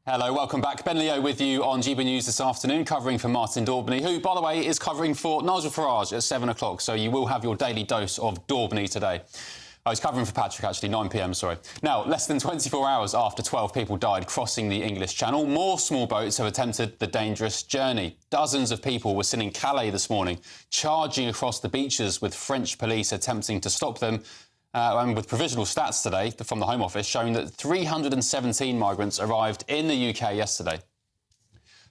Hello, welcome back. Ben Leo with you on GB News this afternoon, covering for Martin Daubney, who, by the way, is covering for Nigel Farage at 7 o'clock, so you will have your daily dose of Daubney today. Oh, he's covering for Patrick, actually, 9 p.m, sorry. Now, less than 24 hours after 12 people died crossing the English Channel, more small boats have attempted the dangerous journey. Dozens of people were seen in Calais this morning, charging across the beaches with French police attempting to stop them. And with provisional stats today from the Home Office showing that 317 migrants arrived in the UK yesterday.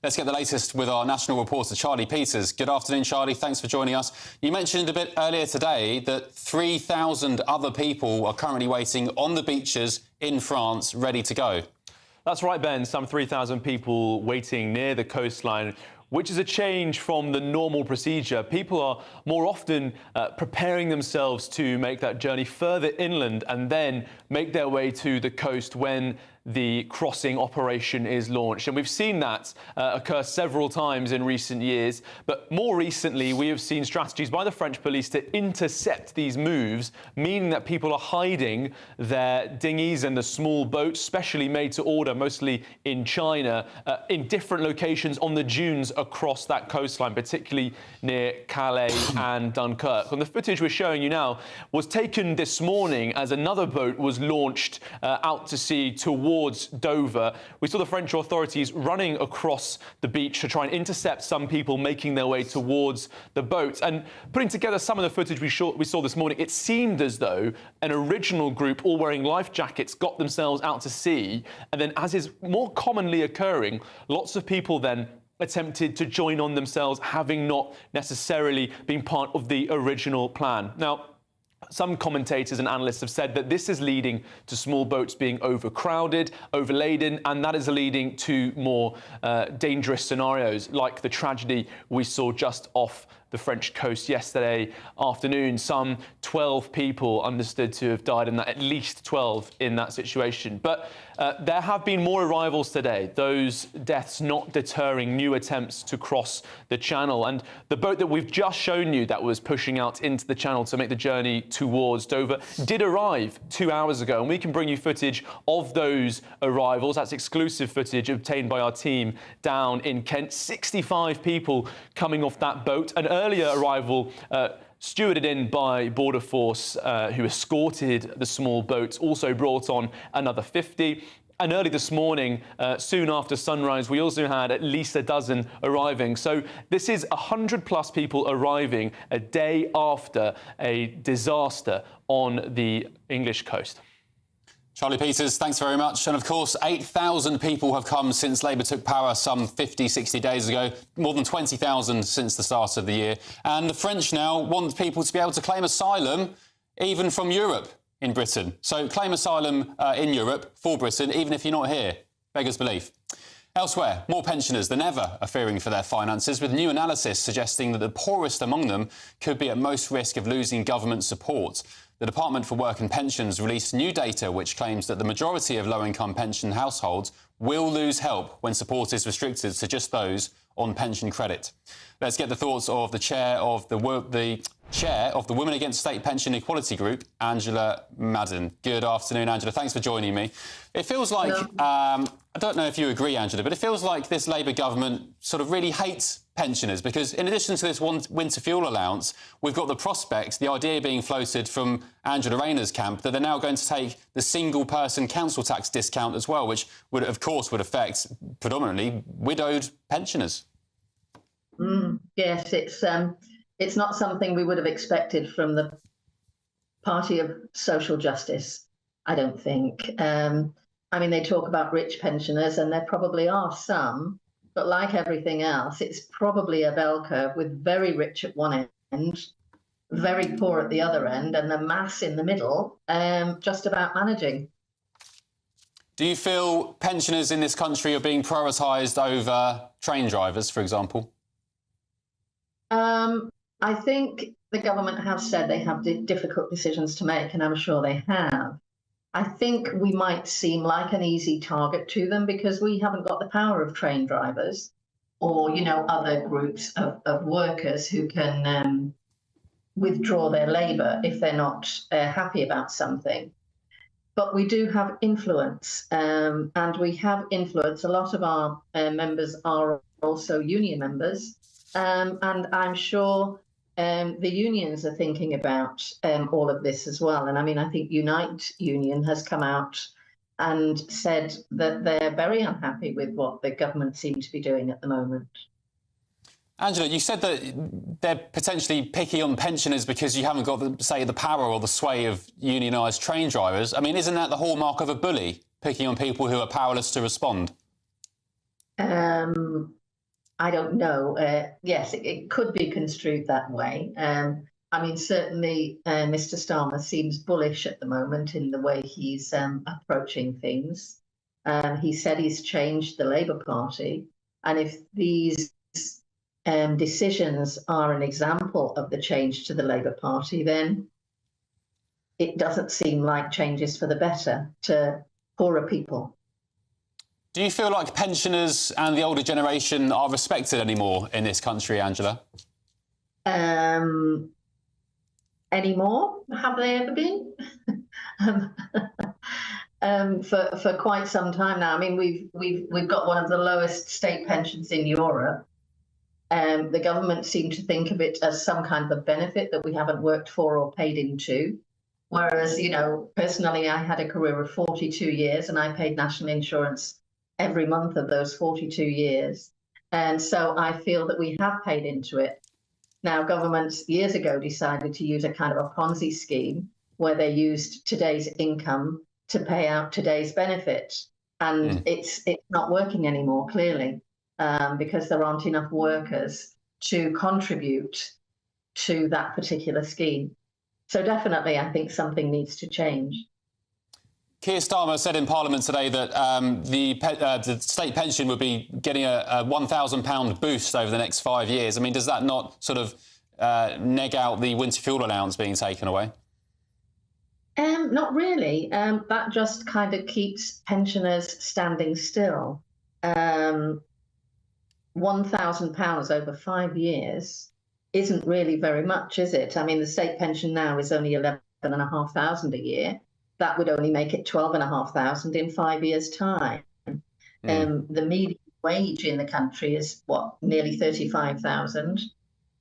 Let's get the latest with our national reporter, Charlie Peters. Good afternoon, Charlie. Thanks for joining us. You mentioned a bit earlier today that 3,000 other people are currently waiting on the beaches in France, ready to go. That's right, Ben. Some 3,000 people waiting near the coastline, which is a change from the normal procedure. People are more often preparing themselves to make that journey further inland and then make their way to the coast when the crossing operation is launched. And we've seen that occur several times in recent years. But more recently, we have seen strategies by the French police to intercept these moves, meaning that people are hiding their dinghies and the small boats, specially made to order, mostly in China, in different locations on the dunes across that coastline, particularly near Calais and Dunkirk. And the footage we're showing you now was taken this morning as another boat was launched out to sea towards Dover. We saw the French authorities running across the beach to try and intercept some people making their way towards the boat. And putting together some of the footage we saw this morning, it seemed as though an original group, all wearing life jackets, got themselves out to sea. And then, as is more commonly occurring, lots of people then attempted to join on themselves, having not necessarily been part of the original plan. Now, some commentators and analysts have said that this is leading to small boats being overcrowded, overladen, and that is leading to more dangerous scenarios, like the tragedy we saw just off the French coast yesterday afternoon. Some 12 people understood to have died in that, at least 12 in that situation. But there have been more arrivals today, those deaths not deterring new attempts to cross the channel. And the boat that we've just shown you that was pushing out into the channel to make the journey towards Dover did arrive 2 hours ago. And we can bring you footage of those arrivals. That's exclusive footage obtained by our team down in Kent. 65 people coming off that boat. An earlier arrival stewarded in by Border Force, who escorted the small boat, also brought on another 50. And early this morning, soon after sunrise, we also had at least a dozen arriving. So this is 100+ people arriving a day after a disaster on the English coast. Charlie Peters, thanks very much. And of course, 8,000 people have come since Labour took power some 50, 60 days ago, more than 20,000 since the start of the year. And the French now want people to be able to claim asylum even from Europe in Britain. So claim asylum in Europe for Britain, even if you're not here. Beggars belief. Elsewhere, more pensioners than ever are fearing for their finances, with new analysis suggesting that the poorest among them could be at most risk of losing government support. The Department for Work and Pensions released new data which claims that the majority of low-income pension households will lose help when support is restricted to just those on pension credit. Let's get the thoughts of the chair of the Chair of the Women Against State Pension Equality Group, Angela Madden. Good afternoon, Angela. Thanks for joining me. It feels like, I don't know if you agree, Angela, but it feels like this Labour government sort of really hates pensioners because in addition to this winter fuel allowance, we've got the prospect, the idea being floated from Angela Rayner's camp that they're now going to take the single-person council tax discount as well, which would, of course, would affect predominantly widowed pensioners. Yes, it's not something we would have expected from the Party of Social Justice, I don't think. I mean, they talk about rich pensioners, and there probably are some, but like everything else, it's probably a bell curve with very rich at one end, very poor at the other end, and the mass in the middle just about managing. Do you feel pensioners in this country are being prioritised over train drivers, for example? I think the government have said they have difficult decisions to make, and I'm sure they have. I think we might seem like an easy target to them because we haven't got the power of train drivers or, you know, other groups of workers who can withdraw their labour if they're not happy about something. But we do have influence, and we have influence. A lot of our members are also union members, and I'm sure the unions are thinking about all of this as well. And I mean, I think Unite Union has come out and said that they're very unhappy with what the government seems to be doing at the moment. Angela, you said that they're potentially picky on pensioners because you haven't got, say, the power or the sway of unionised train drivers. I mean, isn't that the hallmark of a bully, picking on people who are powerless to respond? I don't know. Yes, it could be construed that way. I mean, certainly Mr. Starmer seems bullish at the moment in the way he's approaching things. He said he's changed the Labour Party. And if these decisions are an example of the change to the Labour Party, then it doesn't seem like changes for the better to poorer people. Do you feel like pensioners and the older generation are respected anymore in this country, Angela? Anymore? Have they ever been? For quite some time now. I mean, we've got one of the lowest state pensions in Europe. The government seem to think of it as some kind of a benefit that we haven't worked for or paid into. Whereas, you know, personally, I had a career of 42 years and I paid national insurance every month of those 42 years. And so I feel that we have paid into it. Now, governments years ago decided to use a kind of a Ponzi scheme where they used today's income to pay out today's benefit. And it's not working anymore, clearly, because there aren't enough workers to contribute to that particular scheme. So definitely, I think something needs to change. Keir Starmer said in Parliament today that the state pension would be getting a £1,000 boost over the next 5 years. I mean, does that not sort of neg out the winter fuel allowance being taken away? Not really. That just kind of keeps pensioners standing still. £1,000 over 5 years isn't really very much, is it? I mean, the state pension now is only £11,500 a year. That would only make it £12,500 in 5 years' time. The median wage in the country is, what, nearly £35,000.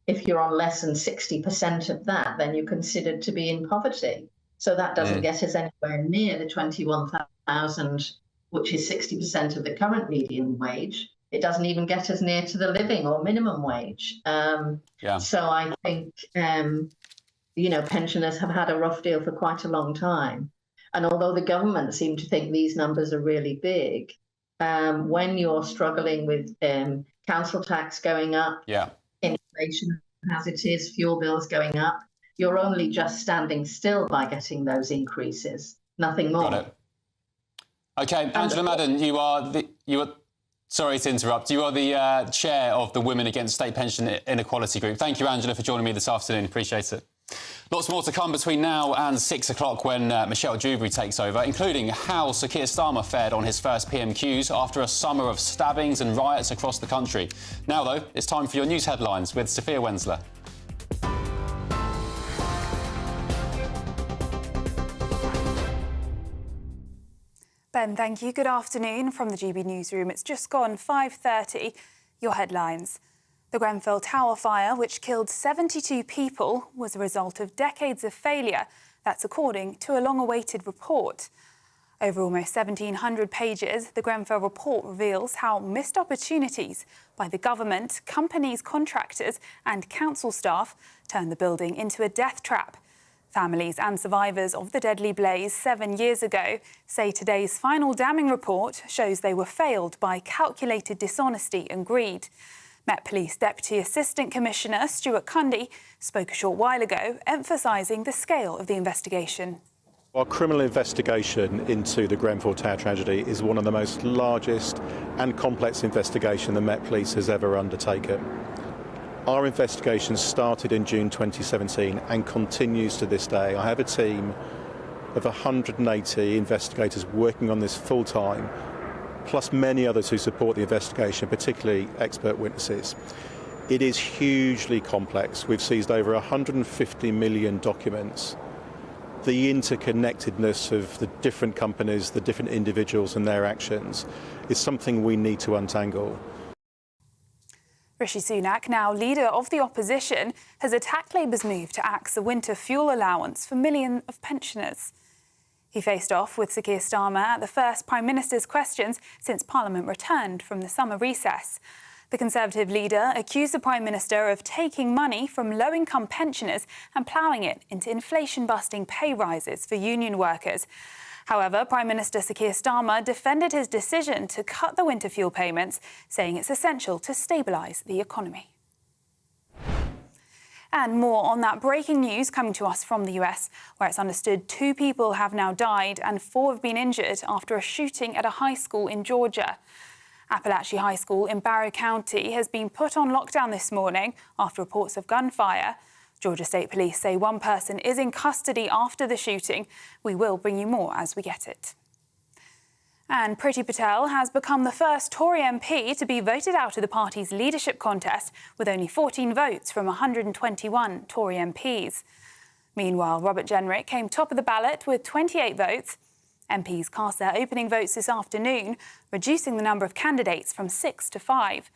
If you're on less than 60% of that, then you're considered to be in poverty. So that doesn't get us anywhere near the £21,000, which is 60% of the current median wage. It doesn't even get us near to the living or minimum wage. So I think, you know, pensioners have had a rough deal for quite a long time. And although the government seem to think these numbers are really big, when you're struggling with council tax going up, inflation as it is, fuel bills going up, you're only just standing still by getting those increases, nothing more. Got it. OK, Angela Madden, sorry to interrupt. You are the chair of the Women Against State Pension Inequality Group. Thank you, Angela, for joining me this afternoon. Appreciate it. Lots more to come between now and 6 o'clock when Michelle Dewberry takes over, including how Sir Keir Starmer fared on his first PMQs after a summer of stabbings and riots across the country. Now, though, it's time for your news headlines with Sophia Wensler. Ben, thank you. Good afternoon from the GB Newsroom. It's just gone 5:30. Your headlines. The Grenfell Tower fire, which killed 72 people, was a result of decades of failure. That's according to a long-awaited report. Over almost 1,700 pages, the Grenfell report reveals how missed opportunities by the government, companies, contractors and council staff turned the building into a death trap. Families and survivors of the deadly blaze 7 years ago say today's final damning report shows they were failed by calculated dishonesty and greed. Met Police Deputy Assistant Commissioner Stuart Cundy spoke a short while ago, emphasising the scale of the investigation. Our criminal investigation into the Grenfell Tower tragedy is one of the most largest and complex investigations the Met Police has ever undertaken. Our investigation started in June 2017 and continues to this day. I have a team of 180 investigators working on this full-time, plus many others who support the investigation, particularly expert witnesses. It is hugely complex. We've seized over 150 million documents. The interconnectedness of the different companies, the different individuals and their actions is something we need to untangle. Rishi Sunak, now leader of the opposition, has attacked Labour's move to axe a winter fuel allowance for millions of pensioners. He faced off with Sir Keir Starmer at the first Prime Minister's questions since Parliament returned from the summer recess. The Conservative leader accused the Prime Minister of taking money from low-income pensioners and ploughing it into inflation-busting pay rises for union workers. However, Prime Minister Sir Keir Starmer defended his decision to cut the winter fuel payments, saying it's essential to stabilise the economy. And more on that breaking news coming to us from the US, where it's understood 2 people have now died and 4 have been injured after a shooting at a high school in Georgia. Appalachia High School in Barrow County has been put on lockdown this morning after reports of gunfire. Georgia State Police say 1 person is in custody after the shooting. We will bring you more as we get it. And Priti Patel has become the first Tory MP to be voted out of the party's leadership contest with only 14 votes from 121 Tory MPs. Meanwhile, Robert Jenrick came top of the ballot with 28 votes. MPs cast their opening votes this afternoon, reducing the number of candidates from 6 to 5.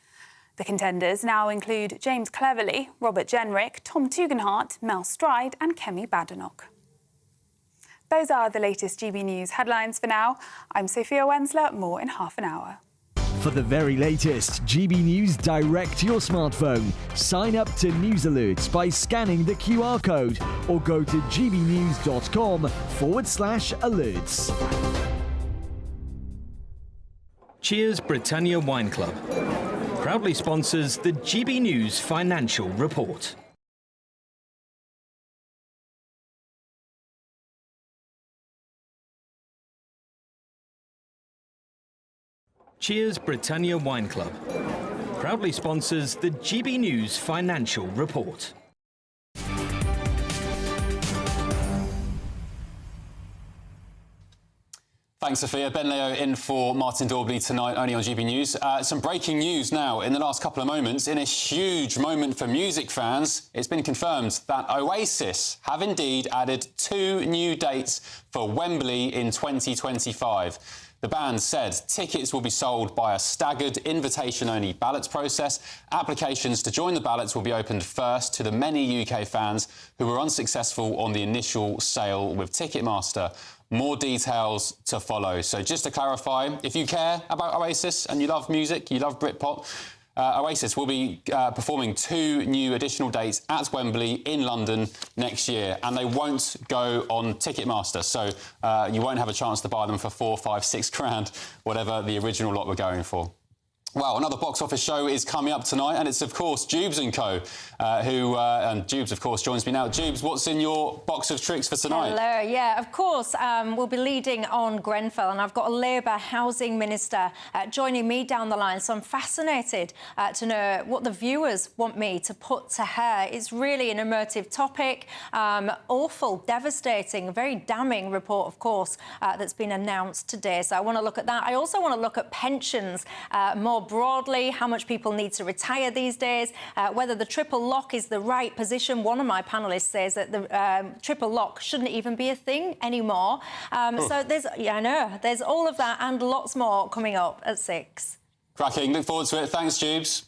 The contenders now include James Cleverly, Robert Jenrick, Tom Tugendhat, Mel Stride and Kemi Badenoch. Those are the latest GB News headlines for now. I'm Sophia Wensler, more in half an hour. For the very latest GB News direct to your smartphone, sign up to News Alerts by scanning the QR code or go to gbnews.com/alerts. Cheers Britannia Wine Club proudly sponsors the GB News Financial Report. Cheers Britannia Wine Club proudly sponsors the GB News Financial Report. Thanks, Sophia. Ben Leo in for Martin Daubney tonight, only on GB News. Some breaking news now in the last couple of moments. In a huge moment for music fans, it's been confirmed that Oasis have indeed added 2 new dates for Wembley in 2025. The band said tickets will be sold by a staggered invitation-only ballots process. Applications to join the ballots will be opened first to the many UK fans who were unsuccessful on the initial sale with Ticketmaster. More details to follow. So just to clarify, if you care about Oasis and you love music, you love Britpop, Oasis will be performing 2 new additional dates at Wembley in London next year, and they won't go on Ticketmaster, so you won't have a chance to buy them for 4, 5, 6 grand, whatever the original lot were going for. Well, another box office show is coming up tonight, and it's, of course, Jubes & Co, and Jubes, of course, joins me now. Jubes, what's in your box of tricks for tonight? Hello, yeah, of course, we'll be leading on Grenfell, and I've got a Labour Housing Minister joining me down the line, so I'm fascinated to know what the viewers want me to put to her. It's really an immersive topic, awful, devastating, very damning report, of course, that's been announced today, so I want to look at that. I also want to look at pensions more more broadly, how much people need to retire these days, whether the triple lock is the right position. One of my panellists says that the triple lock shouldn't even be a thing anymore. So there's all of that and lots more coming up at 6. Cracking. Look forward to it. Thanks, Jubes.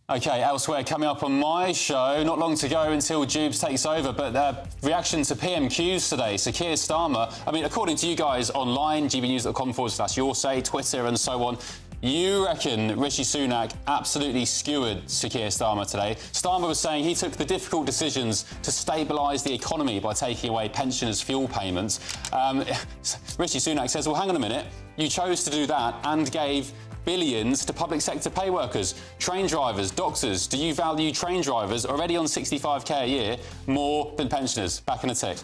OK, elsewhere, coming up on my show, not long to go until Jubes takes over, but reaction to PMQs today. So Keir Starmer, I mean, according to you guys online, gbnews.com/yoursay, Twitter and so on, you reckon Rishi Sunak absolutely skewered Sir Keir Starmer today. Starmer was saying he took the difficult decisions to stabilise the economy by taking away pensioners' fuel payments. Rishi Sunak says, well, hang on a minute, you chose to do that and gave billions to public sector pay workers, train drivers, doctors. Do you value train drivers already on 65k a year more than pensioners? Back in a tick.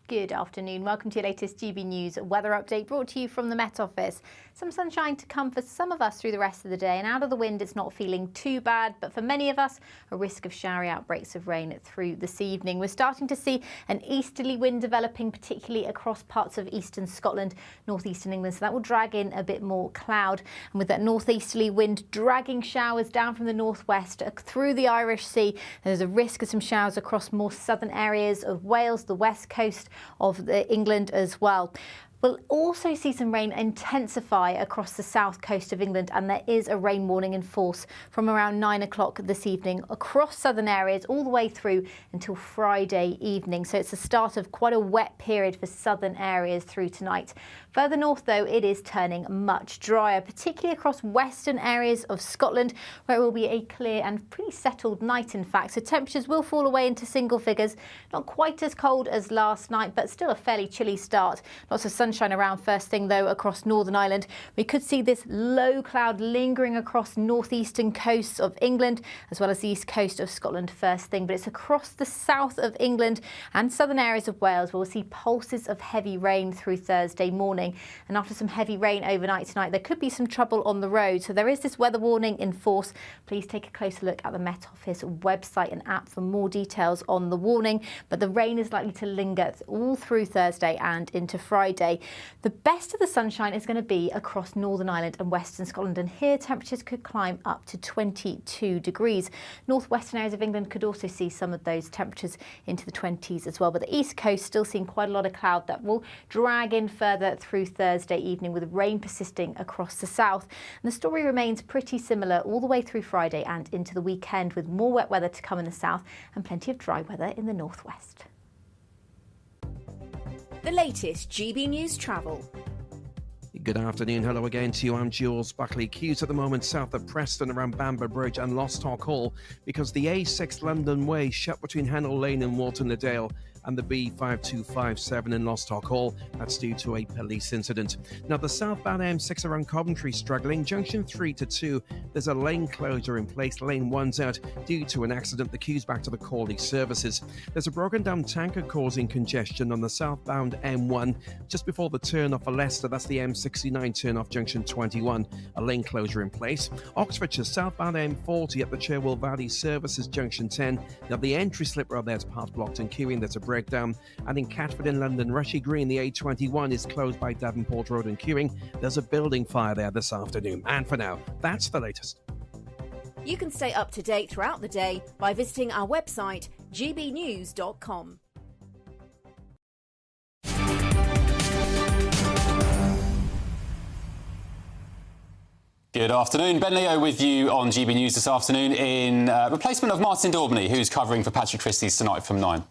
Good afternoon. Welcome to your latest GB News weather update brought to you from the Met Office. Some sunshine to come for some of us through the rest of the day, and out of the wind it's not feeling too bad, but for many of us a risk of showery outbreaks of rain through this evening. We're starting to see an easterly wind developing, particularly across parts of eastern Scotland, northeastern England, so that will drag in a bit more cloud, and with that northeasterly wind dragging showers down from the northwest through the Irish Sea, there's a risk of some showers across more southern areas of Wales, the west coast of England as well. We'll also see some rain intensify across the south coast of England, and there is a rain warning in force from around 9 o'clock this evening across southern areas all the way through until Friday evening. So it's the start of quite a wet period for southern areas through tonight. Further north, though, it is turning much drier, particularly across western areas of Scotland, where it will be a clear and pretty settled night, in fact. So temperatures will fall away into single figures. Not quite as cold as last night, but still a fairly chilly start. Lots of sunshine around first thing, though, across Northern Ireland. We could see this low cloud lingering across northeastern coasts of England, as well as the east coast of Scotland first thing. But it's across the south of England and southern areas of Wales where we'll see pulses of heavy rain through Thursday morning. And after some heavy rain overnight tonight, there could be some trouble on the road. So there is this weather warning in force. Please take a closer look at the Met Office website and app for more details on the warning. But the rain is likely to linger all through Thursday and into Friday. The best of the sunshine is going to be across Northern Ireland and Western Scotland, and here temperatures could climb up to 22 degrees. Northwestern areas of England could also see some of those temperatures into the 20s as well, but the east coast still seeing quite a lot of cloud that will drag in further through Thursday evening, with rain persisting across the south. And the story remains pretty similar all the way through Friday and into the weekend, with more wet weather to come in the south and plenty of dry weather in the northwest. The latest GB News travel. Good afternoon. Hello again to you. I'm Jules Buckley. Queues at the moment south of Preston around Bamber Bridge and Lostock Hall because the A6 London Way shut between Hennell Lane and Walton le Dale and the B5257 in Lostock Hall. That's due to a police incident. Now, the southbound M6 around Coventry struggling. Junction 3 to 2, there's a lane closure in place. Lane 1's out due to an accident. The queue's back to the Cawley services. There's a broken down tanker causing congestion on the southbound M1 just before the turn off for Leicester. That's the M69 turn off Junction 21. A lane closure in place. Oxfordshire southbound M40 at the Cherwell Valley services Junction 10. Now, the entry slip road there's part blocked and queuing. There's a breakdown. And in Catford in London, Rushy Green, the A21 is closed by Davenport Road and queuing. There's a building fire there this afternoon. And for now, that's the latest. You can stay up to date throughout the day by visiting our website, gbnews.com. Good afternoon. Ben Leo with you on GB News this afternoon in replacement of Martin Daubney, who's covering for Patrick Christie's tonight from 9.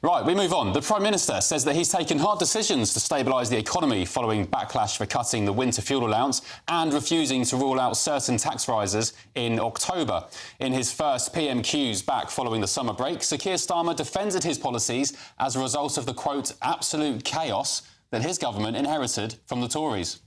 Right, we move on. The Prime Minister says that he's taken hard decisions to stabilise the economy following backlash for cutting the winter fuel allowance and refusing to rule out certain tax rises in October. In his first PMQs back following the summer break, Sir Keir Starmer defended his policies as a result of the, quote, absolute chaos that his government inherited from the Tories.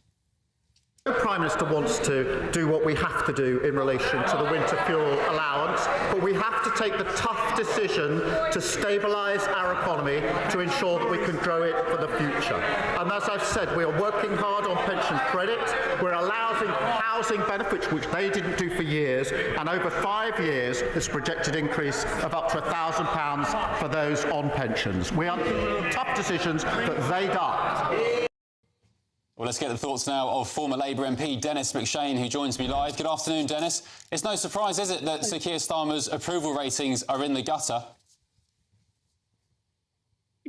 The Prime Minister wants to do what we have to do in relation to the winter fuel allowance, but we have to take the tough decision to stabilise our economy to ensure that we can grow it for the future. And as I've said, we are working hard on pension credit. We're allowing housing benefits, which they didn't do for years, and over 5 years, this projected increase of up to £1,000 for those on pensions. We are tough decisions that they done. Well, let's get the thoughts now of former Labour MP Dennis McShane, who joins me live. Good afternoon, Dennis. It's no surprise, is it, that Sir Keir Starmer's approval ratings are in the gutter?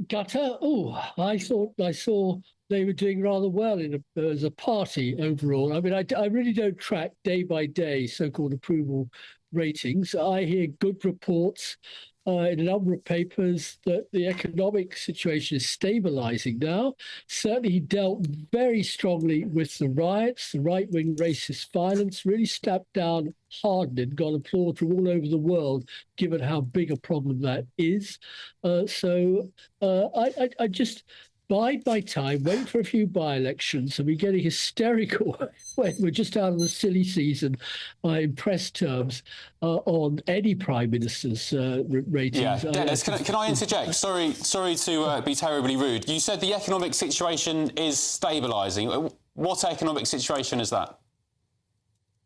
Gutter? Oh, I saw they were doing rather well as a party overall. I mean, I really don't track day by day so-called approval ratings. I hear good reports in a number of papers that the economic situation is stabilising now. Certainly he dealt very strongly with the riots, the right-wing racist violence, really stepped down hard and got applause from all over the world, given how big a problem that is. I just bide my time, wait for a few by-elections, and we're getting hysterical when we're just out of the silly season in press terms on any Prime Minister's ratings. Yeah, Dennis, can I interject? Sorry to be terribly rude. You said the economic situation is stabilising. What economic situation is that?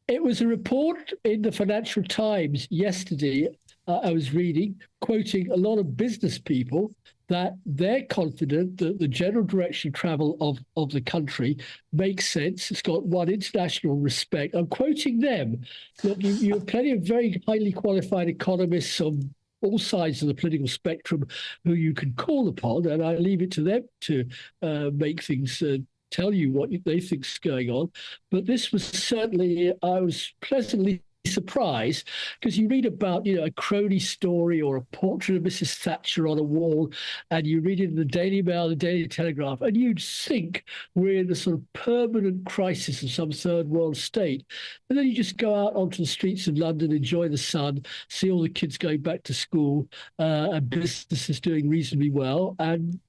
It was a report in the Financial Times yesterday, I was reading, quoting a lot of business people, that they're confident that the general direction of travel of the country makes sense. It's got one international respect. I'm quoting them. Look, you have plenty of very highly qualified economists on all sides of the political spectrum who you can call upon, and I leave it to them to make things tell you what they think's going on. But this was certainly, I was pleasantly surprised, because you read about, a crony story or a portrait of Mrs. Thatcher on a wall, and you read it in the Daily Mail, the Daily Telegraph, and you'd think we're in a sort of permanent crisis of some third world state. And then you just go out onto the streets of London, enjoy the sun, see all the kids going back to school, and businesses doing reasonably well, and,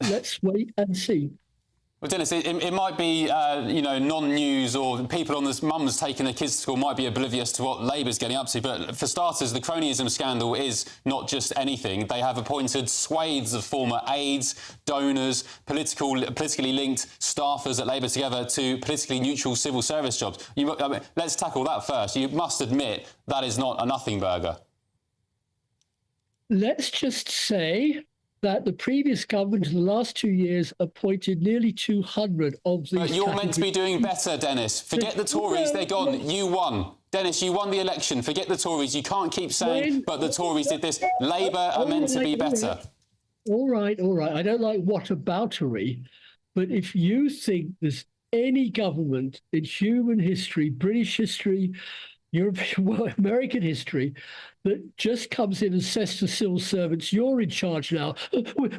let's wait and see. Well, Dennis, it might be, non-news, or people on this mums taking their kids to school might be oblivious to what Labour's getting up to. But for starters, the cronyism scandal is not just anything. They have appointed swathes of former aides, donors, politically linked staffers at Labour together to politically neutral civil service jobs. Let's tackle that first. You must admit that is not a nothing burger. Let's just say that the previous government in the last 2 years appointed nearly 200 of these. But you're meant to be doing better, Dennis. Forget the Tories, they're gone. You won. Dennis, you won the election. Forget the Tories. You can't keep saying, but the Tories did this. Labour are meant to be better. All right. I don't like whataboutery, but if you think there's any government in human history, British history, European, American history, that just comes in and says to civil servants, you're in charge now. We're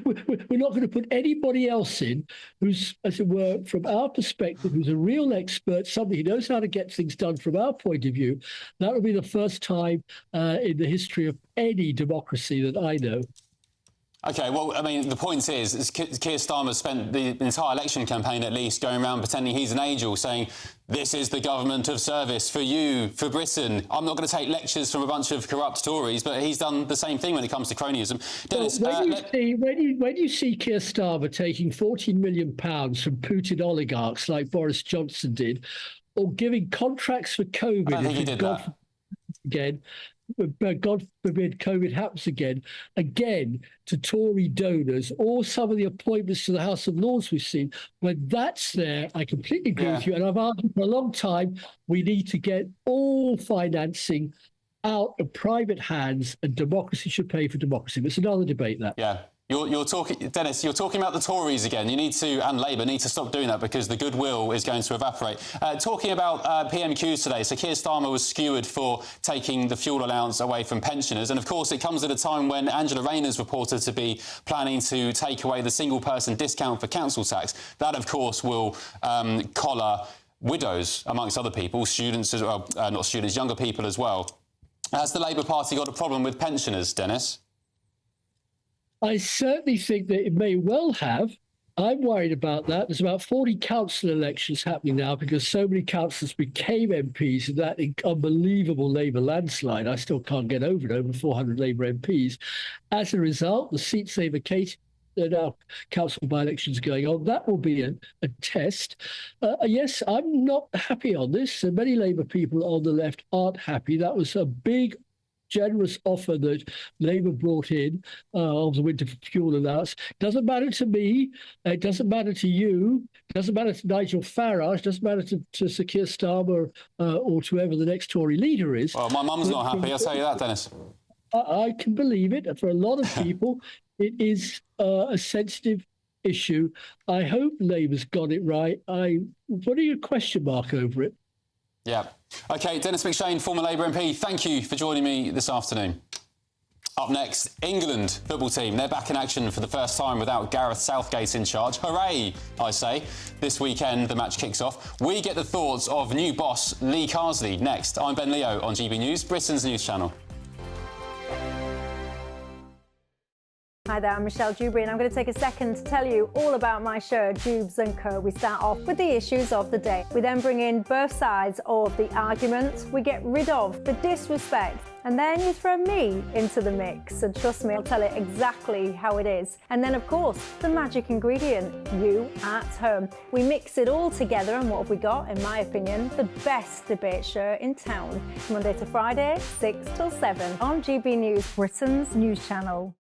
not going to put anybody else in who's, as it were, from our perspective, who's a real expert, somebody who knows how to get things done from our point of view. That would be the first time in the history of any democracy that I know. OK, well, I mean, the point is Keir Starmer spent the entire election campaign, at least, going around pretending he's an angel, saying, this is the government of service for you, for Britain. I'm not going to take lectures from a bunch of corrupt Tories, but he's done the same thing when it comes to cronyism. Dennis, when you see Keir Starmer taking £14 million from Putin oligarchs like Boris Johnson did, or giving contracts for COVID, I don't think he did that. Again, God forbid COVID happens again to Tory donors, or some of the appointments to the House of Lords we've seen, when that's there, I completely agree with you. And I've argued for a long time, we need to get all financing out of private hands, and democracy should pay for democracy. But it's another debate, that. Yeah. You're talking, Dennis, you're talking about the Tories again. You need to, and Labour need to stop doing that, because the goodwill is going to evaporate. Talking about PMQs today, so Keir Starmer was skewered for taking the fuel allowance away from pensioners. And of course, it comes at a time when Angela Rayner's reported to be planning to take away the single-person discount for council tax. That, of course, will collar widows, amongst other people, students as well, not students, younger people as well. Has the Labour Party got a problem with pensioners, Dennis? I certainly think that it may well have. I'm worried about that. There's about 40 council elections happening now because so many councillors became MPs in that unbelievable Labour landslide. I still can't get over it, over 400 Labour MPs. As a result, the seats they vacated, there are now council by-elections going on. That will be a test. Yes, I'm not happy on this. Many Labour people on the left aren't happy. That was a big generous offer that Labour brought in of the winter fuel allowance. Doesn't matter to me. It doesn't matter to you. It doesn't matter to Nigel Farage. It doesn't matter to Sir Keir Starmer or to whoever the next Tory leader is. Well, my mum's not happy, I'll tell you that, Dennis. I can believe it. For a lot of people, it is a sensitive issue. I hope Labour's got it right. I'm putting a question mark over it. Yeah. OK, Dennis McShane, former Labour MP, thank you for joining me this afternoon. Up next, England football team. They're back in action for the first time without Gareth Southgate in charge. Hooray, I say. This weekend, the match kicks off. We get the thoughts of new boss Lee Carsley next. I'm Ben Leo on GB News, Britain's news channel. Hi there, I'm Michelle Dewberry and I'm going to take a second to tell you all about my show, Dubes & Co. We start off with the issues of the day. We then bring in both sides of the argument. We get rid of the disrespect. And then you throw me into the mix. And trust me, I'll tell it exactly how it is. And then, of course, the magic ingredient, you at home. We mix it all together and what have we got, in my opinion, the best debate show in town. Monday to Friday, 6 till 7 on GB News, Britain's news channel.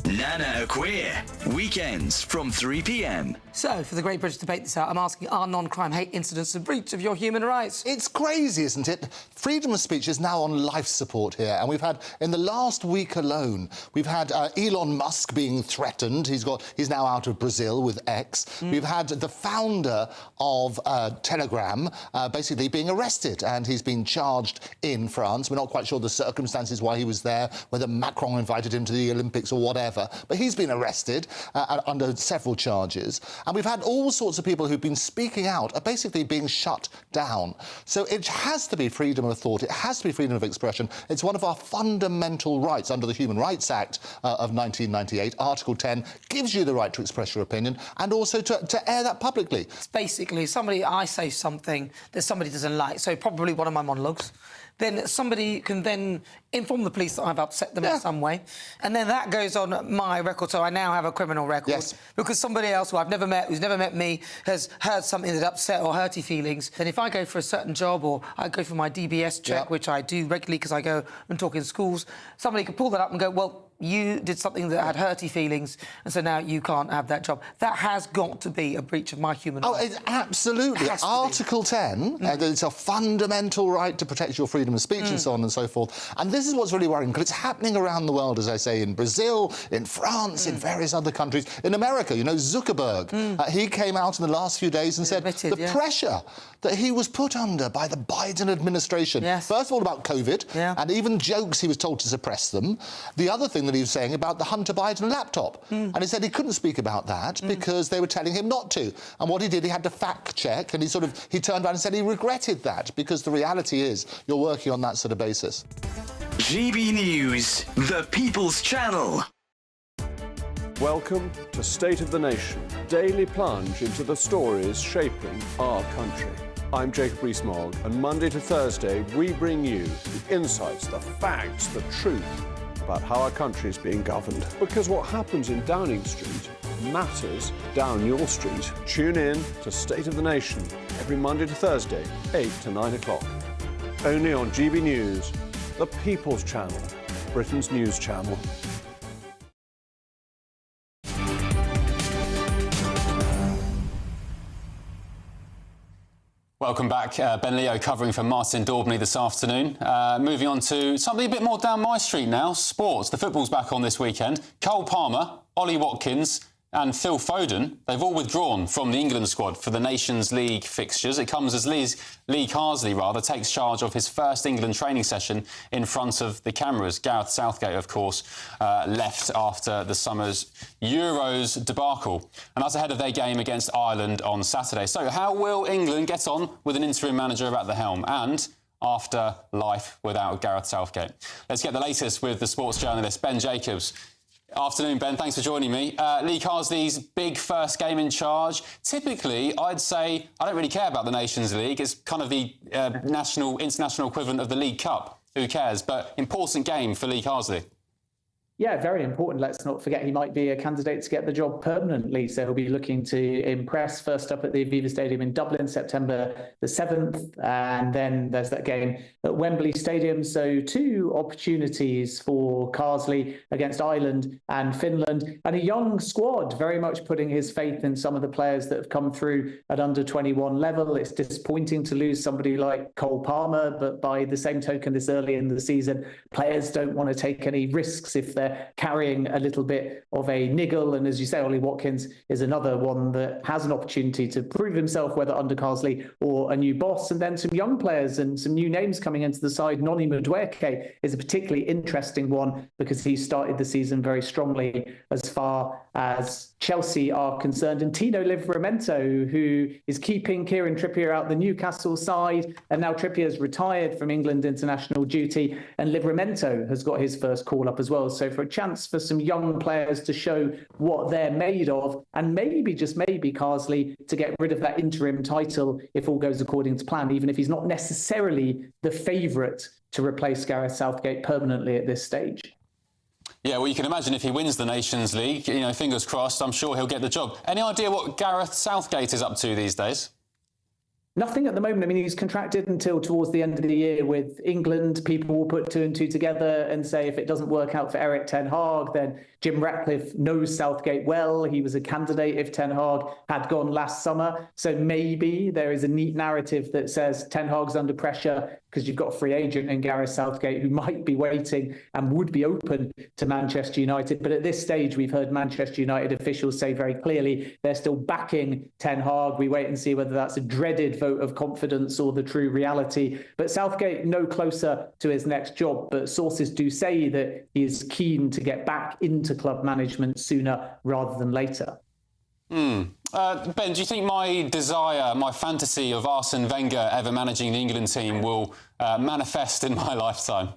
Nana Queer, weekends from 3 p.m. So, for the Great British Debate this hour, I'm asking, are non-crime hate incidents a breach of your human rights? It's crazy, isn't it? Freedom of speech is now on life support here, and we've had, in the last week alone, we've had Elon Musk being threatened. He's now out of Brazil with X. We've had the founder of Telegram basically being arrested, and he's been charged in France. We're not quite sure the circumstances why he was there, whether Macron invited him to the Olympics or whatever, but he's been arrested under several charges. And we've had all sorts of people who've been speaking out are basically being shut down. So it has to be freedom of thought. It has to be freedom of expression. It's one of our fundamental rights under the Human Rights Act of 1998. Article 10 gives you the right to express your opinion and also to air that publicly. It's basically, I say something that somebody doesn't like, so probably one of my monologues. Then somebody can then inform the police that I've upset them in some way. And then that goes on my record, so I now have a criminal record. Because somebody else who I've never met, who's never met me, has heard something that upset or hurt your feelings. Then if I go for a certain job or I go for my DBS check, which I do regularly because I go and talk in schools, somebody could pull that up and go, well, you did something that had hurty feelings, and so now you can't have that job. That has got to be a breach of my human rights. Oh, it's absolutely. Article 10, it's a fundamental right to protect your freedom of speech and so on and so forth. And this is what's really worrying, because it's happening around the world, as I say, in Brazil, in France, in various other countries. In America, you know, Zuckerberg, he came out in the last few days and said the pressure that he was put under by the Biden administration, first of all about COVID, and even jokes he was told to suppress them. The other thing that he was saying about the Hunter Biden laptop. And he said he couldn't speak about that because they were telling him not to. And what he did, he had to fact check, and he turned around and said he regretted that, because the reality is you're working on that sort of basis. GB News, the People's Channel. Welcome to State of the Nation, daily plunge into the stories shaping our country. I'm Jacob Rees-Mogg, and Monday to Thursday we bring you the insights, the facts, the truth about how our country is being governed. Because what happens in Downing Street matters down your street. Tune in to State of the Nation every Monday to Thursday, 8 to 9 o'clock. Only on GB News, the People's Channel, Britain's news channel. Welcome back. Ben Leo covering for Martin Daubney this afternoon. Moving on to something a bit more down my street now, sports. The football's back on this weekend. Cole Palmer, Ollie Watkins and Phil Foden, they've all withdrawn from the England squad for the Nations League fixtures. It comes as Lee Carsley takes charge of his first England training session in front of the cameras. Gareth Southgate, of course, left after the summer's Euros debacle. And that's ahead of their game against Ireland on Saturday. So how will England get on with an interim manager at the helm? And after life without Gareth Southgate? Let's get the latest with the sports journalist Ben Jacobs. Afternoon, Ben. Thanks for joining me. Lee Carsley's big first game in charge. Typically, I'd say I don't really care about the Nations League. It's kind of the international equivalent of the League Cup. Who cares? But important game for Lee Carsley. Yeah, very important. Let's not forget he might be a candidate to get the job permanently. So he'll be looking to impress, first up at the Aviva Stadium in Dublin, September the 7th. And then there's that game at Wembley Stadium. So 2 opportunities for Carsley against Ireland and Finland. And a young squad, very much putting his faith in some of the players that have come through at under-21 level. It's disappointing to lose somebody like Cole Palmer, but by the same token, this early in the season, players don't want to take any risks if they're carrying a little bit of a niggle. And as you say, Ollie Watkins is another one that has an opportunity to prove himself, whether under Carsley or a new boss. And then some young players and some new names coming into the side. Noni Madueke is a particularly interesting one because he started the season very strongly as far as Chelsea are concerned. And Tino Livramento, who is keeping Kieran Trippier out the Newcastle side. And now Trippier's retired from England international duty. And Livramento has got his first call up as well. So for a chance for some young players to show what they're made of, and maybe, just maybe, Carsley to get rid of that interim title if all goes according to plan, even if he's not necessarily the favourite to replace Gareth Southgate permanently at this stage. Yeah, well, you can imagine if he wins the Nations League, you know, fingers crossed, I'm sure he'll get the job. Any idea what Gareth Southgate is up to these days? Nothing at the moment. I mean, he's contracted until towards the end of the year with England. People will put 2 and 2 together and say if it doesn't work out for Eric Ten Hag, then Jim Ratcliffe knows Southgate well. He was a candidate if Ten Hag had gone last summer. So maybe there is a neat narrative that says Ten Hag's under pressure because you've got a free agent in Gareth Southgate who might be waiting and would be open to Manchester United. But at this stage, we've heard Manchester United officials say very clearly they're still backing Ten Hag. We wait and see whether that's a dreaded vote of confidence or the true reality. But Southgate no closer to his next job. But sources do say that he is keen to get back into club management sooner rather than later. Ben, do you think my desire, my fantasy of Arsene Wenger ever managing the England team will manifest in my lifetime?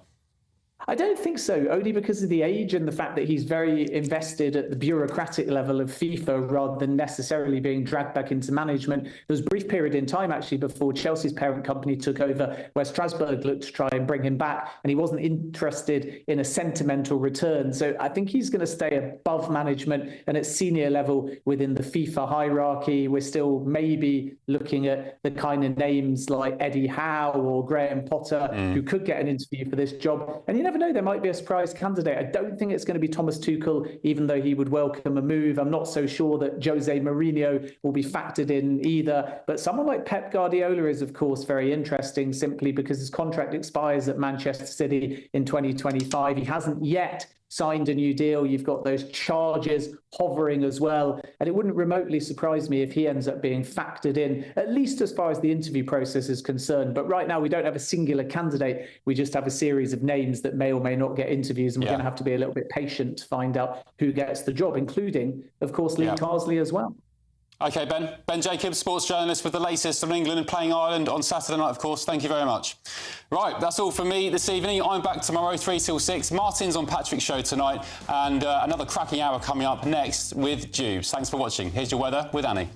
I don't think so, only because of the age and the fact that he's very invested at the bureaucratic level of FIFA rather than necessarily being dragged back into management. There was a brief period in time, actually, before Chelsea's parent company took over, where Strasbourg looked to try and bring him back, and he wasn't interested in a sentimental return. So I think he's going to stay above management and at senior level within the FIFA hierarchy. We're still maybe looking at the kind of names like Eddie Howe or Graham Potter, who could get an interview for this job. And you never know, there might be a surprise candidate. I don't think it's going to be Thomas Tuchel, even though he would welcome a move. I'm not so sure that Jose Mourinho will be factored in either. But someone like Pep Guardiola is, of course, very interesting simply because his contract expires at Manchester City in 2025. He hasn't yet signed a new deal. You've got those charges hovering as well. And it wouldn't remotely surprise me if he ends up being factored in, at least as far as the interview process is concerned. But right now, we don't have a singular candidate. We just have a series of names that may or may not get interviews. And we're going to have to be a little bit patient to find out who gets the job, including, of course, Lee Carsley as well. OK, Ben. Ben Jacobs, sports journalist with the latest on England and playing Ireland on Saturday night, of course. Thank you very much. Right, that's all from me this evening. I'm back tomorrow, 3 till 6. Martin's on Patrick's show tonight. And another cracking hour coming up next with Jubes. Thanks for watching. Here's your weather with Annie.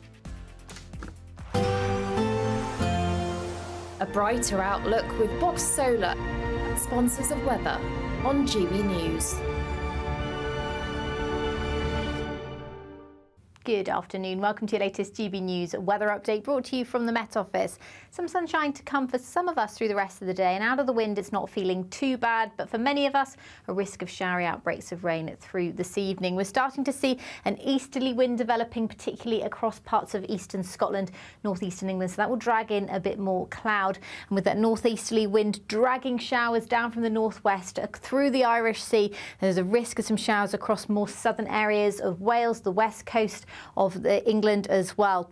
A brighter outlook with Box Solar, sponsors of weather on GB News. Good afternoon. Welcome to your latest GB News weather update brought to you from the Met Office. Some sunshine to come for some of us through the rest of the day, and out of the wind it's not feeling too bad, but for many of us a risk of showery outbreaks of rain through this evening. We're starting to see an easterly wind developing, particularly across parts of eastern Scotland, northeastern England, so that will drag in a bit more cloud, and with that northeasterly wind dragging showers down from the northwest through the Irish Sea, there's a risk of some showers across more southern areas of Wales, the west coast of England as well.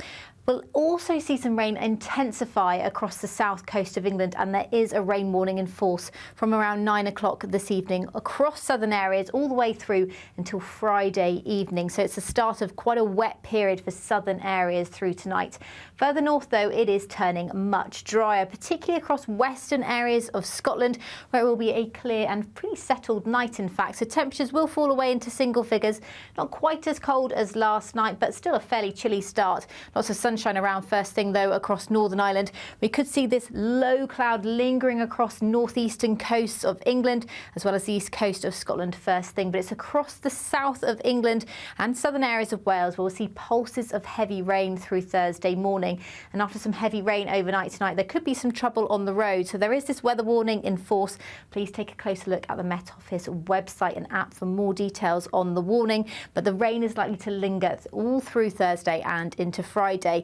We'll also see some rain intensify across the south coast of England, and there is a rain warning in force from around 9 o'clock this evening across southern areas all the way through until Friday evening. So it's the start of quite a wet period for southern areas through tonight. Further north, though, it is turning much drier, particularly across western areas of Scotland, where it will be a clear and pretty settled night, in fact. So temperatures will fall away into single figures, not quite as cold as last night, but still a fairly chilly start. Lots of sun sunshine around first thing, though, across Northern Ireland. We could see this low cloud lingering across northeastern coasts of England, as well as the east coast of Scotland first thing. But it's across the south of England and southern areas of Wales where we'll see pulses of heavy rain through Thursday morning. And after some heavy rain overnight tonight, there could be some trouble on the road. So there is this weather warning in force. Please take a closer look at the Met Office website and app for more details on the warning. But the rain is likely to linger all through Thursday and into Friday.